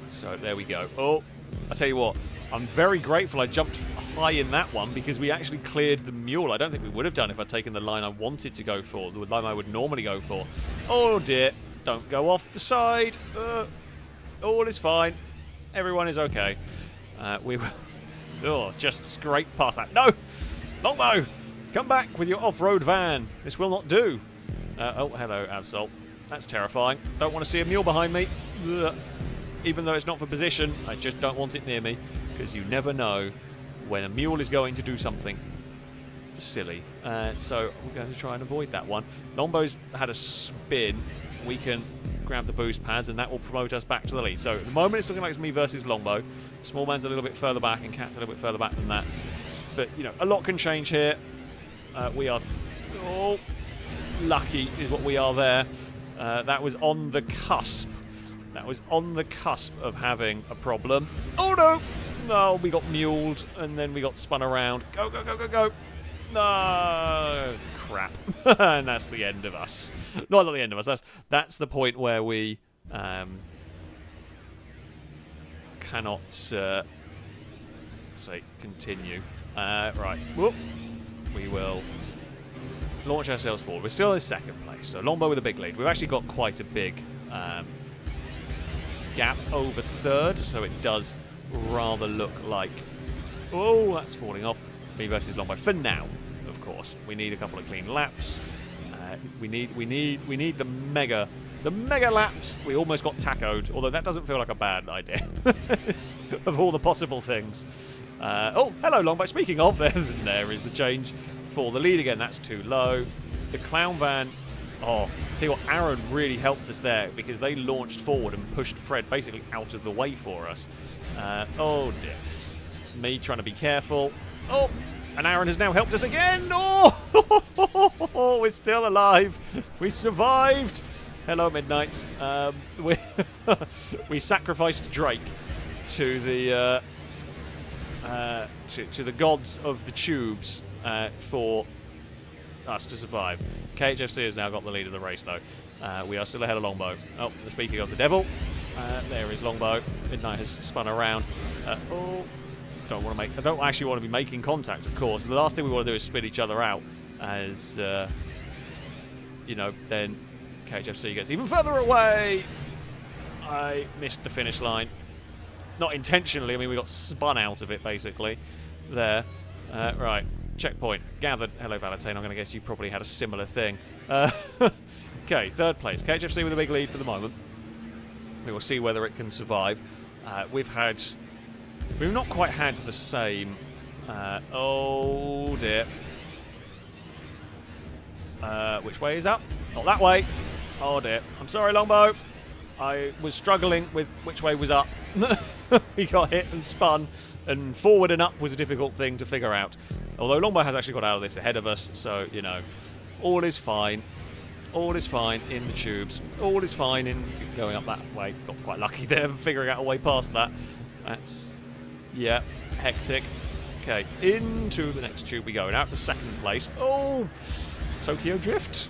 So there we go. Oh, I tell you what, I'm very grateful I jumped high in that one because we actually cleared the mule. I don't think we would have done if I'd taken the line I wanted to go for, the line I would normally go for. Oh dear, don't go off the side. All is fine. Everyone is okay. We will just scrape past that. No! Longbow! Come back with your off-road van. This will not do. Oh, hello, Absol. That's terrifying. Don't want to see a mule behind me. Ugh. Even though it's not for position, I just don't want it near me, because you never know when a mule is going to do something silly. So we're going to try and avoid that one. Longbow's had a spin. We can grab the boost pads, and that will promote us back to the lead. So at the moment, it's looking like it's me versus Longbow. Small man's a little bit further back, and Cat's a little bit further back than that. But, you know, a lot can change here. We are... Oh, lucky is what we are there. That was on the cusp. That was on the cusp of having a problem. Oh, no! No, we got muled, and then we got spun around. Go, go, go, go, go! No! Crap. And that's the end of us. No, not the end of us. That's the point where we cannot say continue. Right. Whoop. We will launch ourselves forward. We're still in second place, so Longbow with a big lead. We've actually got quite a big gap over third, so it does rather look like... Oh, that's falling off. Me versus Longbow for now, of course. We need a couple of clean laps. We need the mega laps. We almost got tacoed, although that doesn't feel like a bad idea of all the possible things. Oh, hello, Longbow. Speaking of, there is the change for the lead again. That's too low. The clown van... Oh, tell you what, Aaron really helped us there because they launched forward and pushed Fred basically out of the way for us. Oh, dear. Me trying to be careful. Oh, and Aaron has now helped us again. Oh, we're still alive. We survived. Hello, Midnight. We sacrificed Drake to the to the gods of the tubes for us to survive. KHFC has now got the lead of the race, though. We are still ahead of Longbow. Oh, speaking of the devil, there is Longbow. Midnight has spun around. Oh, I don't actually want to be making contact, of course. The last thing we want to do is spin each other out, as you know. Then KHFC gets even further away. I missed the finish line, not intentionally. I mean, we got spun out of it basically. There, right. Checkpoint gathered. Hello, Valentine. I'm going to guess you probably had a similar thing. Okay, third place. KHFC with a big lead for the moment. We will see whether it can survive. We've not quite had the same. Oh dear. Which way is up? Not that way. Oh dear. I'm sorry, Longbow. I was struggling with which way was up. We got hit and spun, and forward and up was a difficult thing to figure out. Although Longbow has actually got out of this ahead of us, so, you know, all is fine. All is fine in the tubes. All is fine in going up that way. Got quite lucky there, figuring out a way past that. That's, yeah, hectic. Okay, into the next tube we go. Now up to second place. Oh, Tokyo Drift.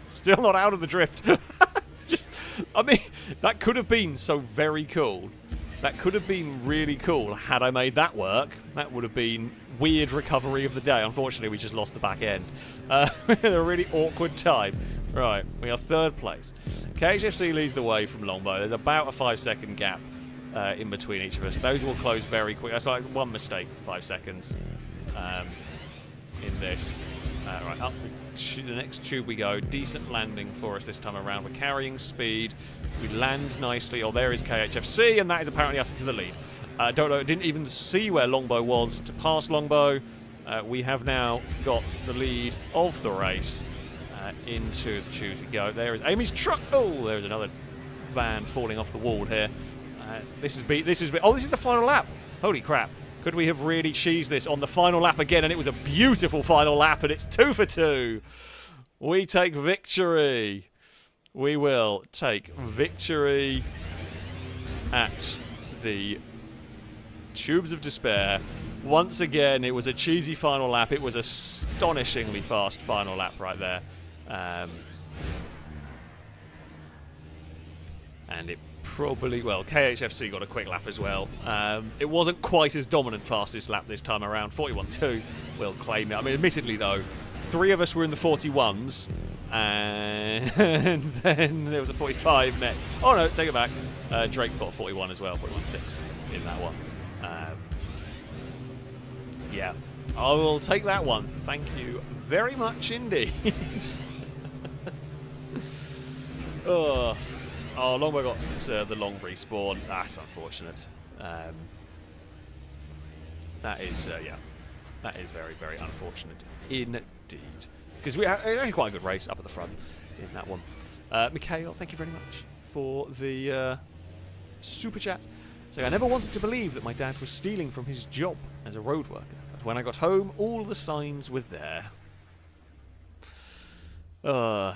Still not out of the drift. It's just, I mean, that could have been so very cool. That could have been really cool had I made that work. That would have been weird recovery of the day. Unfortunately, we just lost the back end. We had a really awkward time. Right, we are third place. KHFC leads the way from Longbow. There's about a 5-second gap in between each of us. Those will close very quick. That's like one mistake, 5 seconds in this. Right, up the next tube we go. Decent landing for us this time around. We're carrying speed. We land nicely. Oh, there is KHFC, and that is apparently us into the lead. Don't know. Didn't even see where Longbow was to pass Longbow. We have now got the lead of the race into the tubes we go. There is Amy's truck. Oh, there's another van falling off the wall here. This is the final lap. Holy crap. Could we have really cheesed this on the final lap again? And it was a beautiful final lap, and it's 2 for 2. We take victory. We will take victory at the Tubes of Despair. Once again, it was a cheesy final lap. It was astonishingly fast final lap right there. And it probably, well, KHFC got a quick lap as well. It wasn't quite as dominant fastest lap this time around. 41.2 will claim it. I mean, admittedly, though, 3 of us were in the 41s, and then there was a 45 next. Oh, no, take it back. Drake got a 41 as well, 41.6 in that one. Yeah, I will take that one. Thank you very much indeed. Oh, Longbow got the long respawn. That's unfortunate. That is, yeah, that is very, very unfortunate indeed. Because we had actually quite a good race up at the front in that one. Mikhail, thank you very much for the super chat. So I never wanted to believe that my dad was stealing from his job as a road worker. But when I got home, all the signs were there. Oh,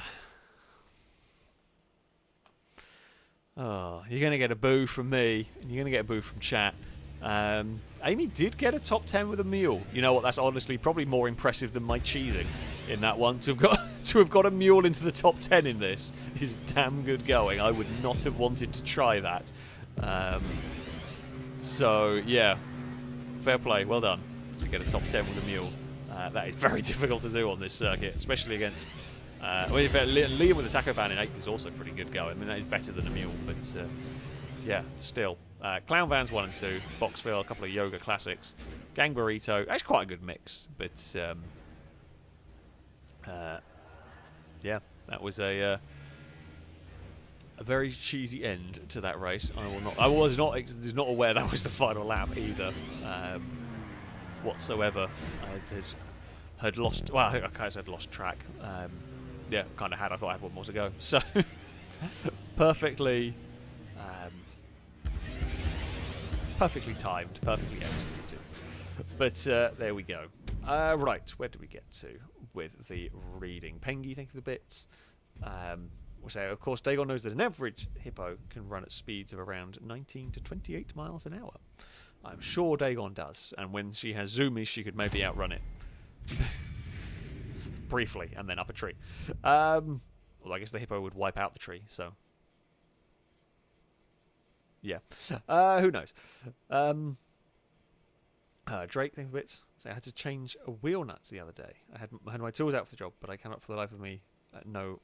you're going to get a boo from me, and you're going to get a boo from chat. Amy did get a top 10 with a mule. You know what? That's honestly probably more impressive than my cheesing in that one. To have got a mule into the top 10 in this is damn good going. I would not have wanted to try that. So yeah, fair play. Well done to get a top 10 with a mule. That is very difficult to do on this circuit, especially against. Well, Liam with the taco van in 8th is also pretty good going. I mean, that is better than a mule, but yeah, still. Clown Van's 1 and 2, Boxville, a couple of Yoga classics, Gang Burrito. That's quite a good mix, but yeah, that was a very cheesy end to that race. I was not aware that was the final lap either, whatsoever. I had lost. Well, I said lost track. Yeah, kind of had. I thought I had one more to go. So perfectly timed, perfectly executed. But there we go. Right, where did we get to with the reading? Pengy, thank you for the bits. We'll say, of course, Dagon knows that an average hippo can run at speeds of around 19 to 28 miles an hour. I'm sure Dagon does, and when she has zoomies, she could maybe outrun it. Briefly, and then up a tree. Well, I guess the hippo would wipe out the tree, so... Yeah. Who knows? Drake, thank you for bits. So I had to change a wheel nut the other day. I had my tools out for the job, but I cannot for the life of me know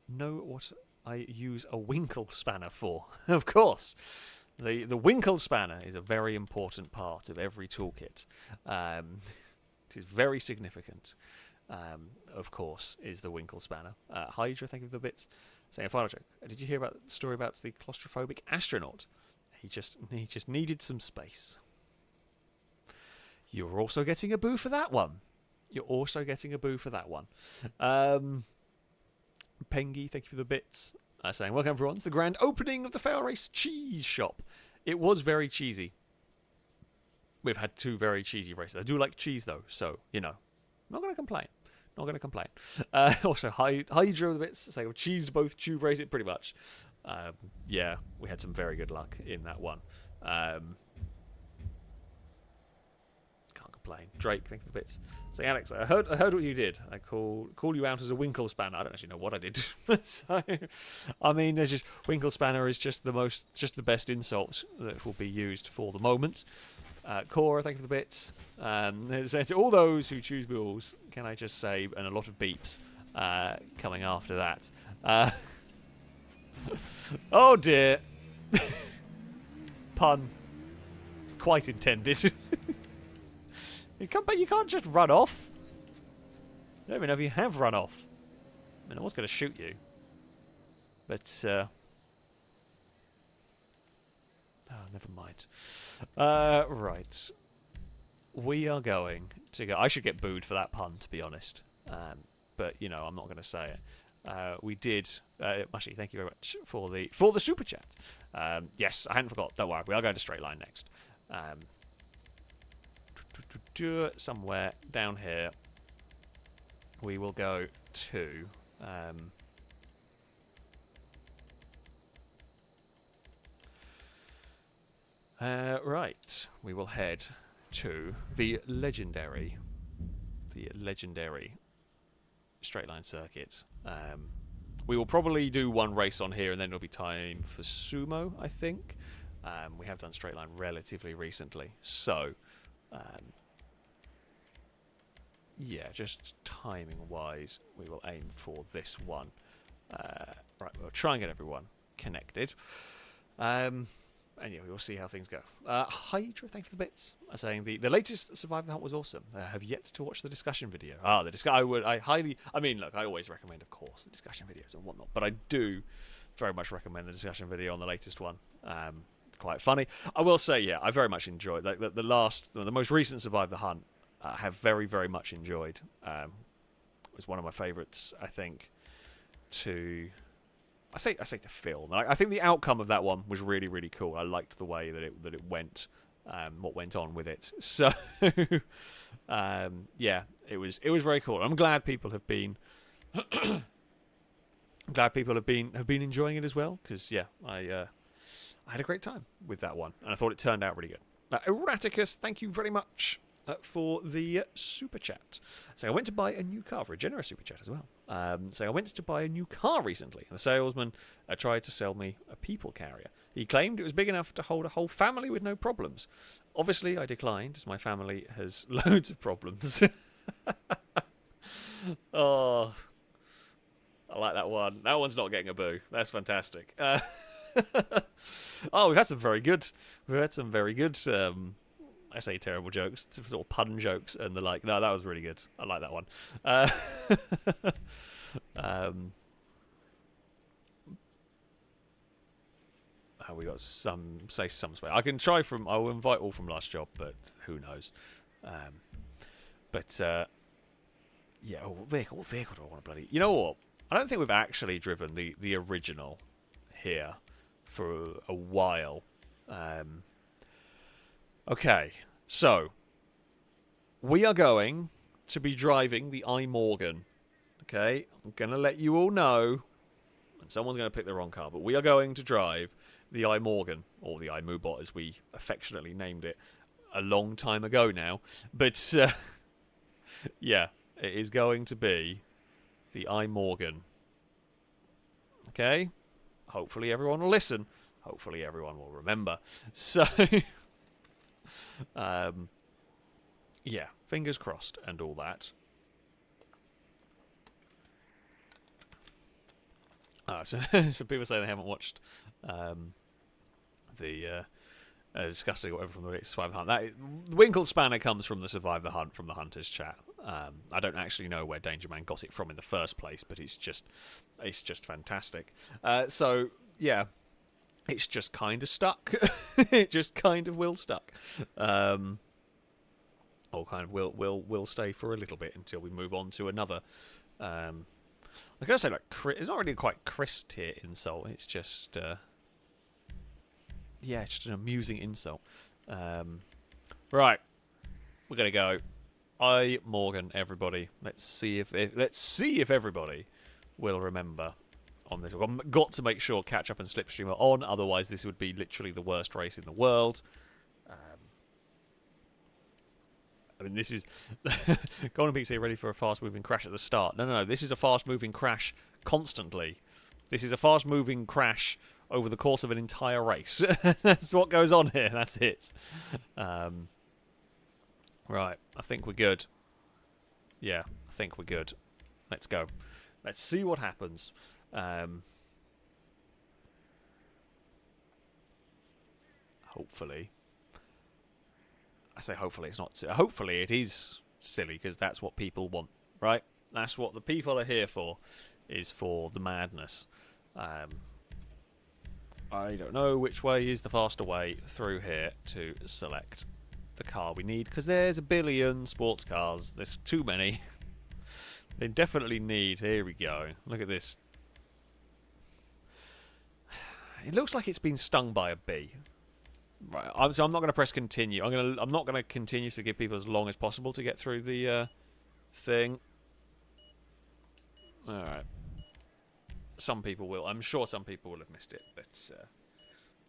what I use a winkle spanner for. Of course. The winkle spanner is a very important part of every toolkit. It is very significant. Of course, is the winkle spanner. Hydra, thank you for the bits. Saying a final joke. Did you hear about the story about the claustrophobic astronaut? He just needed some space. You're also getting a boo for that one. Pengy, thank you for the bits. Saying, welcome everyone to the grand opening of the FailRace cheese shop. It was very cheesy. We've had 2 very cheesy races. I do like cheese though, so, you know, not going to complain. Also, Hydro the bits, saying, cheesed both tube races, pretty much. Yeah, we had some very good luck in that one. Can't complain. Drake, thank you for the bits. Saying, Alex, I heard what you did. I call you out as a winkle spanner. I don't actually know what I did. So, I mean, there's just winkle spanner is just the best insult that will be used for the moment. Cora, thank you for the bits. To all those who choose mules, can I just say, and a lot of beeps coming after that. Oh dear. Pun. Quite intended. You can't just run off. I don't even know if you have run off. I mean, I was going to shoot you. But, oh, never mind. Right. We are going to go... I should get booed for that pun, to be honest. But, you know, I'm not going to say it. We did... Mushy, thank you very much for the super chat. Yes, I hadn't forgot. Don't worry. We are going to straight line next. Somewhere down here we will go to... right, we will head to the legendary straight line circuit, We will probably do one race on here, and then it'll be time for sumo, I think. We have done straight line relatively recently, so yeah, just timing-wise, we will aim for this one. Right, we'll try and get everyone connected. And yeah, we will see how things go. Hydra, thank you for the bits. Saying the latest Survive the Hunt was awesome. Have yet to watch the discussion video. I mean, look, I always recommend, of course, the discussion videos and whatnot, but I do very much recommend the discussion video on the latest one. Quite funny. I will say, yeah, I very much enjoyed the most recent Survive the Hunt. Have very, very much enjoyed. It was one of my favourites, I think. I say to film. I think the outcome of that one was really, really cool. I liked the way that it went, what went on with it. So, yeah, it was very cool. I'm glad people have been. I'm glad people have been enjoying it as well. Because yeah, I had a great time with that one, and I thought it turned out really good. Erraticus, thank you very much for the super chat. So I went to buy a new car for a generous super chat as well. So I went to buy a new car recently. The salesman tried to sell me a people carrier. He claimed it was big enough to hold a whole family with no problems. Obviously, I declined, as my family has loads of problems. Oh, I like that one. That one's not getting a boo. That's fantastic. Oh, we've had some very good. I say terrible jokes, sort of pun jokes and the like. No, that was really good. I like that one. We got some space. I can try I will invite all from last job, but who knows? Yeah. What vehicle do I want to bloody? You know what? I don't think we've actually driven the original here for a while. Okay, so we are going to be driving the iMorgan. Okay, I'm going to let you all know, and someone's going to pick the wrong car, but we are going to drive the iMorgan, or the iMoobot as we affectionately named it a long time ago now. But yeah, it is going to be the iMorgan. Okay, hopefully everyone will listen. Hopefully everyone will remember. So, yeah, fingers crossed and all that. So people say they haven't watched the discussing whatever from the Survive the Hunt. That Winkle Spanner comes from the Survive the Hunt from the Hunters chat. I don't actually know where Danger Man got it from in the first place, but it's just fantastic. So yeah. It's just kind of stuck. It just kind of will stuck. Or kind of will stay for a little bit until we move on to another. I'm going to say, like, it's not really quite Chris tier insult. It's just, yeah, it's just an amusing insult. Right. We're going to go. iMorgan, everybody. Let's see if everybody will remember on this. I've got to make sure Catch Up and Slipstream are on, otherwise this would be literally the worst race in the world. I mean, this is Golden Peaks here ready for a fast-moving crash at the start. No, this is a fast-moving crash constantly. This is a fast-moving crash over the course of an entire race. That's what goes on here. That's it. Right, I think we're good. Yeah, I think we're good. Let's go. Let's see what happens. Hopefully. I say hopefully it's not. Hopefully it is silly, because that's what people want, right? That's what the people are here for, is for the madness. I don't know which way is the faster way through here to select the car we need, because there's a billion sports cars. There's too many. They definitely need. Here we go. Look at this. It looks like it's been stung by a bee. Right, so I'm not going to press continue. I'm not going to continue to give people as long as possible to get through the thing. All right. Some people will. I'm sure some people will have missed it, but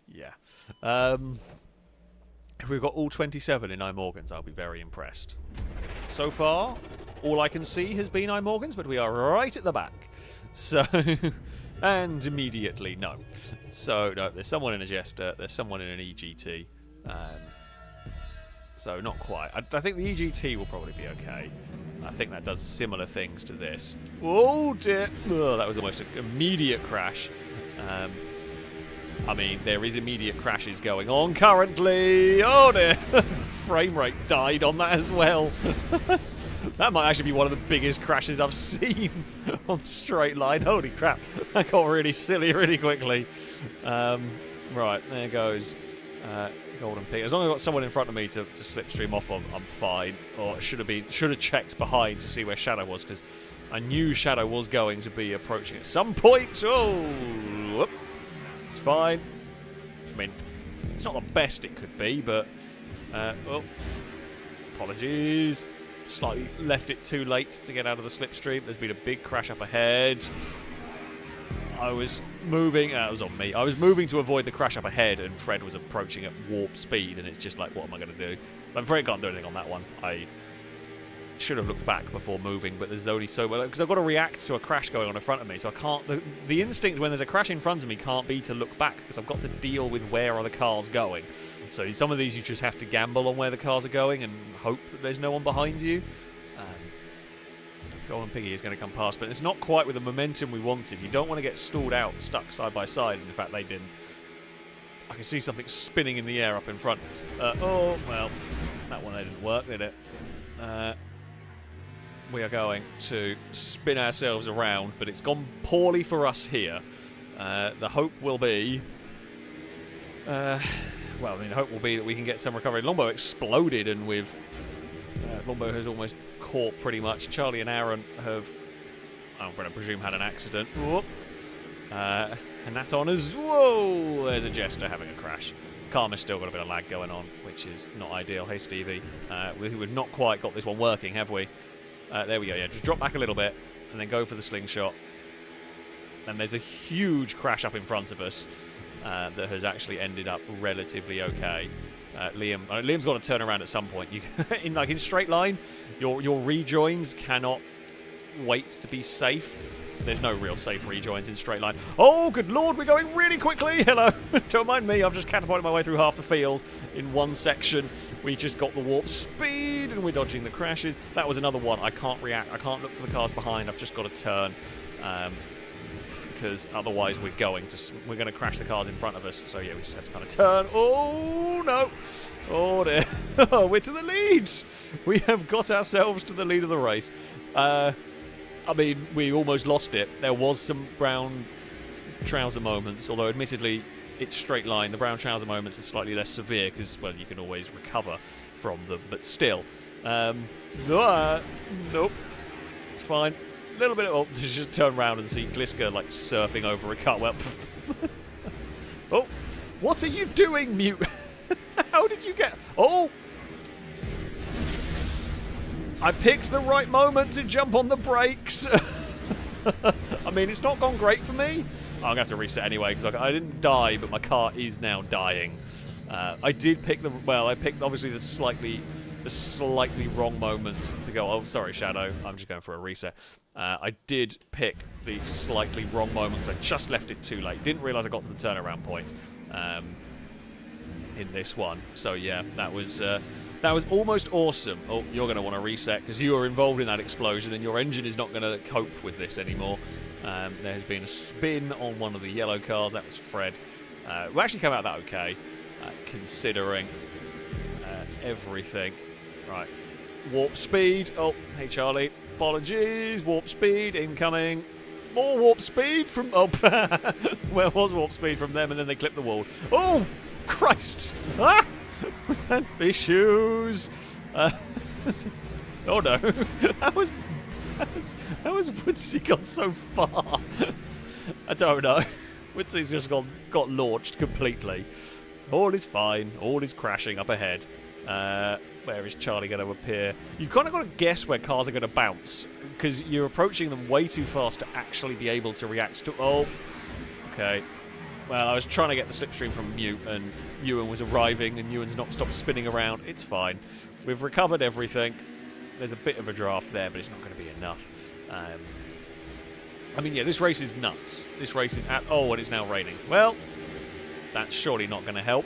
yeah. If we've got all 27 in iMorgans, I'll be very impressed. So far, all I can see has been iMorgans, but we are right at the back. So, and immediately, no. So, no, there's someone in a Jester, there's someone in an EGT. So, not quite. I think the EGT will probably be okay. I think that does similar things to this. Oh, dear. Oh, that was almost an immediate crash. I mean, there is immediate crashes going on currently. Oh, dear. Frame rate died on that as well. That might actually be one of the biggest crashes I've seen on straight line. Holy crap. That got really silly really quickly. Right, there goes Golden Peak. As long as I've got someone in front of me to slipstream off of, I'm fine. Or I should have checked behind to see where Shadow was, because I knew Shadow was going to be approaching at some point. Oh, whoop. It's fine. I mean, it's not the best it could be, but oh, apologies. Slightly left it too late to get out of the slipstream. There's been a big crash up ahead. I was moving, it was on me. I was moving to avoid the crash up ahead, and Fred was approaching at warp speed, and it's just like, what am I going to do? I'm afraid I can't do anything on that one. I should have looked back before moving, but there's only so much, because I've got to react to a crash going on in front of me, so I can't. The instinct when there's a crash in front of me can't be to look back, because I've got to deal with where are the cars going. So some of these you just have to gamble on where the cars are going and hope that there's no one behind you. Golden Piggy is going to come past, but it's not quite with the momentum we wanted. You don't want to get stalled out, stuck side by side, and in fact they didn't. I can see something spinning in the air up in front. Oh, well, that one didn't work, did it? We are going to spin ourselves around, but it's gone poorly for us here. The hope will be... well, I mean, the hope will be that we can get some recovery. Longbow exploded, and with... Longbow has almost caught pretty much. Charlie and Aaron have, I'm going to presume, had an accident. Whoop. And that on us. Whoa! There's a Jester having a crash. Karma's still got a bit of lag going on, which is not ideal. Hey, Stevie. We've not quite got this one working, have we? There we go. Yeah, just drop back a little bit and then go for the slingshot. And there's a huge crash up in front of us that has actually ended up relatively okay. Liam's got to turn around at some point. You, in straight line, your rejoins cannot wait to be safe. There's no real safe rejoins in straight line. Oh, good lord, we're going really quickly. Hello, don't mind me. I've just catapulted my way through half the field in one section. We just got the warp speed, and we're dodging the crashes. That was another one. I can't react. I can't look for the cars behind. I've just got to turn. Because otherwise we're going to crash the cars in front of us. So yeah, we just had to kind of turn. Oh no! Oh dear! Oh, we're to the lead. We have got ourselves to the lead of the race. I mean, we almost lost it. There was some brown trouser moments, although admittedly it's straight line. The brown trouser moments are slightly less severe because, well, you can always recover from them. But still, nope, it's fine. Little bit of, oh, just turn around and see Gliska like surfing over a cut. Well, oh, what are you doing, Mute? How did you get? Oh, I picked the right moment to jump on the brakes. I mean, it's not gone great for me. I'm gonna have to reset anyway because I didn't die, but my car is now dying. I did pick the I picked obviously the slightly wrong moment to go. Oh, sorry, Shadow. I'm just going for a reset. I did pick the slightly wrong moment. I just left it too late. Didn't realise I got to the turnaround point in this one. So yeah, that was almost awesome. Oh, you're going to want to reset because you were involved in that explosion, and your engine is not going to cope with this anymore. There has been a spin on one of the yellow cars. That was Fred. We actually came out that okay, considering everything. Right, warp speed. Oh, hey Charlie. Apologies. Warp speed incoming. More warp speed from... Oh, where was warp speed from them? And then they clipped the wall. Oh, Christ. Ah! Issues. Oh, no. How has Woodsy gone so far? I don't know. Woodsy's just got launched completely. All is fine. All is crashing up ahead. Where is Charlie going to appear? You've kind of got to guess where cars are going to bounce because you're approaching them way too fast to actually be able to react to... Oh, okay. Well, I was trying to get the slipstream from Mute, and Ewan was arriving, and Ewan's not stopped spinning around. It's fine. We've recovered everything. There's a bit of a draft there, but it's not going to be enough. I mean, yeah, this race is nuts. This race is at... Oh, and it's now raining. Well, that's surely not going to help.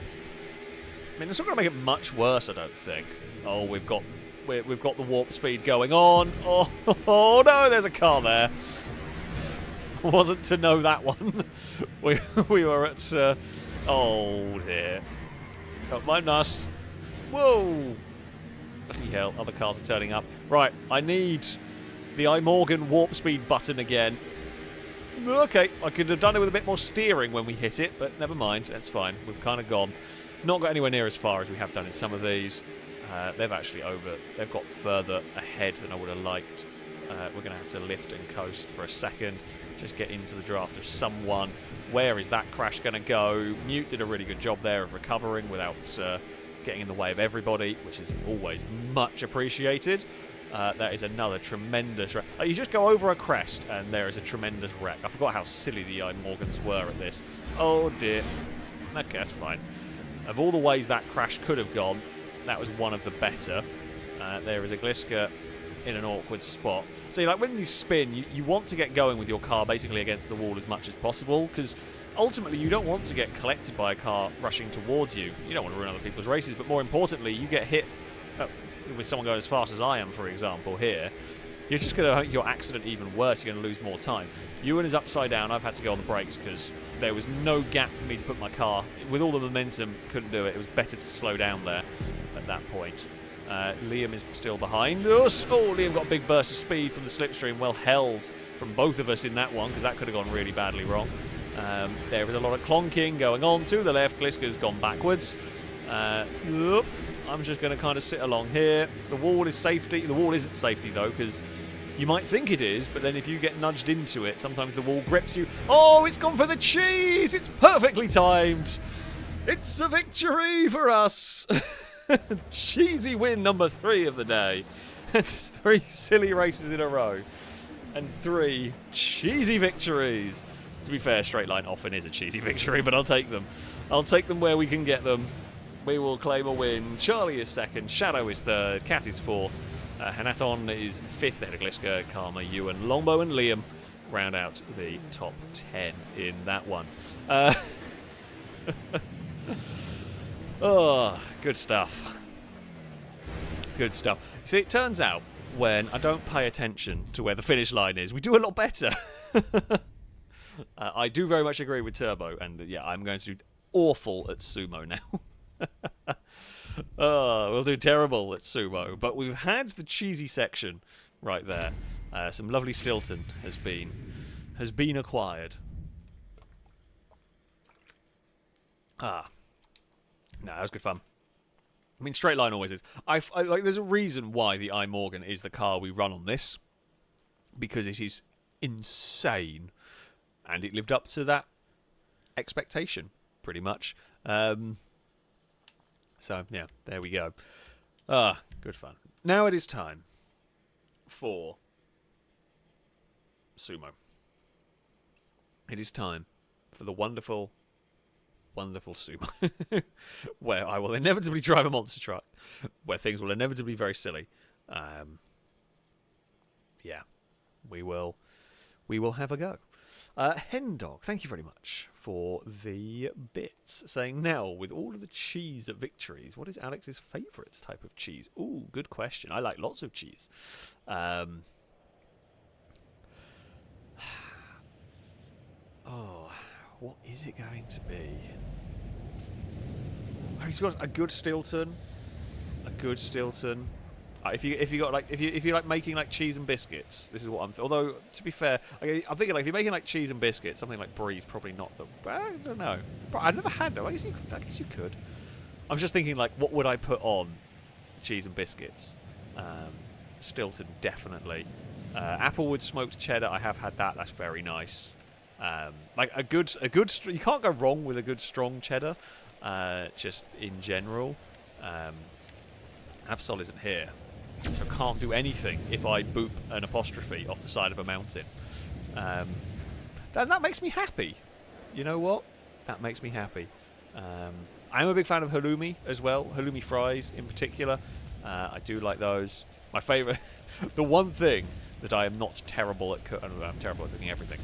I mean, it's not going to make it much worse, I don't think. Oh, we've got the warp speed going on. Oh, oh no, there's a car there. Wasn't to know that one. we were at... oh, dear. Don't mind us. Whoa. Bloody hell, other cars are turning up. Right, I need the iMorgan warp speed button again. Okay, I could have done it with a bit more steering when we hit it, but never mind, that's fine. We've kind of gone. Not got anywhere near as far as we have done in some of these. They've got further ahead than I would have liked. We're going to have to lift and coast for a second. Just get into the draft of someone. Where is that crash going to go? Mute did a really good job there of recovering without getting in the way of everybody, which is always much appreciated. That is another tremendous wreck. You just go over a crest and there is a tremendous wreck. I forgot how silly the iMorgans were at this. Oh dear. Okay, that's fine. Of all the ways that crash could have gone, that was one of the better. There is a Gliska in an awkward spot. So like when you spin, you want to get going with your car basically against the wall as much as possible, because ultimately you don't want to get collected by a car rushing towards you. You don't want to ruin other people's races, but more importantly, you get hit with someone going as fast as I am, for example, here. You're just going to make your accident even worse. You're going to lose more time. Ewan is upside down. I've had to go on the brakes because there was no gap for me to put my car. With all the momentum, couldn't do it. It was better to slow down there at that point. Liam is still behind us. Oh, Liam got a big burst of speed from the slipstream. Well held from both of us in that one, because that could have gone really badly wrong. There was a lot of clonking going on to the left. Gliska's gone backwards. I'm just going to kind of sit along here. The wall is safety. The wall isn't safety, though, because you might think it is, but then if you get nudged into it, sometimes the wall grips you. Oh, it's gone for the cheese! It's perfectly timed! It's a victory for us! Cheesy win number 3 of the day. It's 3 silly races in a row. And 3 cheesy victories. To be fair, straight line often is a cheesy victory, but I'll take them. I'll take them where we can get them. We will claim a win. Charlie is 2nd, Shadow is 3rd, Cat is 4th, Hanaton is 5th, ahead of Gliska, Karma, Ewan, Longbow and Liam round out the top 10 in that one. Oh, good stuff. Good stuff. See, it turns out when I don't pay attention to where the finish line is, we do a lot better. I do very much agree with Turbo, and yeah, I'm going to do awful at sumo now. Oh, we'll do terrible at sumo, but we've had the cheesy section right there. Some lovely Stilton has been acquired. No, that was good fun. I mean, straight line always is. I like. There's a reason why the iMorgan is the car we run on this, because it is insane, and it lived up to that expectation pretty much. So, yeah, there we go. Good fun. Now it is time for sumo. It is time for the wonderful, wonderful sumo. Where I will inevitably drive a monster truck. Where things will inevitably be very silly. Yeah, we will have a go. Hendog, thank you very much for the bits. Saying, now, with all of the cheese at victories, what is Alex's favourite type of cheese? Ooh, good question. I like lots of cheese. Oh, what is it going to be? Oh, he's got a good Stilton. A good Stilton. If you like making like cheese and biscuits, this is what I'm. Although to be fair, I'm thinking like if you're making like cheese and biscuits, something like Brie's probably not the. I don't know. I've never had them. I guess you could. I'm just thinking like what would I put on cheese and biscuits? Stilton definitely. Applewood smoked cheddar. I have had that. That's very nice. Like a good. You can't go wrong with a good strong cheddar. Just in general. Absol isn't here. So I can't do anything if I boop an apostrophe off the side of a mountain. That makes me happy. You know what? That makes me happy. I'm a big fan of halloumi as well. Halloumi fries in particular. I do like those. My favourite... the one thing that I am not terrible at cooking. I'm terrible at cooking everything.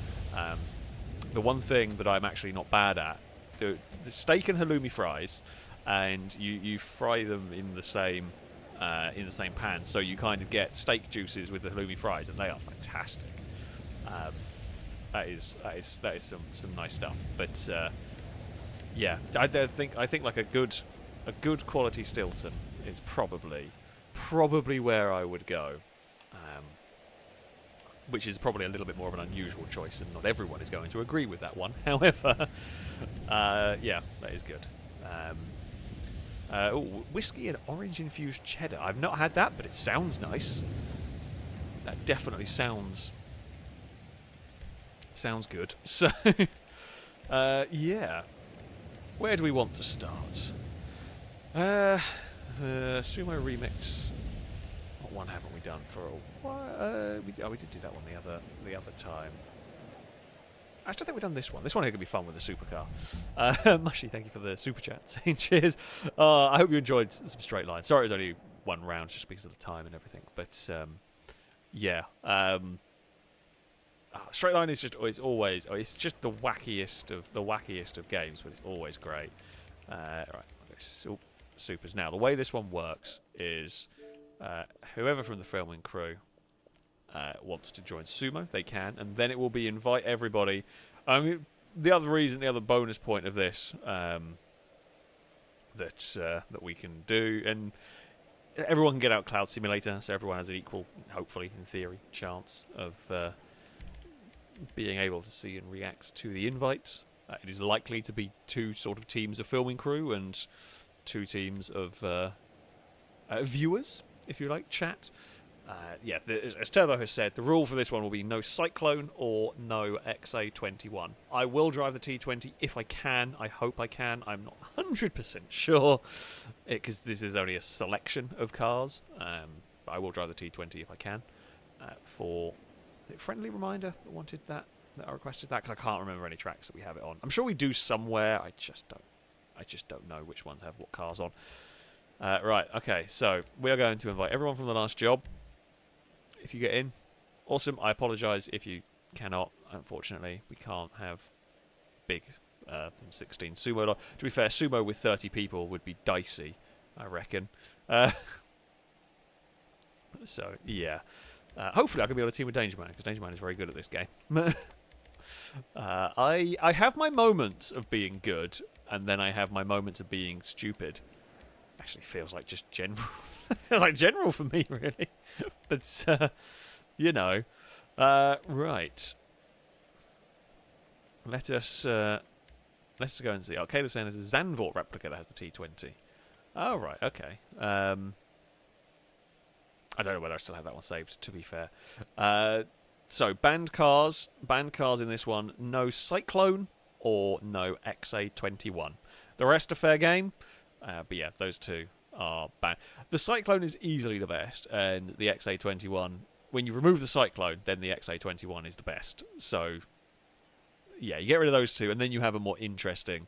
The one thing that I'm actually not bad at, the steak and halloumi fries, and you fry them in the same pan, so you kind of get steak juices with the halloumi fries, and they are fantastic. That is some nice stuff. But yeah, I think like a good quality Stilton is probably where I would go. Which is probably a little bit more of an unusual choice, and not everyone is going to agree with that one. However, yeah, that is good. Whiskey and orange-infused cheddar. I've not had that, but it sounds nice. That definitely sounds good. So, yeah. Where do we want to start? Sumo Remix. What one haven't we done for a while? We did do that one the other time. I still think we've done this one. This one here could be fun with the supercar. Mushy, thank you for the super chat. Saying cheers. I hope you enjoyed some straight lines. Sorry it was only one round just because of the time and everything. But yeah. Straight line is it's just the wackiest of games, but it's always great. Right, supers. Now the way this one works is whoever from the filming crew wants to join sumo, they can, and then it will be invite everybody. I mean, the other bonus point of this that we can do, and everyone can get out Cloud Simulator, so everyone has an equal, hopefully in theory, chance of being able to see and react to the invites. It is likely to be two sort of teams of filming crew and two teams of viewers, if you like, chat. Yeah, as Turbo has said, the rule for this one will be no Cyclone or no XA21. I will drive the T20 if I can. I hope I can. I'm not 100% sure, because this is only a selection of cars. But I will drive the T20 if I can. For a friendly reminder that wanted that I requested that, because I can't remember any tracks that we have it on. I'm sure we do somewhere. I just don't know which ones have what cars on. Right, okay, so we are going to invite everyone from the last job. If you get in, awesome. I apologise if you cannot. Unfortunately, we can't have big 16 sumo. To be fair, sumo with 30 people would be dicey, I reckon. So, yeah. Hopefully I can be on a team with Dangerman, because Dangerman is very good at this game. I have my moments of being good, and then I have my moments of being stupid. Actually feels like just general. Feels like general for me, really. But, you know. Right. Let's go and see. Oh, Caleb's saying there's a Zandvoort replica that has the T20. Oh, right, okay. I don't know whether I still have that one saved, to be fair. So, banned cars in this one. No Cyclone or no XA21. The rest are fair game. But yeah, those two are banned. The Cyclone is easily the best, and the XA21, when you remove the Cyclone, then the XA21 is the best. So, yeah, you get rid of those two, and then you have a more interesting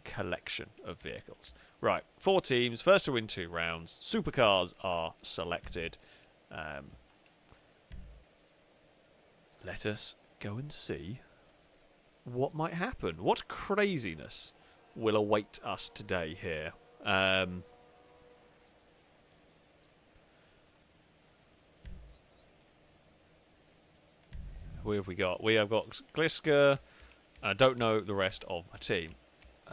collection of vehicles. Right, 4 teams, first to win 2 rounds. Supercars are selected. Let us go and see what might happen. What craziness will await us today here. Who have we got? We have got Gliska. I don't know the rest of my team.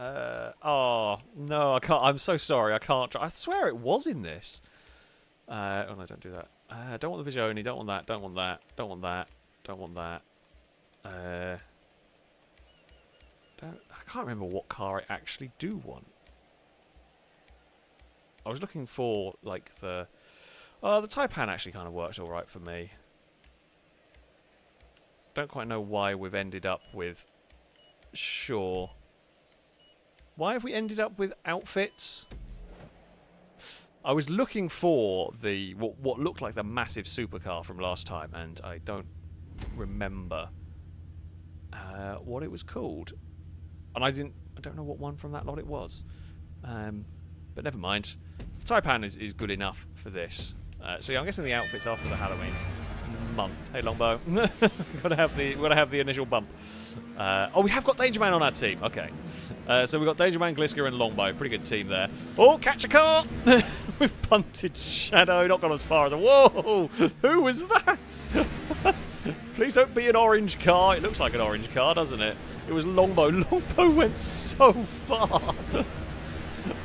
Oh, no, I can't. I'm so sorry. I can't. I swear it was in this. Oh, no, don't do that. Don't want the Visioni. Don't want that. Don't want that. Don't want that. Don't want that. I can't remember what car I actually do want. I was looking for, like, the Taipan actually kind of works alright for me. Don't quite know why we've ended up with... Sure. Why have we ended up with outfits? I was looking for the what looked like the massive supercar from last time, and I don't remember what it was called. And I don't know what one from that lot it was. But never mind. The Taipan is good enough for this. So yeah, I'm guessing the outfits are for the Halloween. month. Hey, Longbow. We've got to have the initial bump. Oh, we have got Danger Man on our team. Okay. So we've got Danger Man, Glisker, and Longbow. Pretty good team there. Oh, catch a car! We've punted Shadow. Not gone as far as... Whoa! Who was that? Please don't be an orange car. It looks like an orange car, doesn't it? It was Longbow. Longbow went so far. We've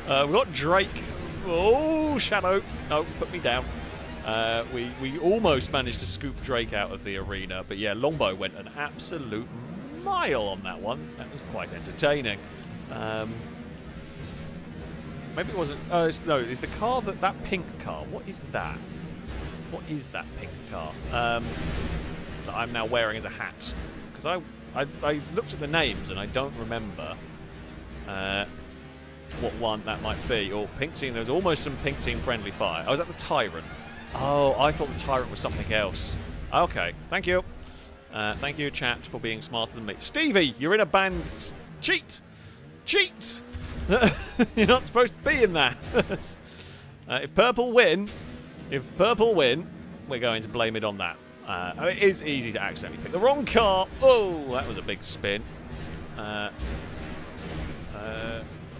got Drake. Oh, Shadow. No, put me down. We almost managed to scoop Drake out of the arena. But yeah, Longbow went an absolute mile on that one. That was quite entertaining. Maybe it wasn't... no, it's the car that pink car. What is that? What is that pink car? That I'm now wearing as a hat. Because I looked at the names and I don't remember what one that might be. Or pink team. There was almost some pink team friendly fire. I was at the Tyrant. Oh, I thought the Tyrant was something else. Okay, thank you. Thank you, chat, for being smarter than me. Stevie, you're in a band. Cheat! Cheat! You're not supposed to be in that. If Purple win, we're going to blame it on that. It is easy to accidentally pick the wrong car. Oh, that was a big spin.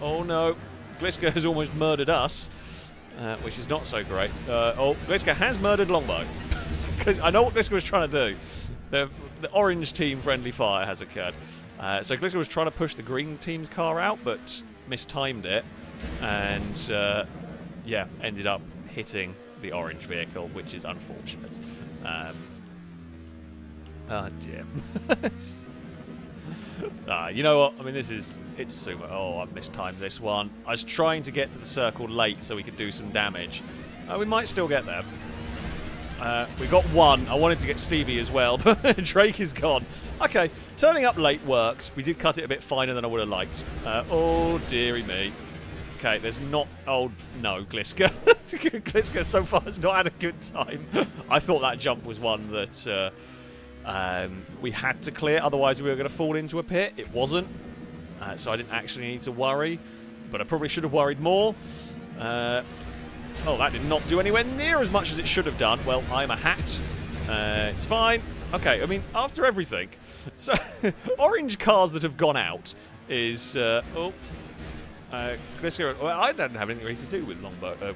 Oh no, Glisker has almost murdered us, which is not so great. Oh, Glisker has murdered Longbow. Because I know what Glisker was trying to do. The orange team friendly fire has occurred. So Glisker was trying to push the green team's car out, but mistimed it, and yeah, ended up hitting the orange vehicle, which is unfortunate. Oh dear. You know what? I mean, it's super. Oh, I've mistimed this one. I was trying to get to the circle late so we could do some damage. We might still get there. We got one. I wanted to get Stevie as well, but Drake is gone. Okay, turning up late works. We did cut it a bit finer than I would have liked. Oh, dearie me. Okay, there's not... Oh, no, Glisker. Glisker so far has not had a good time. I thought that jump was one that we had to clear, otherwise we were going to fall into a pit. It wasn't, so I didn't actually need to worry, but I probably should have worried more. Oh, that did not do anywhere near as much as it should have done. Well, I'm a hat. It's fine. Okay, I mean, after everything... So, orange cars that have gone out is... Glisker... Well, I don't have anything really to do with Longbow...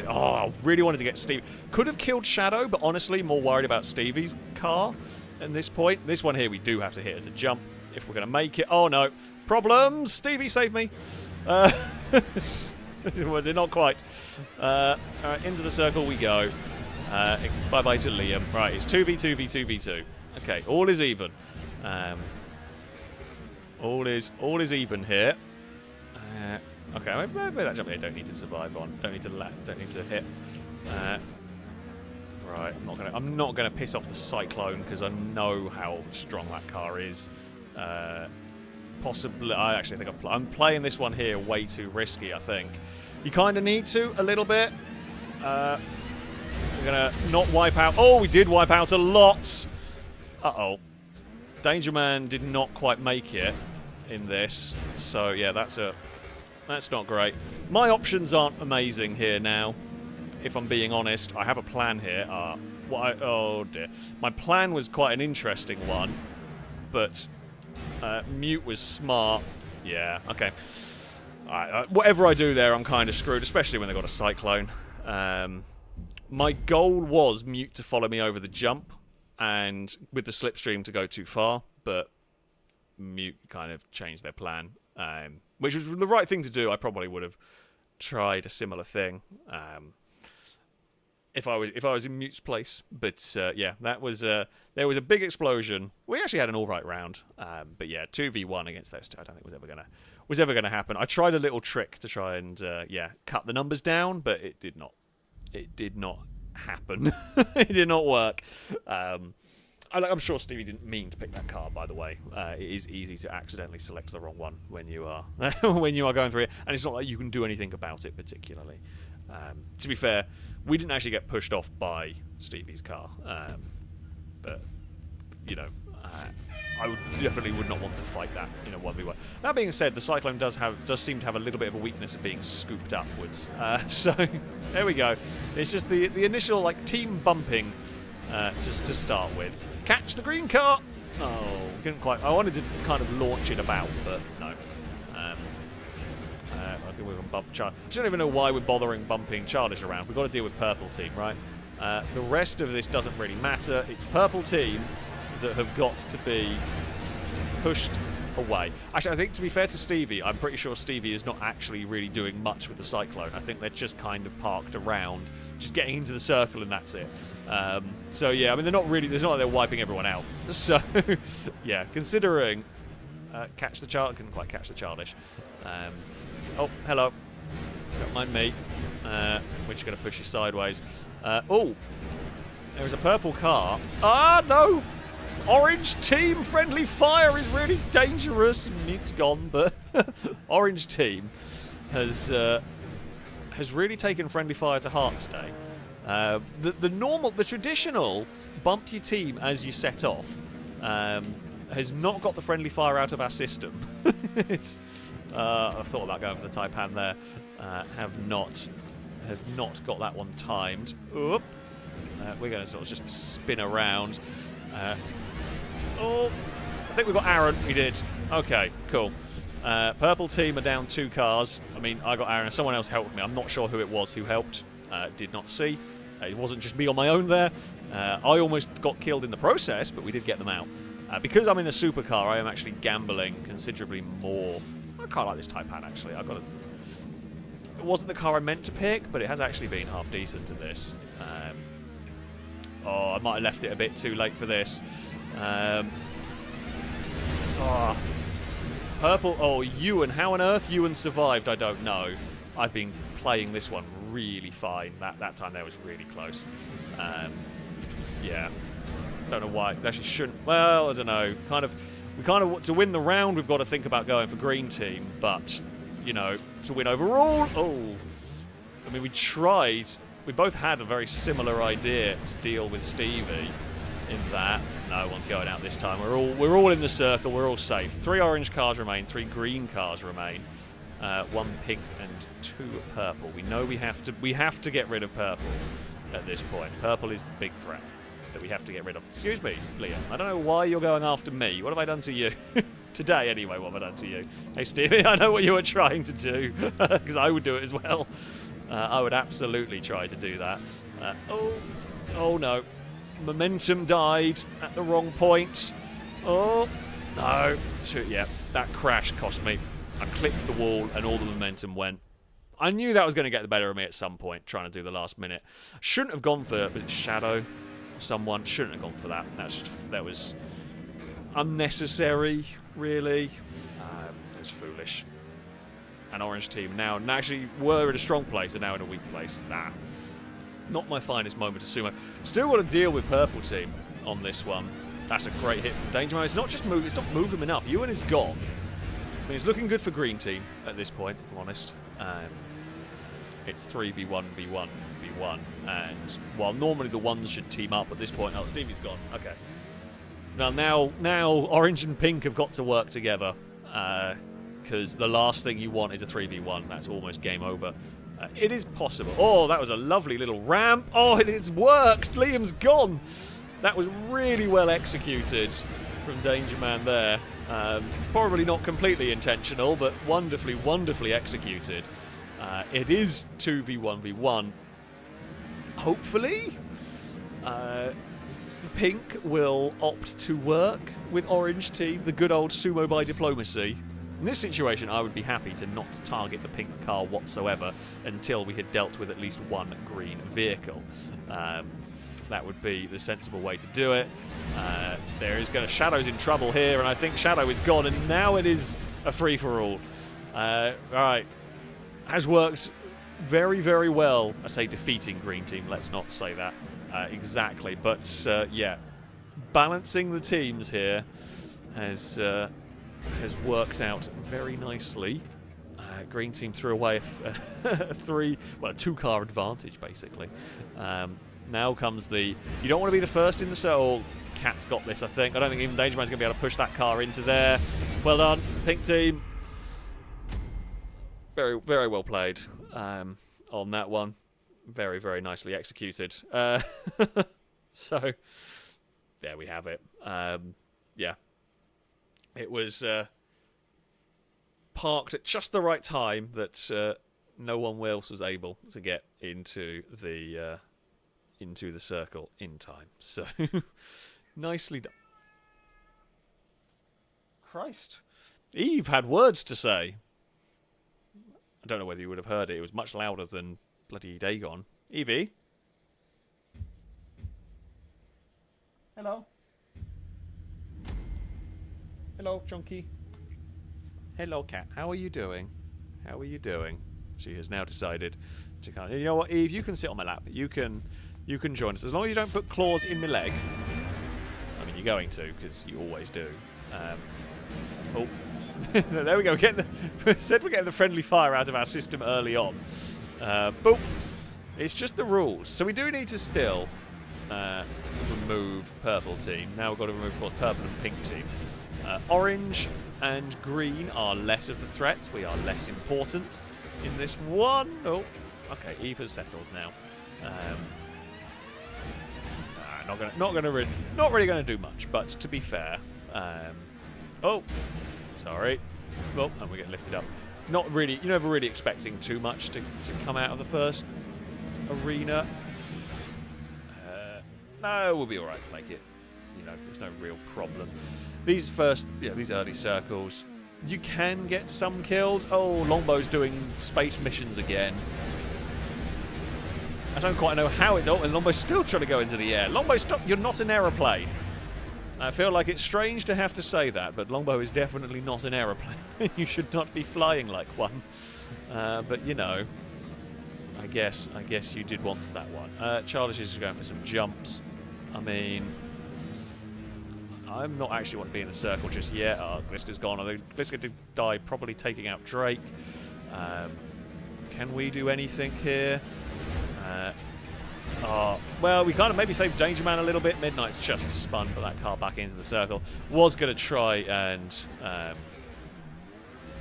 oh, I really wanted to get Stevie. Could have killed Shadow, but honestly, more worried about Stevie's car at this point. This one here, we do have to hit as a jump if we're going to make it. Oh, no. Problems! Stevie, save me! Well, they're not quite. Alright, into the circle we go. Bye-bye to Liam. Right, it's 2v2v2v2. Okay, all is even. All is even here. Okay, maybe that jump here don't need to survive on. Don't need to hit. Right, I'm not gonna piss off the Cyclone because I know how strong that car is. Possibly, I actually think I'm playing this one here way too risky. I think you kind of need to a little bit. We're gonna not wipe out. Oh, we did wipe out a lot. Uh-oh. Danger Man did not quite make it in this, so yeah, that's not great. My options aren't amazing here now, if I'm being honest. I have a plan here. Oh dear. My plan was quite an interesting one, but Mute was smart. Yeah, okay. Whatever I do there, I'm kind of screwed, especially when they've got a Cyclone. My goal was Mute to follow me over the jump, and with the slipstream to go too far, but Mute kind of changed their plan. Which was the right thing to do. I probably would have tried a similar thing if I was in Mute's place. But yeah, that was there was a big explosion. We actually had an all right round, but yeah, 2v1 against those two, I don't think was ever gonna happen. I tried a little trick to try and yeah, cut the numbers down, but it did not. It did not happen. It did not work. I'm sure Stevie didn't mean to pick that car, by the way. It is easy to accidentally select the wrong one when you are when you are going through it, and it's not like you can do anything about it particularly. To be fair, we didn't actually get pushed off by Stevie's car, but you know, I definitely would not want to fight that in a 1v1. That being said, the Cyclone does seem to have a little bit of a weakness of being scooped upwards. So there we go. It's just the initial like team bumping just to start with. Catch the green car! Oh, couldn't quite. I wanted to kind of launch it about, but no. I think we're going to bump Charlie. I don't even know why we're bothering bumping Childish around. We've got to deal with purple team, right? The rest of this doesn't really matter. It's purple team that have got to be pushed away. Actually, I think to be fair to Stevie, I'm pretty sure Stevie is not actually really doing much with the Cyclone. I think they're just kind of parked around, just getting into the circle, and that's it. So yeah, I mean, they're not really. It's not like they're wiping everyone out. So yeah, considering catch the child, couldn't quite catch the Childish. Oh, hello. Don't mind me. We're just going to push you sideways. Oh, there's a purple car. Ah, no! Orange team friendly fire is really dangerous. Mute's gone, but Orange team has really taken friendly fire to heart today. The traditional bump your team as you set off has not got the friendly fire out of our system. It's I thought about going for the Taipan there. Have not got that one timed. Oop. We're going to sort of just spin around. Oh, I think we got Aaron. We did. Okay, cool. Purple team are down 2 cars. I mean, I got Aaron and someone else helped me. I'm not sure who it was who helped. Did not see. It wasn't just me on my own there. I almost got killed in the process, but we did get them out. Because I'm in a supercar, I am actually gambling considerably more. I quite like this Taipan, actually. I've got It wasn't the car I meant to pick, but it has actually been half decent in this. Oh, I might have left it a bit too late for this. Purple. Oh, Ewan. How on earth Ewan survived, I don't know. I've been playing this one really fine. That time there was really close. Yeah. Don't know why. Actually shouldn't. Well, I don't know. We kind of to win the round, we've got to think about going for green team. But, you know, to win overall, I mean, we tried. We both had a very similar idea to deal with Stevie in that. No one's going out this time. We're all in the circle. We're all safe. 3 orange cars remain. 3 green cars remain. 1 pink and 2 purple. We know we have to get rid of purple at this point. Purple is the big threat that we have to get rid of. Excuse me, Liam. I don't know why you're going after me. What have I done to you? Today, anyway, what have I done to you? Hey, Stevie, I know what you were trying to do, because I would do it as well. I would absolutely try to do that. Oh no. Momentum died at the wrong point. Oh, no. Yeah, that crash cost me. I clipped the wall and all the momentum went. I knew that was going to get the better of me at some point, trying to do the last minute. Shouldn't have gone for, was it Shadow? Someone shouldn't have gone for that. That was unnecessary, really. It was foolish. An orange team now actually were in a strong place and now in a weak place. Not my finest moment of sumo. Still got to deal with purple team on this one. That's a great hit from Danger Man. It's not just move. It's not moving enough. Ewan is gone. I mean, it's looking good for green team at this point, if I'm honest. It's 3v1, v1, v1, and while normally the ones should team up at this point, oh, Stevie's gone. Okay. Now, orange and pink have got to work together, because the last thing you want is a 3v1. That's almost game over. It is possible. Oh, that was a lovely little ramp. Oh, it has worked. Liam's gone. That was really well executed from Danger Man there. Probably not completely intentional, but wonderfully, wonderfully executed. It is 2v1v1. Hopefully, the pink will opt to work with orange team, the good old sumo by diplomacy. In this situation, I would be happy to not target the pink car whatsoever until we had dealt with at least 1 green vehicle. That would be the sensible way to do it. There is Shadow's in trouble here, and I think Shadow is gone, and now it is a free-for-all. Right. Has worked very, very well. I say defeating green team, let's not say that exactly. But, yeah, balancing the teams here has worked out very nicely. Green team threw away a 2-car advantage, basically. Now comes you don't want to be the first in the circle. Cat's got this, I think. I don't think even Danger Man's going to be able to push that car into there. Well done, pink team. Very, very well played on that one. Very, very nicely executed. So, there we have it. Yeah. It was parked at just the right time that no one else was able to get into the circle in time. So, nicely done. Christ. Eve had words to say. I don't know whether you would have heard it. It was much louder than bloody Dagon. Evie? Hello? Hello, Chunky. Hello, cat. How are you doing? How are you doing? She has now decided to kind of... You know what, Eve? You can sit on my lap. You can join us. As long as you don't put claws in my leg. I mean, you're going to, because you always do. Oh. There we go. Said we're getting the friendly fire out of our system early on. Boop. It's just the rules. So we do need to still remove purple team. Now we've got to remove, of course, purple and pink team. Orange and green are less of the threats. We are less important in this one. Oh, okay. Eve has settled now. Not really going to do much. But to be fair, oh, sorry. Well, and we get lifted up. Not really. You're never really expecting too much to come out of the first arena. No, we'll be all right to make it. You know, there's no real problem. These early circles, you can get some kills. Oh, Longbow's doing space missions again. I don't quite know how it's... Oh, and Longbow's still trying to go into the air. Longbow, stop! You're not an aeroplane. I feel like it's strange to have to say that, but Longbow is definitely not an aeroplane. You should not be flying like one. But, you know, I guess you did want that one. Childish is going for some jumps. I mean... I'm not actually want to be in the circle just yet. Oh, Gliska's gone. I think Gliska did die probably taking out Drake. Can we do anything here? Well, we kind of maybe save Danger Man a little bit. Midnight's just spun, put that car back into the circle. Was going to try and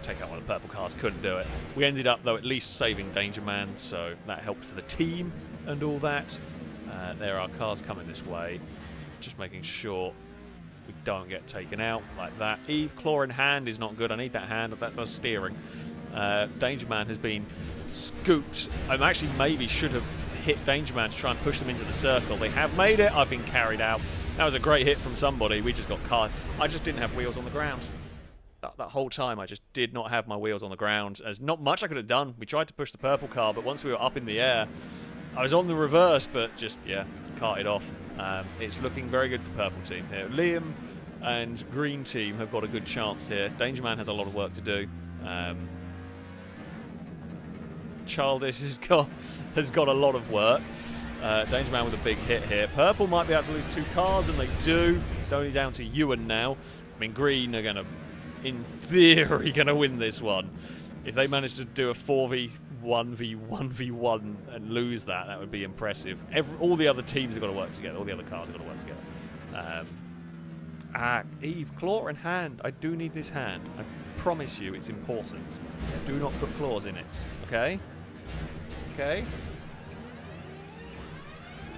take out one of the purple cars. Couldn't do it. We ended up, though, at least saving Danger Man, so that helped for the team and all that. There are cars coming this way. Just making sure we don't get taken out like that. Eve, claw in hand is not good. I need that hand. That does steering. Danger Man has been scooped. I actually maybe should have hit Danger Man to try and push them into the circle. They have made it. I've been carried out. That was a great hit from somebody. We just got caught. I just didn't have wheels on the ground. That whole time I just did not have my wheels on the ground. There's not much I could have done. We tried to push the purple car, but once we were up in the air, I was on the reverse, but just, yeah, carted off. It's looking very good for the purple team here. Liam and green team have got a good chance here. Danger Man has a lot of work to do. Childish has got a lot of work. Danger Man with a big hit here. Purple might be able to lose 2 cars, and they do. It's only down to Ewan now. I mean, green are going to, in theory, going to win this one. If they manage to do a 4v1v1v1 and lose that, that would be impressive. All the other teams have got to work together. All the other cars have got to work together. Eve, claw in hand. I do need this hand. I promise you it's important. Do not put claws in it. Okay? Okay.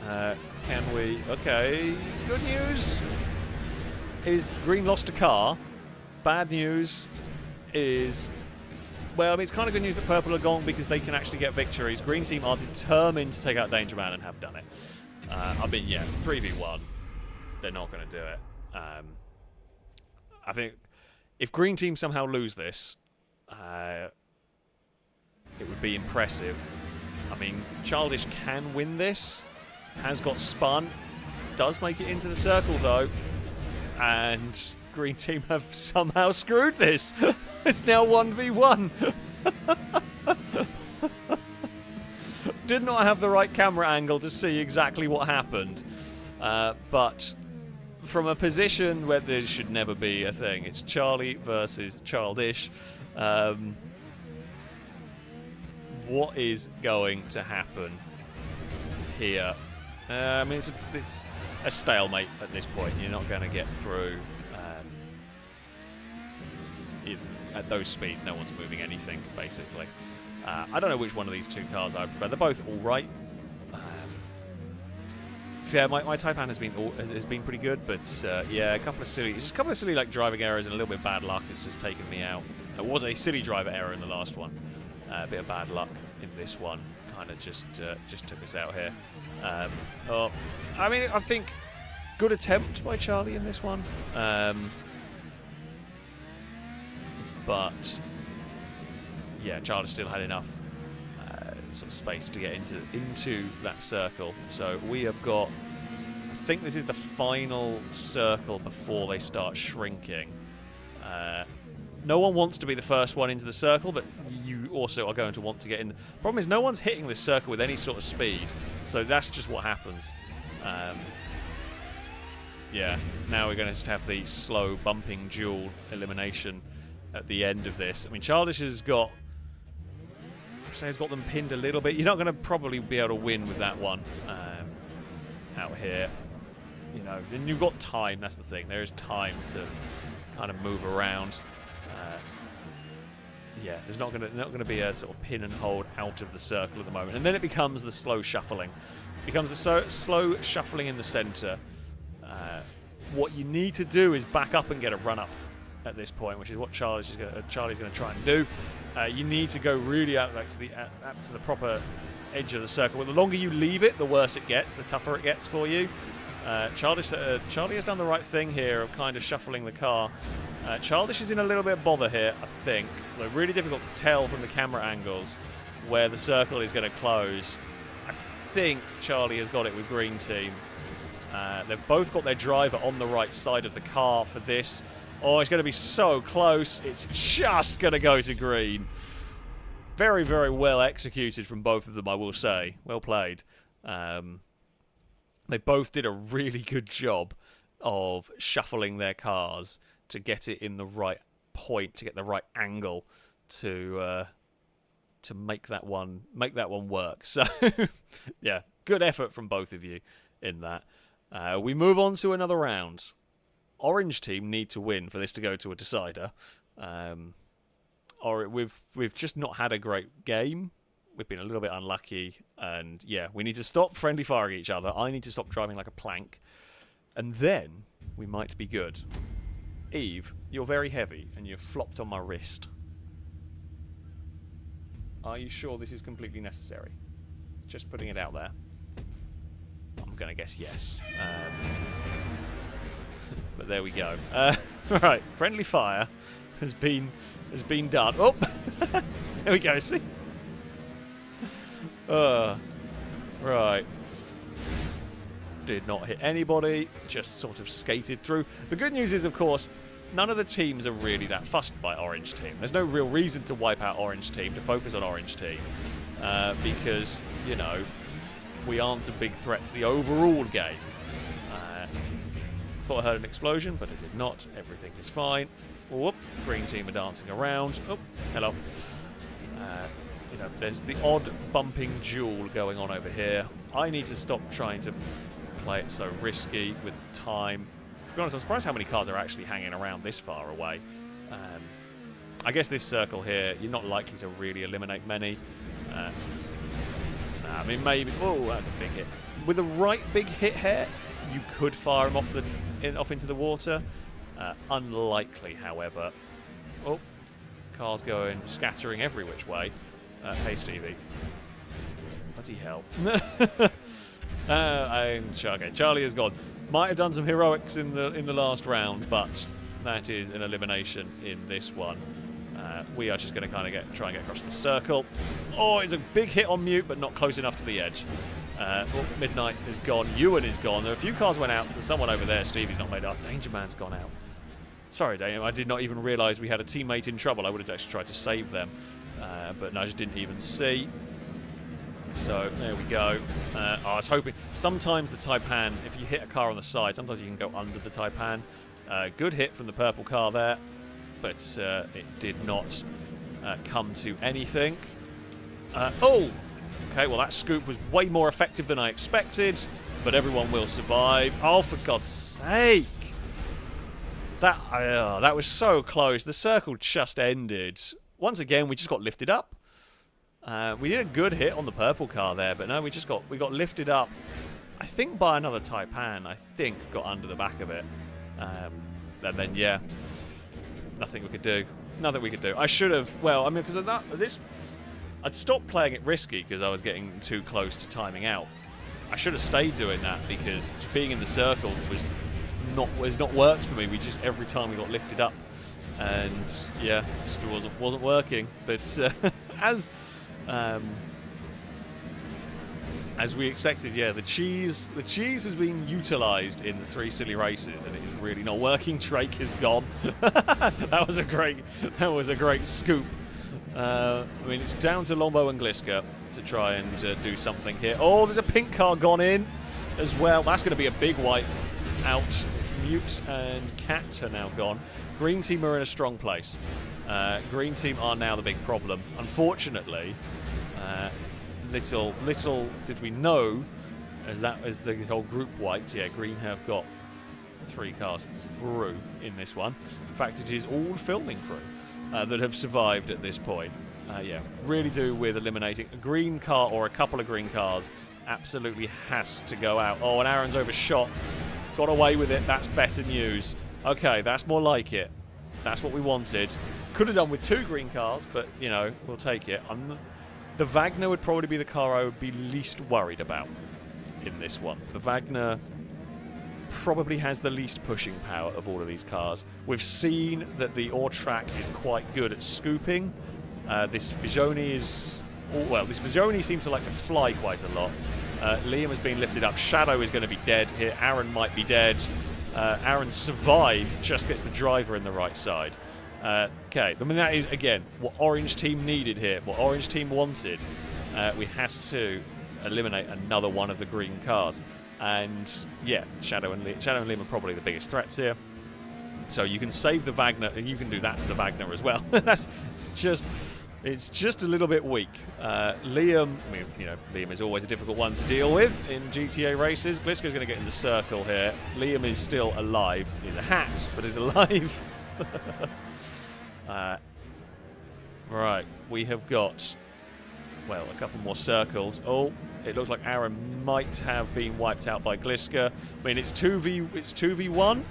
Can we... Okay. Good news is green lost a car. Bad news is... Well, I mean, it's kind of good news that purple are gone because they can actually get victories. Green team are determined to take out Danger Man and have done it. I mean, yeah, 3v1. They're not going to do it. I think if green team somehow lose this, it would be impressive. I mean, Childish can win this. Has got spun. Does make it into the circle, though. And green team have somehow screwed this. It's now 1v1. Did not have the right camera angle to see exactly what happened. But from a position where there should never be a thing, it's Charlie versus Childish. What is going to happen here? I mean, it's a stalemate at this point. You're not going to get through. At those speeds, no one's moving anything, basically. I don't know which one of these 2 cars I prefer. They're both all right. Yeah, my Taipan has been pretty good, but yeah, a couple of silly like driving errors and a little bit of bad luck has just taken me out. It was a silly driver error in the last one, a bit of bad luck in this one, kind of just took us out here. I mean, I think good attempt by Charlie in this one, but yeah, Charlie still had enough sort of space to get into that circle. So we have got, I think this is the final circle before they start shrinking. No one wants to be the first one into the circle, but you also are going to want to get in. The problem is no one's hitting this circle with any sort of speed, so that's just what happens. Yeah, now we're going to just have the slow bumping duel elimination at the end of this. I mean, Childish has got them pinned a little bit. You're not going to probably be able to win with that one out here. You know, and you've got time. That's the thing. There is time to kind of move around. Yeah, there's not going to be a sort of pin and hold out of the circle at the moment, and then it becomes the slow shuffling. It becomes the slow shuffling in the centre. What you need to do is back up and get a run up at this point, which is what Charlie's going to try and do. You need to go really out like to the proper edge of the circle. Well, the longer you leave it, the worse it gets, the tougher it gets for you. Charlie has done the right thing here of kind of shuffling the car. Childish is in a little bit of bother here, I think. They're really difficult to tell from the camera angles where the circle is going to close. I think Charlie has got it with Green Team. They've both got their driver on the right side of the car for this. Oh, it's going to be so close. It's just going to go to green. Very, very well executed from both of them, I will say. Well played. They both did a really good job of shuffling their cars to get it in the right point, to get the right angle to make that one work. So, yeah, good effort from both of you in that. We move on to another round. Orange team need to win for this to go to a decider. Or we've just not had a great game. We've been a little bit unlucky, and yeah, we need to stop friendly firing each other. I need to stop driving like a plank, and then we might be good. Eve, you're very heavy, and you've flopped on my wrist. Are you sure this is completely necessary? Just putting it out there. I'm going to guess yes. But there we go. Right, friendly fire has been done. Oh, there we go. See, right. Did not hit anybody. Just sort of skated through. The good news is, of course, none of the teams are really that fussed by Orange Team. There's no real reason to wipe out Orange Team, to focus on Orange Team, because you know we aren't a big threat to the overall game. Thought I heard an explosion, but it did not. Everything is fine. Whoop, Green Team are dancing around. Oh, hello. You know, there's the odd bumping duel going on over here. I need to stop trying to play it so risky with time. To be honest, I'm surprised how many cars are actually hanging around this far away. I guess this circle here, you're not likely to really eliminate many. I mean, maybe... Oh, that's a big hit. With the right big hit here, you could fire him off into the water. Unlikely, however. Oh, cars going, scattering every which way. Hey, Stevie. Bloody hell. Okay, Charlie is gone. Might have done some heroics in the last round, but that is an elimination in this one. We are just going to kind of try and get across the circle. Oh, it's a big hit on mute, but not close enough to the edge. Midnight is gone. Ewan is gone. There are a few cars went out. There's someone over there. Stevie's not made up. Danger Man's gone out. Sorry, Daniel. I did not even realise we had a teammate in trouble. I would have actually tried to save them. But no, I just didn't even see. So, there we go. I was hoping... Sometimes the Taipan, if you hit a car on the side, sometimes you can go under the Taipan. Good hit from the purple car there. But it did not come to anything. Oh! Okay, well that scoop was way more effective than I expected. But everyone will survive. Oh, for God's sake! That was so close. The circle just ended. Once again, we just got lifted up. We did a good hit on the purple car there, but no, we got lifted up I think by another Taipan, I think got under the back of it. And then, yeah, nothing we could do. Nothing we could do. I should have, well, I mean, because this, I'd stopped playing it risky because I was getting too close to timing out. I should have stayed doing that because just being in the circle was not worked for me. We just, every time we got lifted up, and yeah, just wasn't working. But as we expected, yeah, the cheese has been utilised in the 3 silly races, and it is really not working. Drake is gone. that was a great scoop. I mean, it's down to Lombo and Gliska to try and do something here. Oh, there's a pink car gone in as well. That's going to be a big wipe out. It's Mute and Cat are now gone. Green team are in a strong place. Green team are now the big problem. Unfortunately, little did we know, as the whole group wiped. Yeah, Green have got 3 cars through in this one. In fact, it is all filming crew that have survived at this point. Yeah, really do with eliminating a green car or a couple of green cars. Absolutely has to go out. Oh, and Aaron's overshot. Got away with it. That's better news. Okay, that's more like it. That's what we wanted. Could have done with 2 green cars, but, you know, we'll take it. The Wagner would probably be the car I would be least worried about in this one. The Wagner probably has the least pushing power of all of these cars. We've seen that the Ortrack is quite good at scooping. This Vigione is... well, this Vigione seems to like to fly quite a lot. Liam has been lifted up. Shadow is going to be dead here. Aaron might be dead. Aaron survives, just gets the driver in the right side. Okay, I mean, that is, again, what Orange Team needed here, what Orange Team wanted. We had to eliminate another one of the green cars. And, yeah, Shadow and Liam are probably the biggest threats here. So you can save the Wagner, and you can do that to the Wagner as well. It's just a little bit weak. Liam, I mean, you know, Liam is always a difficult one to deal with in GTA races. Gliska's going to get in the circle here. Liam is still alive. He's a hat, but he's alive. Right, we have got, well, a couple more circles. Oh, it looks like Aaron might have been wiped out by Gliska. I mean, it's 2v1.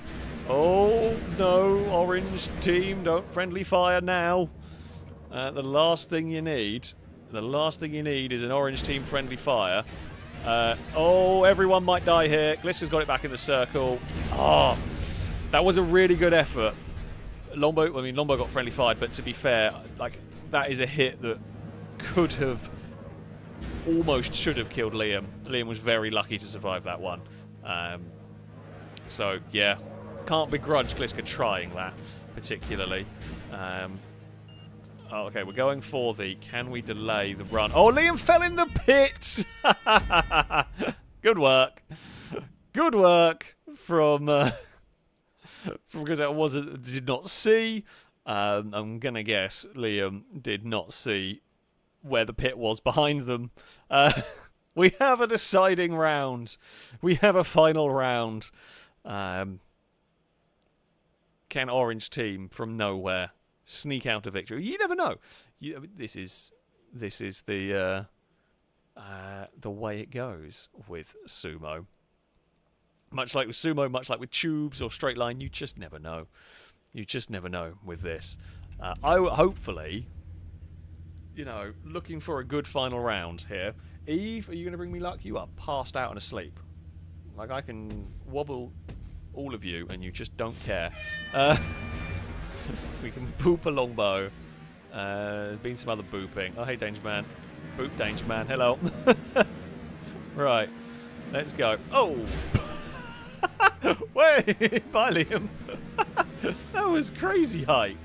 Oh no, Orange Team, don't friendly fire now. The last thing you need is an Orange Team friendly fire. Oh, everyone might die here. Gliska's got it back in the circle. Oh, that was a really good effort. Lombo got friendly fired, but to be fair, like, that is a hit that could have, almost should have killed Liam. Liam was very lucky to survive that one. So, yeah, can't begrudge Gliska trying that, particularly. Oh, okay, we're going for the, can we delay the run? Oh, Liam fell in the pit! Good work. Good work from because I did not see. I'm going to guess Liam did not see where the pit was behind them. We have a deciding round. We have a final round. Can Orange Team from nowhere sneak out a victory? You never know. This is the way it goes with sumo. Much like with sumo, much like with tubes or straight line, you just never know. You just never know with this. Hopefully, you know, looking for a good final round here. Eve, are you going to bring me luck? You are passed out and asleep. Like, I can wobble all of you and you just don't care. We can boop a longbow. There's been some other booping. Oh, hey, Danger Man. Boop, Danger Man. Hello. Right. Let's go. Oh! Wait! Bye, Liam. That was crazy height.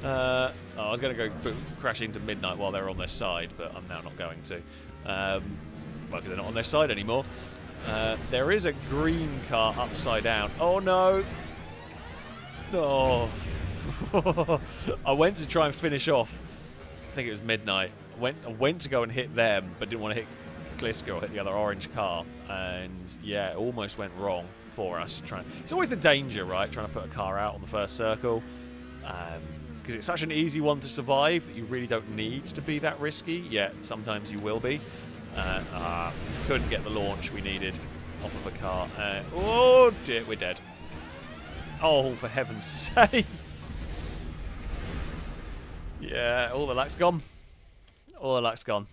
I was going to go crash into Midnight while they're on their side, but I'm now not going to. Well, because they're not on their side anymore. There is a green car upside down. Oh, no. Oh. I went to try and finish off. I think it was Midnight. I went to go and hit them, but didn't want to hit Gliska or hit the other orange car. And, yeah, it almost went wrong for us. It's always the danger, right? Trying to put a car out on the first circle. Because it's such an easy one to survive that you really don't need to be that risky. Yet sometimes you will be. Couldn't get the launch we needed off of a car. Oh dear, we're dead. Oh, for heaven's sake. Yeah, all the luck's gone. All the luck's gone.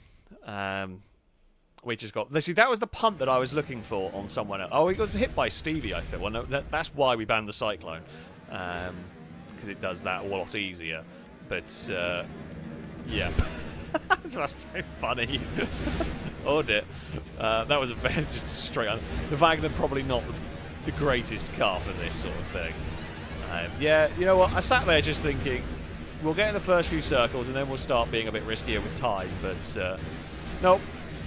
We just got... See, that was the punt that I was looking for on someone else. Oh, he got hit by Stevie, I think. Well, no, that's why we banned the Cyclone. Because it does that a lot easier. But, yeah. That's very funny. Oh, dear. That was a very... just straight on. The Wagner probably not the greatest car for this sort of thing. Yeah, you know what? I sat there just thinking, we'll get in the first few circles and then we'll start being a bit riskier with time. But, nope.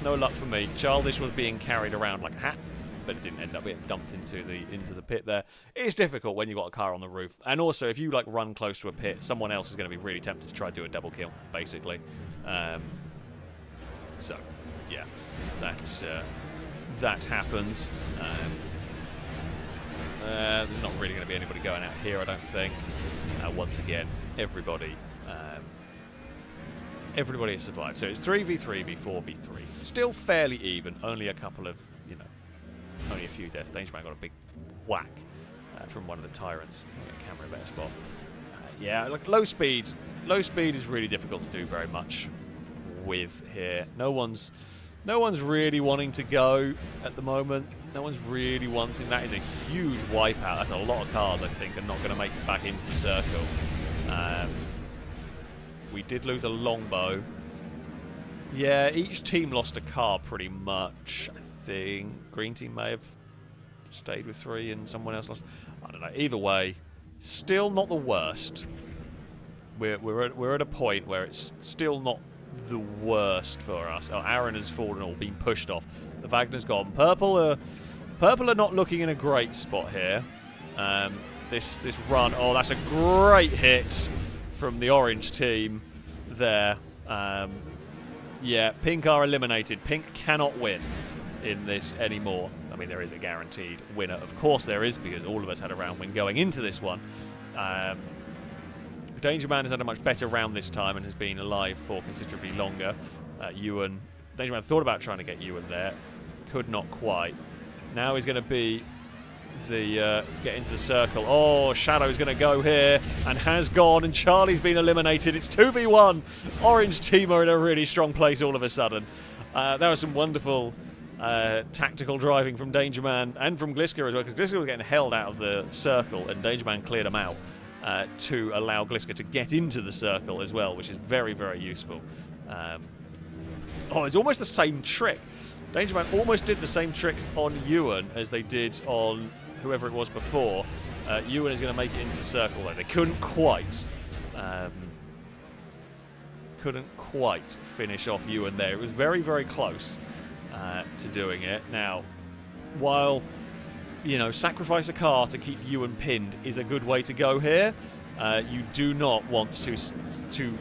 No luck for me. Childish was being carried around like a hat, but it didn't end up getting dumped into the pit there. It is difficult when you've got a car on the roof. And also, if you like run close to a pit, someone else is going to be really tempted to try to do a double kill, basically. So, yeah, that happens. There's not really going to be anybody going out here, I don't think. Once again, everybody has survived. So it's 3v3, v4v3. Still fairly even. Only a couple of, only a few deaths. Dangerman got a big whack from one of the tyrants. I'll get camera in a better spot. Yeah, like low speed. Low speed is really difficult to do very much with here. No one's really wanting to go at the moment. No one's really wanting. That is a huge wipeout. That's a lot of cars, I think, are not going to make it back into the circle. We did lose a longbow. Yeah, each team lost a car pretty much, I think. Green team may have stayed with 3 and someone else lost. I don't know. Either way, still not the worst. We're at a point where it's still not the worst for us. Oh, Aaron has fallen or been pushed off. The Wagner's gone. Purple are not looking in a great spot here. This run. Oh, that's a great hit from the orange team there. Yeah, Pink are eliminated. Pink cannot win in this anymore. I mean, there is a guaranteed winner. Of course there is, because all of us had a round win going into this one. Dangerman has had a much better round this time and has been alive for considerably longer. Dangerman thought about trying to get Ewan there. Could not quite. Now he's going to be get into the circle. Oh, Shadow's going to go here and has gone, and Charlie's been eliminated. It's 2v1. Orange team are in a really strong place all of a sudden. That was some wonderful tactical driving from Dangerman and from Gliska as well, because Gliska was getting held out of the circle and Dangerman cleared him out to allow Gliska to get into the circle as well, which is very, very useful. Oh, it's almost the same trick. Dangerman almost did the same trick on Ewan as they did on whoever it was before. Ewan is going to make it into the circle, though. They couldn't quite finish off Ewan there. It was very, very close to doing it. Now, while, sacrifice a car to keep Ewan pinned is a good way to go here, you do not want to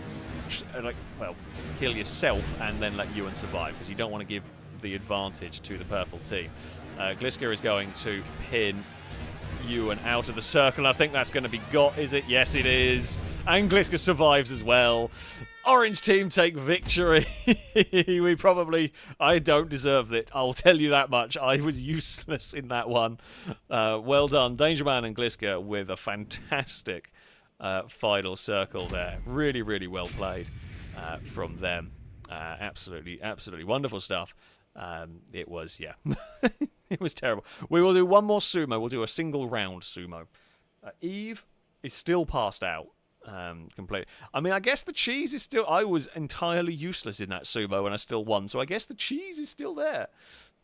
kill yourself and then let Ewan survive, because you don't want to give the advantage to the purple team. Gliska is going to pin Ewan out of the circle. I think that's going to be got, is it? Yes, it is. And Gliska survives as well. Orange team take victory. I don't deserve it. I'll tell you that much. I was useless in that one. Well done, Dangerman and Gliska, with a fantastic final circle there. Really, really well played from them. Absolutely, absolutely wonderful stuff. It was, yeah. It was terrible. We will do one more sumo. We'll do a single round sumo. Eve is still passed out. Completely. I mean, I guess the cheese is still... I was entirely useless in that sumo and I still won, so I guess the cheese is still there.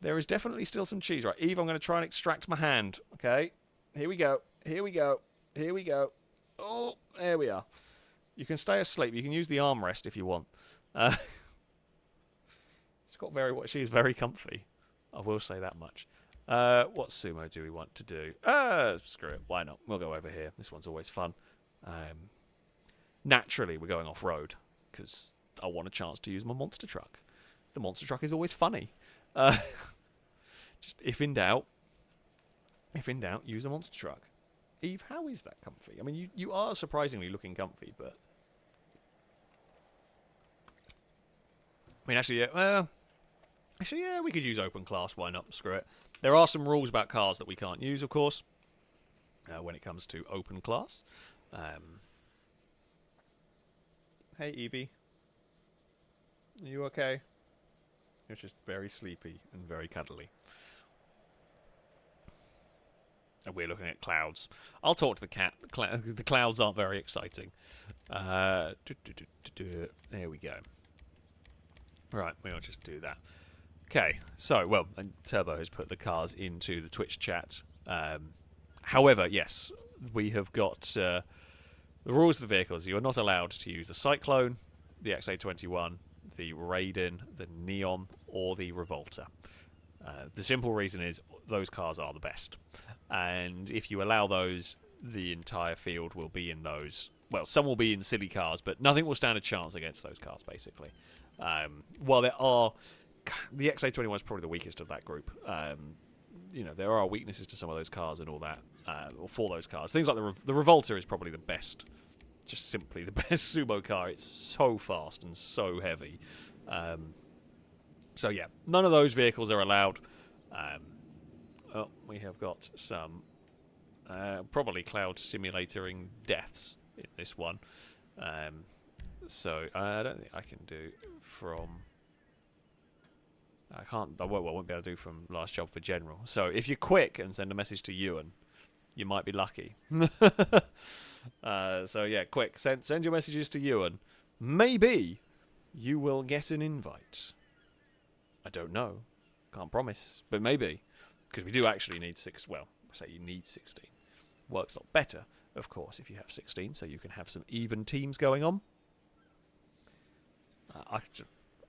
There is definitely still some cheese. Right, Eve, I'm going to try and extract my hand. Okay? Here we go. Here we go. Here we go. Oh, there we are. You can stay asleep. You can use the armrest if you want. She's very comfy. I will say that much. What sumo do we want to do? Screw it. Why not? We'll go over here. This one's always fun. Naturally, we're going off-road because I want a chance to use my monster truck. The monster truck is always funny. Just if in doubt, use a monster truck. Eve, how is that comfy? I mean, you are surprisingly looking comfy, but... I mean, actually, yeah, we could use open class. Why not? Screw it. There are some rules about cars that we can't use, of course, when it comes to open class. Hey, Evie. Are you okay? You're just very sleepy and very cuddly. And we're looking at clouds. I'll talk to the cat. The clouds aren't very exciting. There we go. Right, we'll just do that. Okay, so, well, and Turbo has put the cars into the Twitch chat. However, yes, we have got the rules of the vehicles. You are not allowed to use the Cyclone, the XA21, the Raiden, the Neon, or the Revolta. The simple reason is those cars are the best. And if you allow those, the entire field will be in those. Well, some will be in silly cars, but nothing will stand a chance against those cars, basically. While there are... The XA21 is probably the weakest of that group. You know, there are weaknesses to some of those cars and all that, or for those cars. Things like the Revolta is probably the best, just simply the best sumo car. It's so fast and so heavy. So yeah, none of those vehicles are allowed. Oh, we have got some probably cloud simulatoring deaths in this one. So I don't think I can do from... I won't be able to do from last job for general. So if you're quick and send a message to Ewan, you might be lucky. So yeah, quick, send your messages to Ewan. Maybe you will get an invite. I don't know, can't promise, but maybe, because we do actually need well, I say you need 16. Works a lot better, of course, if you have 16, so you can have some even teams going on.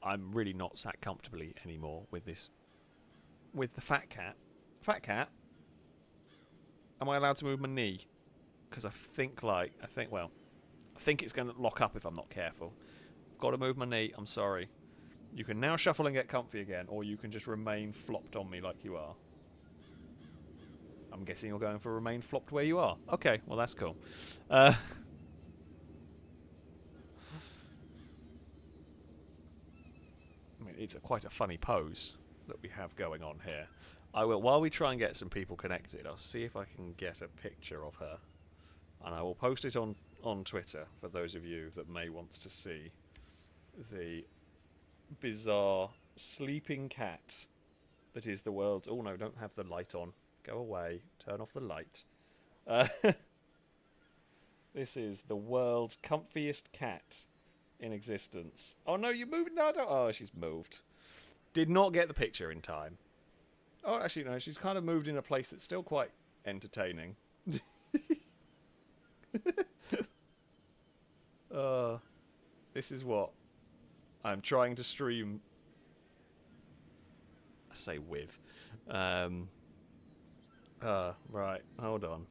I'm really not sat comfortably anymore with this. With the fat cat. Fat cat? Am I allowed to move my knee? Because I think it's going to lock up if I'm not careful. I've got to move my knee, I'm sorry. You can now shuffle and get comfy again, or you can just remain flopped on me like you are. I'm guessing you're going for remain flopped where you are. Okay, well that's cool. I mean, it's quite a funny pose that we have going on here. While we try and get some people connected, I'll see if I can get a picture of her. And I will post it on Twitter for those of you that may want to see the bizarre sleeping cat that is the world's... Oh no, don't have the light on. Go away. Turn off the light. This is the world's comfiest cat in existence. Oh no, you moved? No, I don't. Oh, she's moved. Did not get the picture in time. Oh, actually, no, she's kind of moved in a place that's still quite entertaining. This is what I'm trying to stream. I say with. Right, hold on.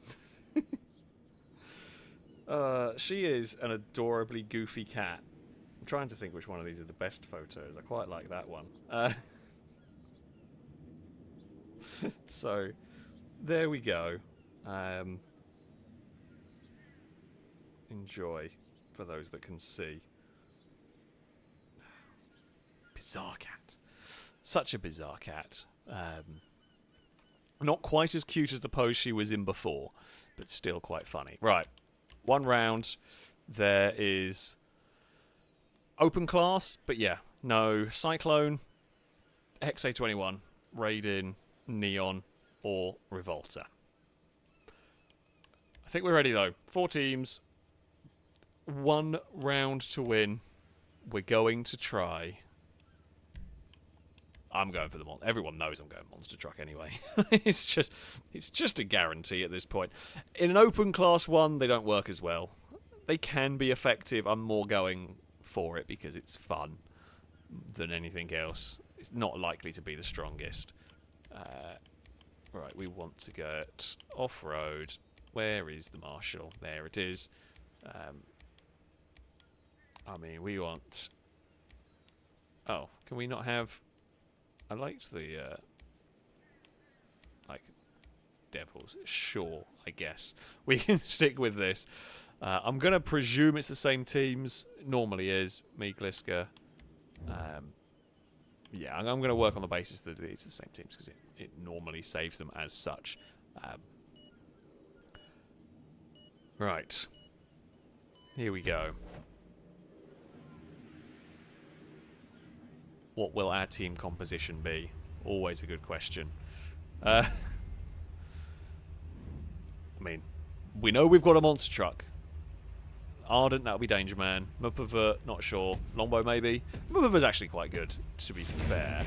She is an adorably goofy cat. I'm trying to think which one of these are the best photos. I quite like that one. So, there we go. Enjoy, for those that can see. Bizarre cat. Such a bizarre cat. Not quite as cute as the pose she was in before, but still quite funny. Right, one round. There is open class, but yeah, no Cyclone, XA21, Raiden, Neon, or Revolta. I think we're ready though. 4 teams, 1 round to win. We're going to try. I'm going for the monster. Everyone knows I'm going monster truck anyway. It's just a guarantee at this point. In an open class 1, they don't work as well. They can be effective. I'm more going for it because it's fun than anything else. It's not likely to be the strongest. Right, we want to get off-road. Where is the Marshall? There it is. I mean, we want... Oh, can we not have... I liked the, like, Devils. Sure, I guess. We can stick with this. I'm going to presume it's the same teams. Normally is. Me, Gliska. Yeah, I'm going to work on the basis that it's the same teams because it normally saves them as such. Right. Here we go. What will our team composition be? Always a good question. I mean, we know we've got a monster truck. Ardent, that'll be Danger Man. Muppervert, not sure. Longbow, maybe. Muppervert's actually quite good, to be fair.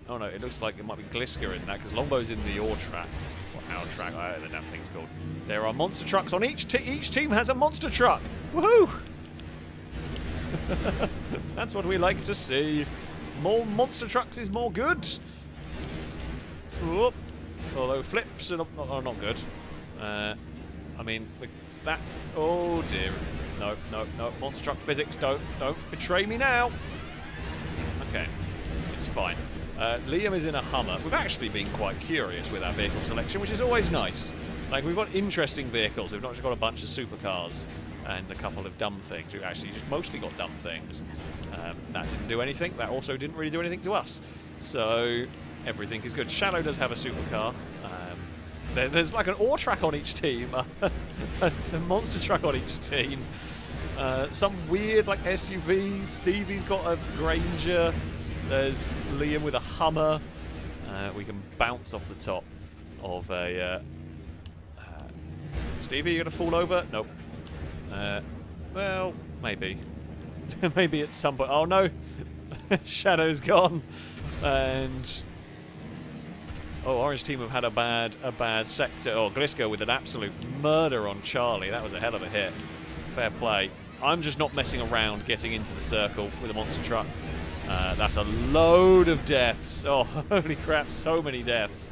Oh no, it looks like it might be Glisker in that, because Longbow's in the ore track. Or our track, I don't know the damn thing's called. There are monster trucks on each team has a monster truck! Woohoo! That's what we like to see. More monster trucks is more good. Whoop. Although flips are not good. I mean, that... Oh dear. No, no, no. Monster truck physics, don't betray me now. Okay, it's fine. Liam is in a Hummer. We've actually been quite curious with our vehicle selection, which is always nice. Like, we've got interesting vehicles. We've not just got a bunch of supercars and a couple of dumb things. We've actually just mostly got dumb things. That didn't do anything. That also didn't really do anything to us. So, everything is good. Shadow does have a supercar. There's like an ore track on each team. A monster truck on each team. Some weird, like, SUVs. Stevie's got a Granger. There's Liam with a Hummer. We can bounce off the top of a... Stevie, you gonna fall over? Nope. Well, maybe. Maybe at some point. Oh no! Shadow's gone. And... Oh, Orange team have had a bad sector. Oh, Glisko with an absolute murder on Charlie. That was a hell of a hit. Fair play. I'm just not messing around getting into the circle with a monster truck. That's a load of deaths. Oh, holy crap, so many deaths.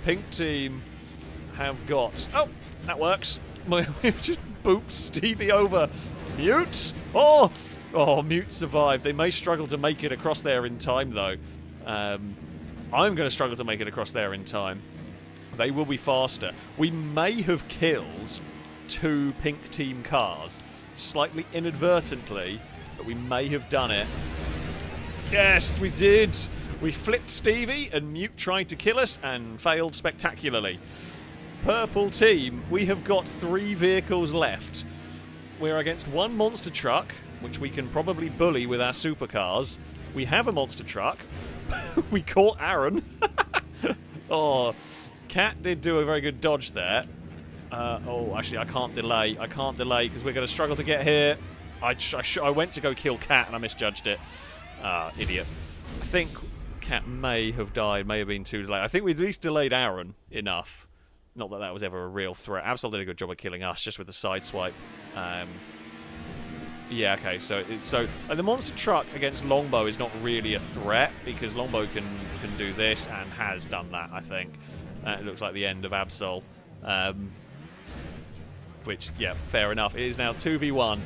Pink team have got... Oh, that works. We've just booped Stevie over. Mute! Oh, Mute survived. They may struggle to make it across there in time, though. I'm going to struggle to make it across there in time. They will be faster. We may have killed 2 pink team cars, slightly inadvertently, but we may have done it. Yes, we did! We flipped Stevie, and Mute tried to kill us, and failed spectacularly. Purple team, we have got 3 vehicles left. We're against 1 monster truck, which we can probably bully with our supercars. We have a monster truck. We caught Aaron. Oh, Cat did do a very good dodge there. Oh, actually, I can't delay. I can't delay, because we're going to struggle to get here. I went to go kill Cat, and I misjudged it. Idiot. I think Cat may have died, may have been too delayed. I think we at least delayed Aaron enough. Not that that was ever a real threat. Absol did a good job of killing us, just with the side swipe. Yeah, okay, so the monster truck against Longbow is not really a threat, because Longbow can do this, and has done that, I think. It looks like the end of Absol. Which, yeah, fair enough. It is now 2v1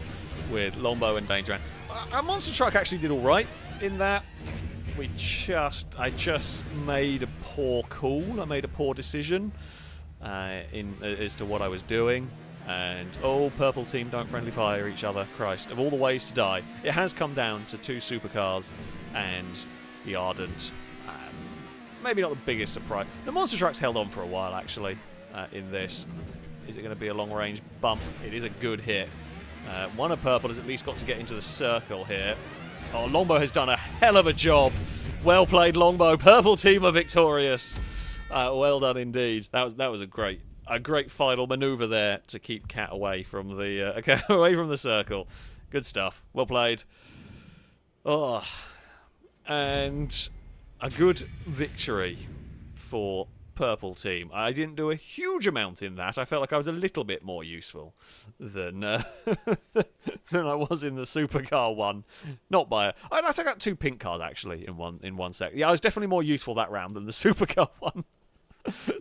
with Longbow and Danger Man. Our monster truck actually did alright in that. I just made a poor call. I made a poor decision as to what I was doing. And, oh, purple team, don't friendly fire each other. Christ, of all the ways to die. It has come down to 2 supercars and the Ardent. Maybe not the biggest surprise. The monster truck's held on for a while, actually, in this. Is it going to be a long-range bump? It is a good hit. One of purple has at least got to get into the circle here. Oh, Longbow has done a hell of a job. Well played, Longbow. Purple team are victorious. Well done indeed. That was a great final manoeuvre there to keep Cat away from the circle. Good stuff. Well played. Oh, and a good victory for purple team. I didn't do a huge amount in that. I felt like I was a little bit more useful than than I was in the supercar one. Not by I took out 2 pink cars actually in one sec. Yeah, I was definitely more useful that round than the supercar one.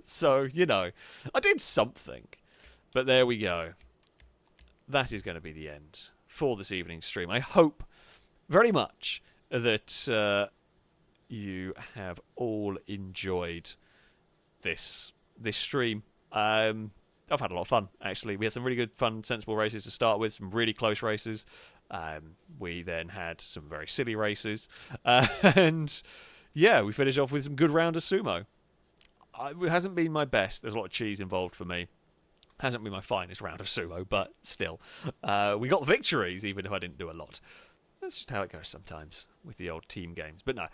So, you know, I did something. But there we go. That is going to be the end for this evening's stream. I hope very much that you have all enjoyed this stream. I've had a lot of fun, actually. We had some really good, fun, sensible races to start with, some really close races. We then had some very silly races. And yeah, we finish off with some good round of sumo. It hasn't been my best. There's a lot of cheese involved for me. Hasn't been my finest round of sumo, but still. We got victories, even if I didn't do a lot. That's just how it goes sometimes with the old team games. But no,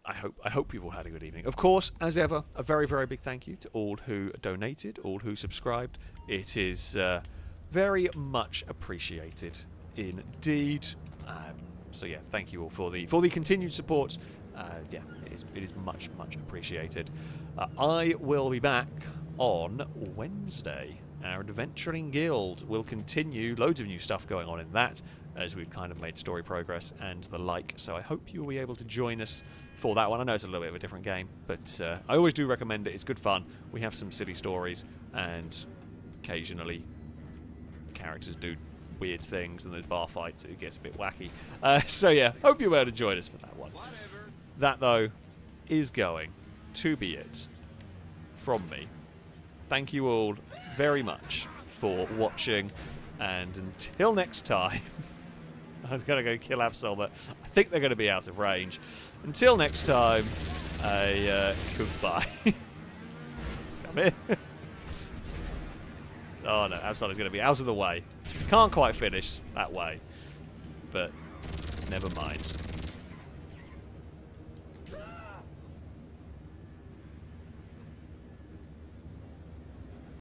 I hope you've all had a good evening. Of course, as ever, a very, very big thank you to all who donated, all who subscribed. It is very much appreciated indeed. So yeah, thank you all for the continued support. Yeah, it is much, much appreciated. I will be back on Wednesday. Our adventuring guild will continue. Loads of new stuff going on in that, as we've kind of made story progress and the like. So I hope you'll be able to join us for that one. I know it's a little bit of a different game, but I always do recommend it. It's good fun. We have some silly stories, and occasionally characters do weird things, and there's bar fights. It gets a bit wacky. So yeah, hope you'll be able to join us for that one. That, though, is going to be it from me. Thank you all very much for watching, and until next time, I was going to go kill Absol, but I think they're going to be out of range. Until next time, goodbye. Come here. Oh no, Absol is going to be out of the way. Can't quite finish that way, but never mind.